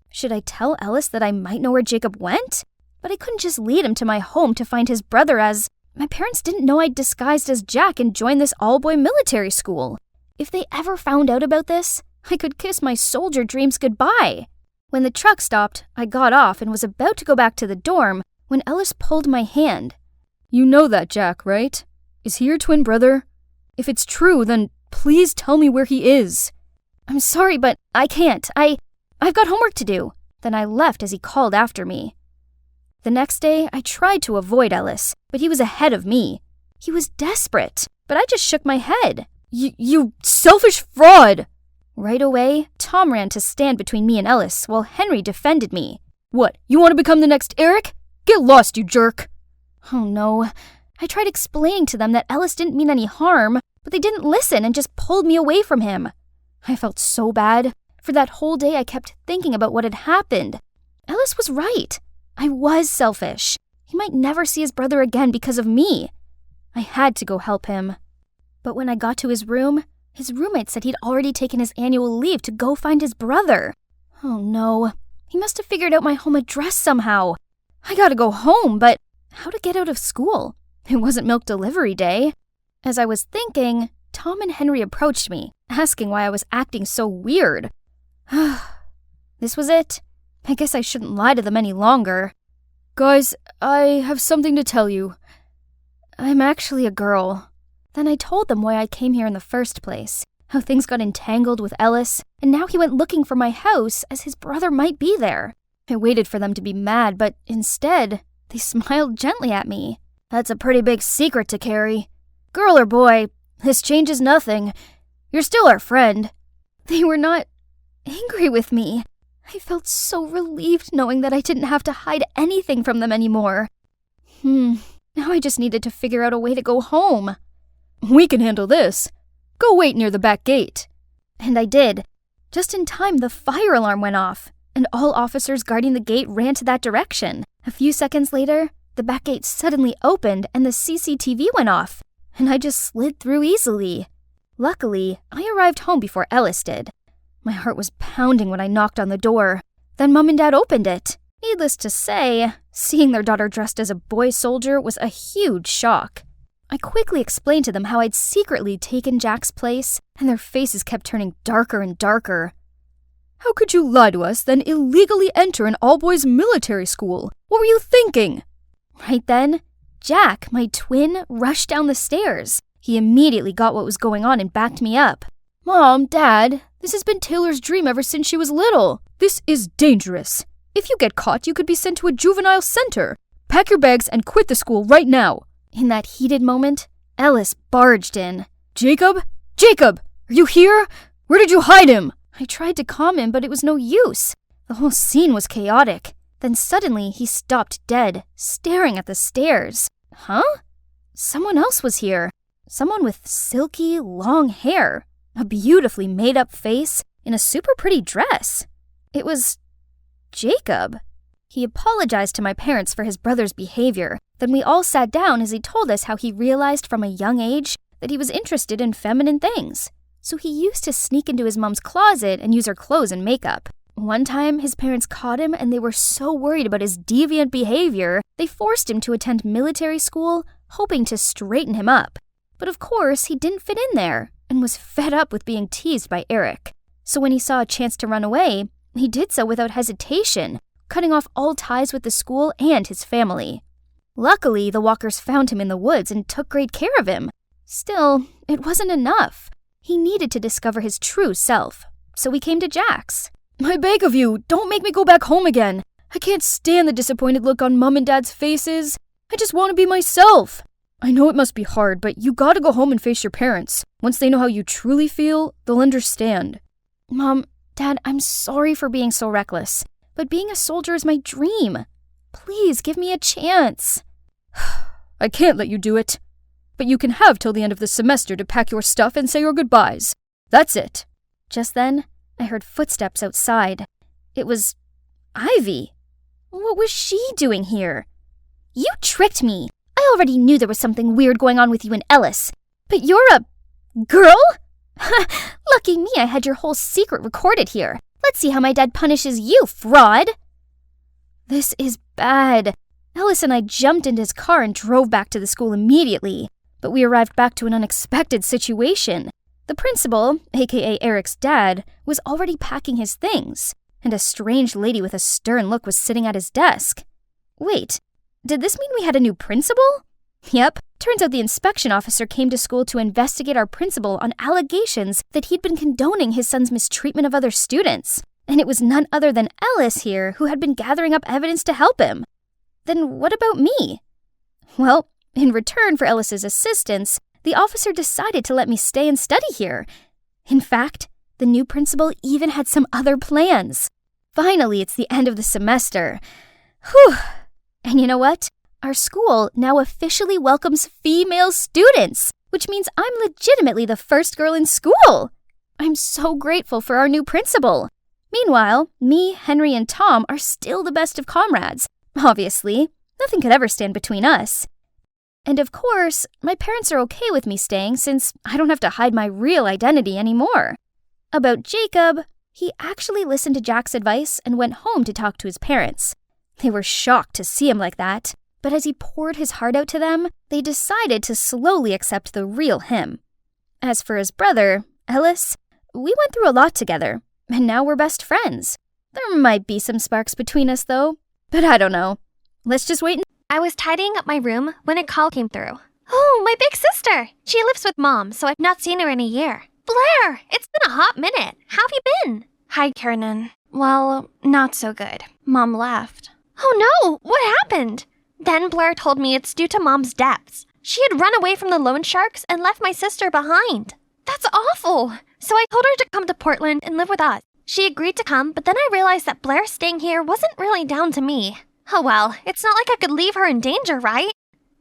Should I tell Ellis that I might know where Jacob went? But I couldn't just lead him to my home to find his brother as... My parents didn't know I'd disguised as Jack and joined this all-boy military school. If they ever found out about this, I could kiss my soldier dreams goodbye. When the truck stopped, I got off and was about to go back to the dorm when Ellis pulled my hand. "You know that Jack, right? Is he your twin brother? If it's true, then please tell me where he is." "I'm sorry, but I can't. I've got homework to do." Then I left as he called after me. The next day, I tried to avoid Ellis, but he was ahead of me. He was desperate, but I just shook my head. You selfish fraud!" Right away, Tom ran to stand between me and Ellis while Henry defended me. "What, you want to become the next Eric? Get lost, you jerk!" Oh no. I tried explaining to them that Ellis didn't mean any harm, but they didn't listen and just pulled me away from him. I felt so bad. For that whole day I kept thinking about what had happened. Ellis was right. I was selfish. He might never see his brother again because of me. I had to go help him. But when I got to his room, his roommate said he'd already taken his annual leave to go find his brother. Oh no. He must have figured out my home address somehow. I gotta go home, but how to get out of school? It wasn't milk delivery day. As I was thinking, Tom and Henry approached me, asking why I was acting so weird. This was it. I guess I shouldn't lie to them any longer. "Guys, I have something to tell you. I'm actually a girl." Then I told them why I came here in the first place, how things got entangled with Ellis, and now he went looking for my house as his brother might be there. I waited for them to be mad, but instead, they smiled gently at me. "That's a pretty big secret to carry. Girl or boy, this changes nothing. You're still our friend." They were not angry with me. I felt so relieved knowing that I didn't have to hide anything from them anymore. Now I just needed to figure out a way to go home. "We can handle this. Go wait near the back gate." And I did. Just in time, the fire alarm went off, and all officers guarding the gate ran to that direction. A few seconds later, the back gate suddenly opened and the CCTV went off, and I just slid through easily. Luckily, I arrived home before Ellis did. My heart was pounding when I knocked on the door. Then Mom and Dad opened it. Needless to say, seeing their daughter dressed as a boy soldier was a huge shock. I quickly explained to them how I'd secretly taken Jack's place, and their faces kept turning darker and darker. How could you lie to us, then illegally enter an all-boys military school? What were you thinking? Right then, Jack, my twin, rushed down the stairs. He immediately got what was going on and backed me up. Mom, Dad, this has been Taylor's dream ever since she was little. This is dangerous. If you get caught, you could be sent to a juvenile center. Pack your bags and quit the school right now. In that heated moment, Ellis barged in. Jacob? Jacob! Are you here? Where did you hide him? I tried to calm him, but it was no use. The whole scene was chaotic. Then suddenly he stopped dead, staring at the stairs. Huh? Someone else was here. Someone with silky, long hair, a beautifully made-up face, in a super pretty dress. It was Jacob. He apologized to my parents for his brother's behavior. Then we all sat down as he told us how he realized from a young age that he was interested in feminine things. So he used to sneak into his mom's closet and use her clothes and makeup. One time, his parents caught him and they were so worried about his deviant behavior, they forced him to attend military school, hoping to straighten him up. But of course, he didn't fit in there and was fed up with being teased by Eric. So when he saw a chance to run away, he did so without hesitation, cutting off all ties with the school and his family. Luckily, the walkers found him in the woods and took great care of him. Still, it wasn't enough. He needed to discover his true self, so we came to Jack's. I beg of you, don't make me go back home again. I can't stand the disappointed look on Mom and Dad's faces. I just want to be myself. I know it must be hard, but you gotta go home and face your parents. Once they know how you truly feel, they'll understand. Mom, Dad, I'm sorry for being so reckless, but being a soldier is my dream. Please give me a chance. I can't let you do it. But you can have till the end of the semester to pack your stuff and say your goodbyes. That's it. Just then, I heard footsteps outside. It was Ivy. What was she doing here? You tricked me. I already knew there was something weird going on with you and Ellis. But you're a girl? Lucky me, I had your whole secret recorded here. Let's see how my dad punishes you, fraud. This is bad. Ellis and I jumped into his car and drove back to the school immediately. But we arrived back to an unexpected situation. The principal, aka Eric's dad, was already packing his things, and a strange lady with a stern look was sitting at his desk. Wait, did this mean we had a new principal? Yep, turns out the inspection officer came to school to investigate our principal on allegations that he'd been condoning his son's mistreatment of other students. And it was none other than Ellis here who had been gathering up evidence to help him. Then what about me? Well, in return for Ellis's assistance, the officer decided to let me stay and study here. In fact, the new principal even had some other plans. Finally, it's the end of the semester. Whew! And you know what? Our school now officially welcomes female students, which means I'm legitimately the first girl in school. I'm so grateful for our new principal. Meanwhile, me, Henry, and Tom are still the best of comrades. Obviously, nothing could ever stand between us. And of course, my parents are okay with me staying since I don't have to hide my real identity anymore. About Jacob, he actually listened to Jack's advice and went home to talk to his parents. They were shocked to see him like that, but as he poured his heart out to them, they decided to slowly accept the real him. As for his brother, Ellis, we went through a lot together, and now we're best friends. There might be some sparks between us though, but I don't know. Let's just wait and I was tidying up my room when a call came through. Oh, my big sister! She lives with Mom, so I've not seen her in a year. Blair! It's been a hot minute. How have you been? Hi, Kiernan. Well, not so good. Mom left. Oh no! What happened? Then Blair told me it's due to Mom's debts. She had run away from the loan sharks and left my sister behind. That's awful! So I told her to come to Portland and live with us. She agreed to come, but then I realized that Blair staying here wasn't really down to me. Oh well, it's not like I could leave her in danger, right?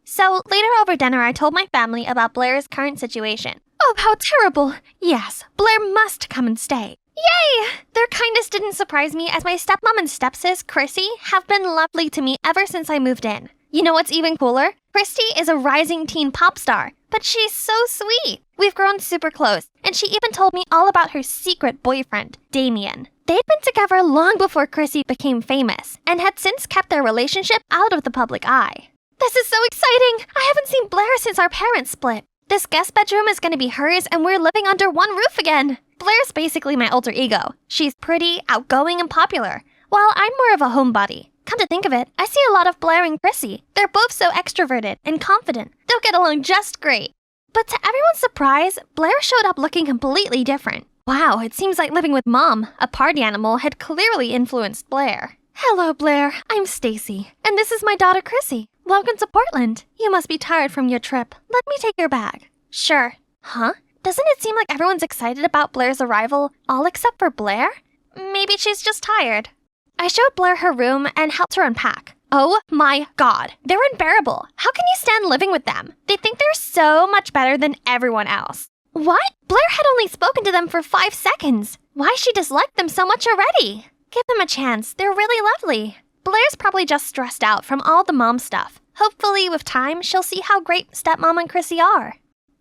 So later over dinner, I told my family about Blair's current situation. Oh, how terrible! Yes, Blair must come and stay. Yay! Their kindness didn't surprise me as my stepmom and stepsis, Chrissy, have been lovely to me ever since I moved in. You know what's even cooler? Christy is a rising teen pop star, but she's so sweet. We've grown super close, and she even told me all about her secret boyfriend, Damien. They'd been together long before Chrissy became famous, and had since kept their relationship out of the public eye. This is so exciting! I haven't seen Blair since our parents split. This guest bedroom is going to be hers, and we're living under one roof again. Blair's basically my alter ego. She's pretty, outgoing, and popular, while I'm more of a homebody. Come to think of it, I see a lot of Blair and Chrissy. They're both so extroverted and confident. They'll get along just great. But to everyone's surprise, Blair showed up looking completely different. Wow, it seems like living with Mom, a party animal, had clearly influenced Blair. Hello, Blair. I'm Stacy, and this is my daughter, Chrissy. Welcome to Portland. You must be tired from your trip. Let me take your bag. Sure. Huh? Doesn't it seem like everyone's excited about Blair's arrival, all except for Blair? Maybe she's just tired. I showed Blair her room and helped her unpack. Oh my god, they're unbearable. How can you stand living with them? They think they're so much better than everyone else. What? Blair had only spoken to them for 5 seconds. Why she disliked them so much already? Give them a chance, they're really lovely. Blair's probably just stressed out from all the mom stuff. Hopefully, with time, she'll see how great Stepmom and Chrissy are.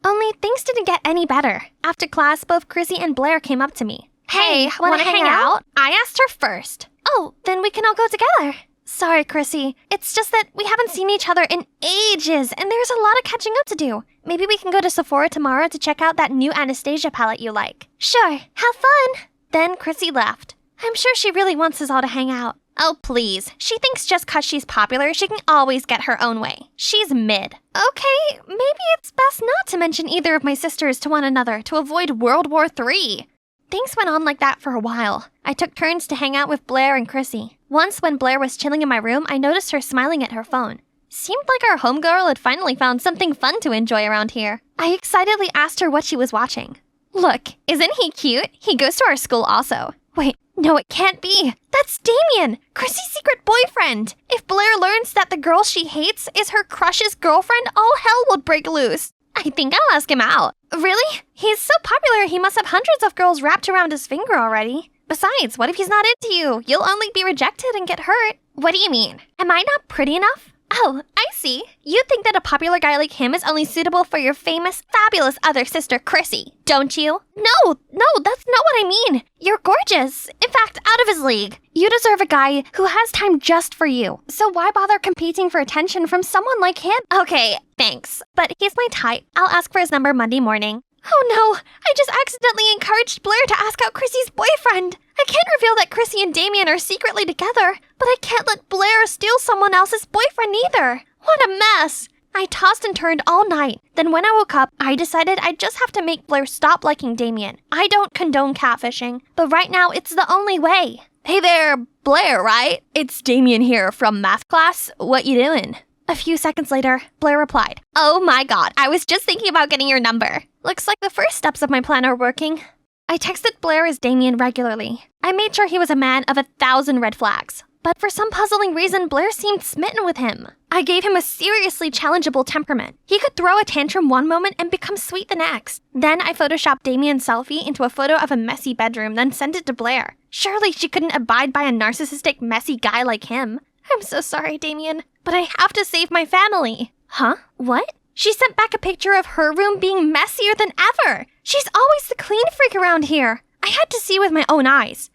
Only things didn't get any better. After class, both Chrissy and Blair came up to me. Hey, wanna hang out? I asked her first. Oh, then we can all go together. Sorry, Chrissy. It's just that we haven't seen each other in ages, and there's a lot of catching up to do. Maybe we can go to Sephora tomorrow to check out that new Anastasia palette you like. Sure, have fun. Then Chrissy left. I'm sure she really wants us all to hang out. Oh, please. She thinks just 'cause she's popular, she can always get her own way. She's mid. Okay, maybe it's best not to mention either of my sisters to one another to avoid World War III. Things went on like that for a while. I took turns to hang out with Blair and Chrissy. Once when Blair was chilling in my room, I noticed her smiling at her phone. Seemed like our homegirl had finally found something fun to enjoy around here. I excitedly asked her what she was watching. Look, isn't he cute? He goes to our school also. Wait, no, it can't be. That's Damien, Chrissy's secret boyfriend. If Blair learns that the girl she hates is her crush's girlfriend, all hell will break loose. I think I'll ask him out. Really? He's so popular, he must have hundreds of girls wrapped around his finger already. Besides, what if he's not into you? You'll only be rejected and get hurt. What do you mean? Am I not pretty enough? Oh, I see. You think that a popular guy like him is only suitable for your famous, fabulous other sister, Chrissy, don't you? No, that's not what I mean. You're gorgeous. In fact, out of his league. You deserve a guy who has time just for you. So why bother competing for attention from someone like him? Okay, thanks. But he's my type. I'll ask for his number Monday morning. Oh no, I just accidentally encouraged Blair to ask out Chrissy's boyfriend. I can't reveal that Chrissy and Damien are secretly together, but I can't let Blair steal someone else's boyfriend either. What a mess. I tossed and turned all night. Then when I woke up, I decided I'd just have to make Blair stop liking Damien. I don't condone catfishing, but right now it's the only way. Hey there, Blair, right? It's Damien here from math class. What you doing? A few seconds later, Blair replied, Oh my god, I was just thinking about getting your number. Looks like the first steps of my plan are working. I texted Blair as Damien regularly. I made sure he was a man of 1,000 red flags. But for some puzzling reason, Blair seemed smitten with him. I gave him a seriously challengeable temperament. He could throw a tantrum one moment and become sweet the next. Then I photoshopped Damien's selfie into a photo of a messy bedroom, then sent it to Blair. Surely she couldn't abide by a narcissistic, messy guy like him. I'm so sorry, Damien, but I have to save my family. Huh? What? She sent back a picture of her room being messier than ever. She's always the clean freak around here. I had to see with my own eyes.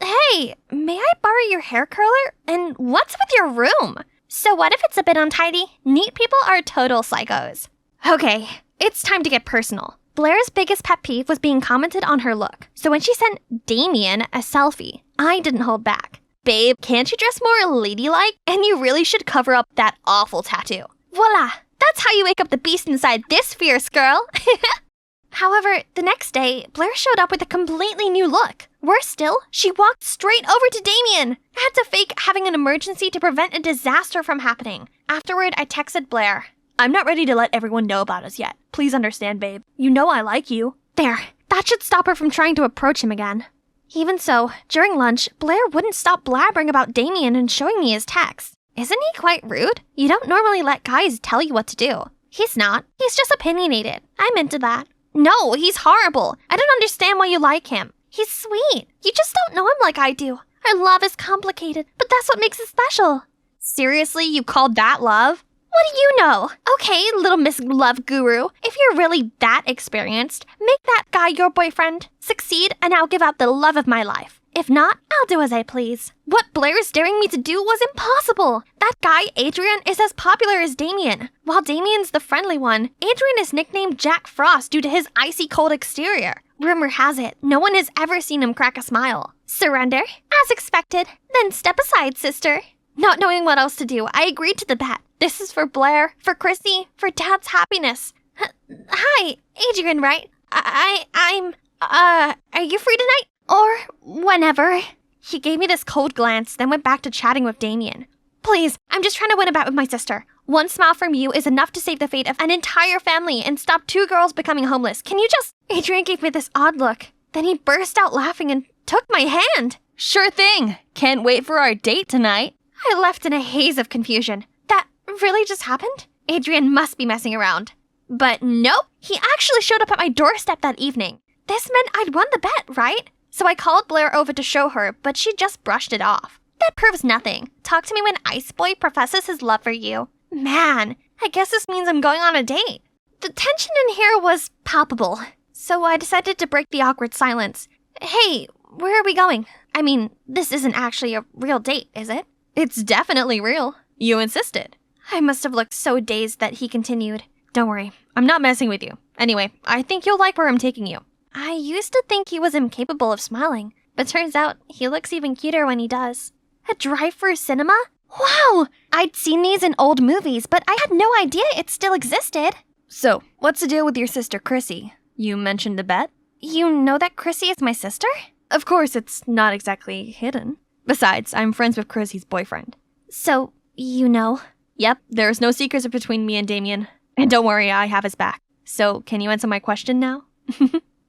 Hey, may I borrow your hair curler? And what's with your room? So what if it's a bit untidy? Neat people are total psychos. Okay, it's time to get personal. Blair's biggest pet peeve was being commented on her look. So when she sent Damien a selfie, I didn't hold back. Babe, can't you dress more ladylike? And you really should cover up that awful tattoo. Voila! That's how you wake up the beast inside this fierce girl. However, the next day, Blair showed up with a completely new look. Worse still, she walked straight over to Damien. I had to fake having an emergency to prevent a disaster from happening. Afterward, I texted Blair. I'm not ready to let everyone know about us yet. Please understand, babe. You know I like you. There, that should stop her from trying to approach him again. Even so, during lunch, Blair wouldn't stop blabbering about Damien and showing me his texts. Isn't he quite rude? You don't normally let guys tell you what to do. He's not. He's just opinionated. I'm into that. No, he's horrible. I don't understand why you like him. He's sweet. You just don't know him like I do. Our love is complicated, but that's what makes it special. Seriously, you called that love? What do you know? Okay, little Miss Love Guru, if you're really that experienced, make that guy your boyfriend, succeed, and I'll give up the love of my life. If not, I'll do as I please. What Blair is daring me to do was impossible. That guy, Adrian, is as popular as Damien. While Damien's the friendly one, Adrian is nicknamed Jack Frost due to his icy cold exterior. Rumor has it, no one has ever seen him crack a smile. Surrender? As expected. Then step aside, sister. Not knowing what else to do, I agreed to the bet. This is for Blair, for Chrissy, for Dad's happiness. Hi, Adrian, right? Are you free tonight? Or whenever. He gave me this cold glance, then went back to chatting with Damien. Please, I'm just trying to win a bet with my sister. One smile from you is enough to save the fate of an entire family and stop 2 girls becoming homeless. Can you just... Adrian gave me this odd look. Then he burst out laughing and took my hand. Sure thing. Can't wait for our date tonight. I left in a haze of confusion. That really just happened? Adrian must be messing around. But nope, he actually showed up at my doorstep that evening. This meant I'd won the bet, right? So I called Blair over to show her, but she just brushed it off. That proves nothing. Talk to me when Ice Boy professes his love for you. Man, I guess this means I'm going on a date. The tension in here was palpable, so I decided to break the awkward silence. Hey, where are we going? I mean, this isn't actually a real date, is it? It's definitely real. You insisted. I must have looked so dazed that he continued. Don't worry, I'm not messing with you. Anyway, I think you'll like where I'm taking you. I used to think he was incapable of smiling, but turns out he looks even cuter when he does. A drive-through cinema? Wow! I'd seen these in old movies, but I had no idea it still existed. So, what's the deal with your sister, Chrissy? You mentioned the bet? You know that Chrissy is my sister? Of course, it's not exactly hidden. Besides, I'm friends with Chrissy's boyfriend. So, you know? Yep, there's no secrets between me and Damien. And don't worry, I have his back. So, can you answer my question now?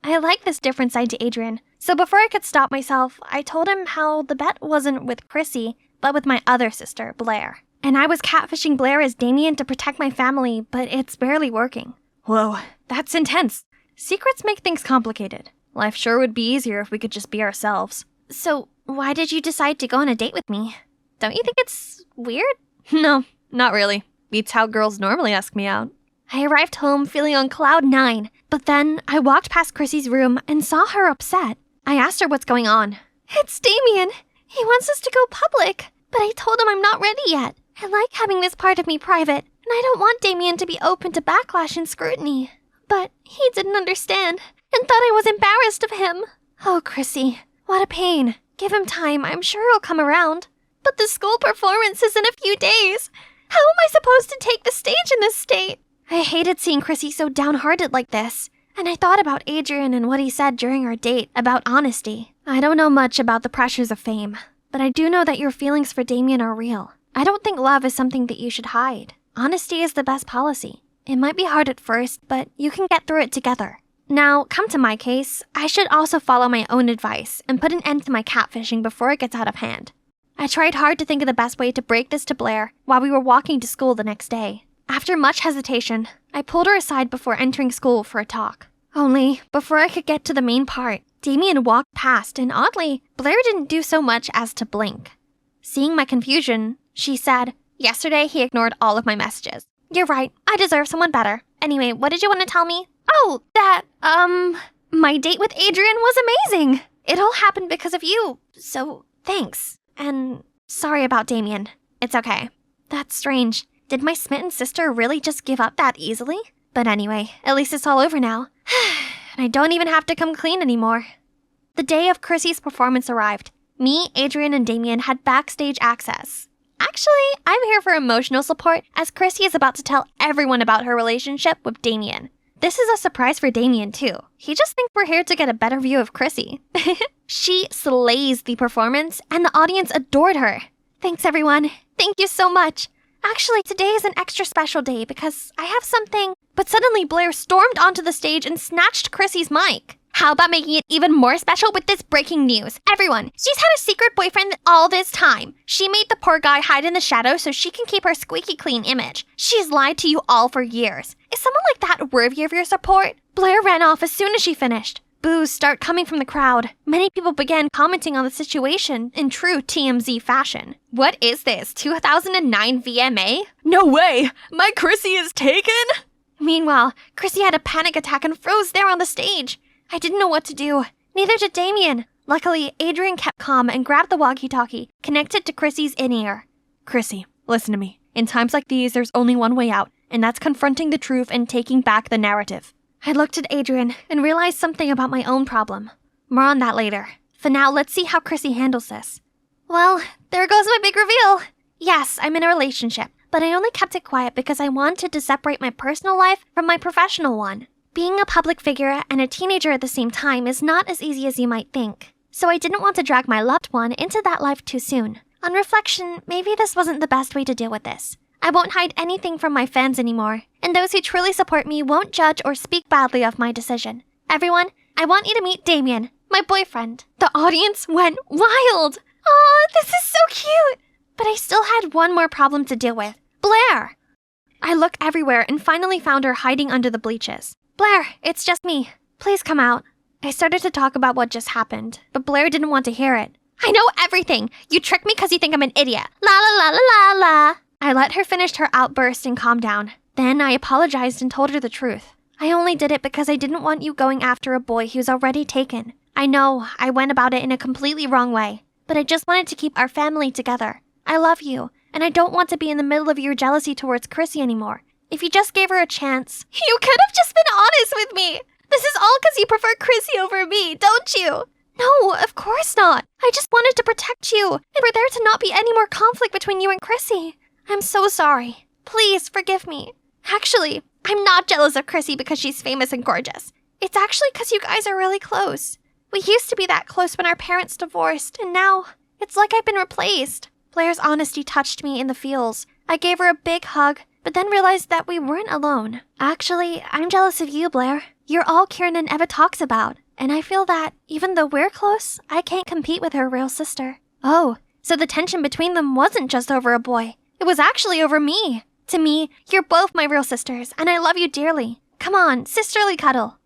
I like this different side to Adrian. So before I could stop myself, I told him how the bet wasn't with Chrissy, but with my other sister, Blair. And I was catfishing Blair as Damien to protect my family, but it's barely working. Whoa, that's intense. Secrets make things complicated. Life sure would be easier if we could just be ourselves. So why did you decide to go on a date with me? Don't you think it's weird? No, not really. Beats how girls normally ask me out. I arrived home feeling on cloud 9, but then I walked past Chrissy's room and saw her upset. I asked her what's going on. It's Damien. He wants us to go public, but I told him I'm not ready yet. I like having this part of me private, and I don't want Damien to be open to backlash and scrutiny. But he didn't understand and thought I was embarrassed of him. Oh, Chrissy, what a pain. Give him time. I'm sure he'll come around. But the school performance is in a few days. How am I supposed to take the stage in this state? I hated seeing Chrissy so downhearted like this, and I thought about Adrian and what he said during our date about honesty. I don't know much about the pressures of fame, but I do know that your feelings for Damien are real. I don't think love is something that you should hide. Honesty is the best policy. It might be hard at first, but you can get through it together. Now, come to my case, I should also follow my own advice and put an end to my catfishing before it gets out of hand. I tried hard to think of the best way to break this to Blair while we were walking to school the next day. After much hesitation, I pulled her aside before entering school for a talk. Only, before I could get to the main part, Damien walked past, and oddly, Blair didn't do so much as to blink. Seeing my confusion, she said, "Yesterday he ignored all of my messages. You're right, I deserve someone better. Anyway, what did you want to tell me?" "Oh, that, my date with Adrian was amazing. It all happened because of you, so thanks. And sorry about Damien. It's okay." That's strange. Did my smitten sister really just give up that easily? But anyway, at least it's all over now. And I don't even have to come clean anymore. The day of Chrissy's performance arrived. Me, Adrian, and Damien had backstage access. Actually, I'm here for emotional support, as Chrissy is about to tell everyone about her relationship with Damien. This is a surprise for Damien, too. He just thinks we're here to get a better view of Chrissy. She slays the performance, and the audience adored her. Thanks, everyone. Thank you so much. Actually, today is an extra special day because I have something... But suddenly Blair stormed onto the stage and snatched Chrissy's mic. How about making it even more special with this breaking news? Everyone, she's had a secret boyfriend all this time. She made the poor guy hide in the shadows so she can keep her squeaky clean image. She's lied to you all for years. Is someone like that worthy of your support? Blair ran off as soon as she finished. boos start coming from the crowd. Many people began commenting on the situation in true TMZ fashion. What is this, 2009 VMA? No way! My Chrissy is taken? Meanwhile, Chrissy had a panic attack and froze there on the stage. I didn't know what to do. Neither did Damien. Luckily, Adrian kept calm and grabbed the walkie-talkie, connected to Chrissy's in-ear. Chrissy, listen to me. In times like these, there's only one way out, and that's confronting the truth and taking back the narrative. I looked at Adrian and realized something about my own problem. More on that later. For now, let's see how Chrissy handles this. Well, there goes my big reveal. Yes, I'm in a relationship, but I only kept it quiet because I wanted to separate my personal life from my professional one. Being a public figure and a teenager at the same time is not as easy as you might think. So I didn't want to drag my loved one into that life too soon. On reflection, maybe this wasn't the best way to deal with this. I won't hide anything from my fans anymore, and those who truly support me won't judge or speak badly of my decision. Everyone, I want you to meet Damien, my boyfriend. The audience went wild. Aw, this is so cute. But I still had one more problem to deal with. Blair. I looked everywhere and finally found her hiding under the bleachers. Blair, it's just me. Please come out. I started to talk about what just happened, but Blair didn't want to hear it. I know everything. You tricked me because you think I'm an idiot. La la la la la la. I let her finish her outburst and calm down. Then I apologized and told her the truth. I only did it because I didn't want you going after a boy who's already taken. I know I went about it in a completely wrong way, but I just wanted to keep our family together. I love you, and I don't want to be in the middle of your jealousy towards Chrissy anymore. If you just gave her a chance, you could have just been honest with me. This is all because you prefer Chrissy over me, don't you? No, of course not. I just wanted to protect you, and for there to not be any more conflict between you and Chrissy. I'm so sorry. Please forgive me. Actually, I'm not jealous of Chrissy because she's famous and gorgeous. It's actually because you guys are really close. We used to be that close when our parents divorced, and now it's like I've been replaced. Blair's honesty touched me in the feels. I gave her a big hug, but then realized that we weren't alone. Actually, I'm jealous of you, Blair. You're all Kieran Eva talks about, and I feel that, even though we're close, I can't compete with her real sister. Oh, so the tension between them wasn't just over a boy. It was actually over me. To me, you're both my real sisters, and I love you dearly. Come on, sisterly cuddle.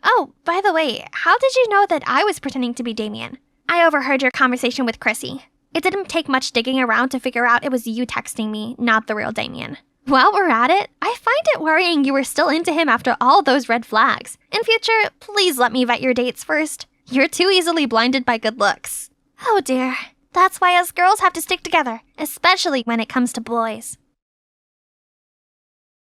Oh, by the way, how did you know that I was pretending to be Damien? I overheard your conversation with Chrissy. It didn't take much digging around to figure out it was you texting me, not the real Damien. While we're at it, I find it worrying you were still into him after all those red flags. In future, please let me vet your dates first. You're too easily blinded by good looks. Oh dear. That's why us girls have to stick together, especially when it comes to boys.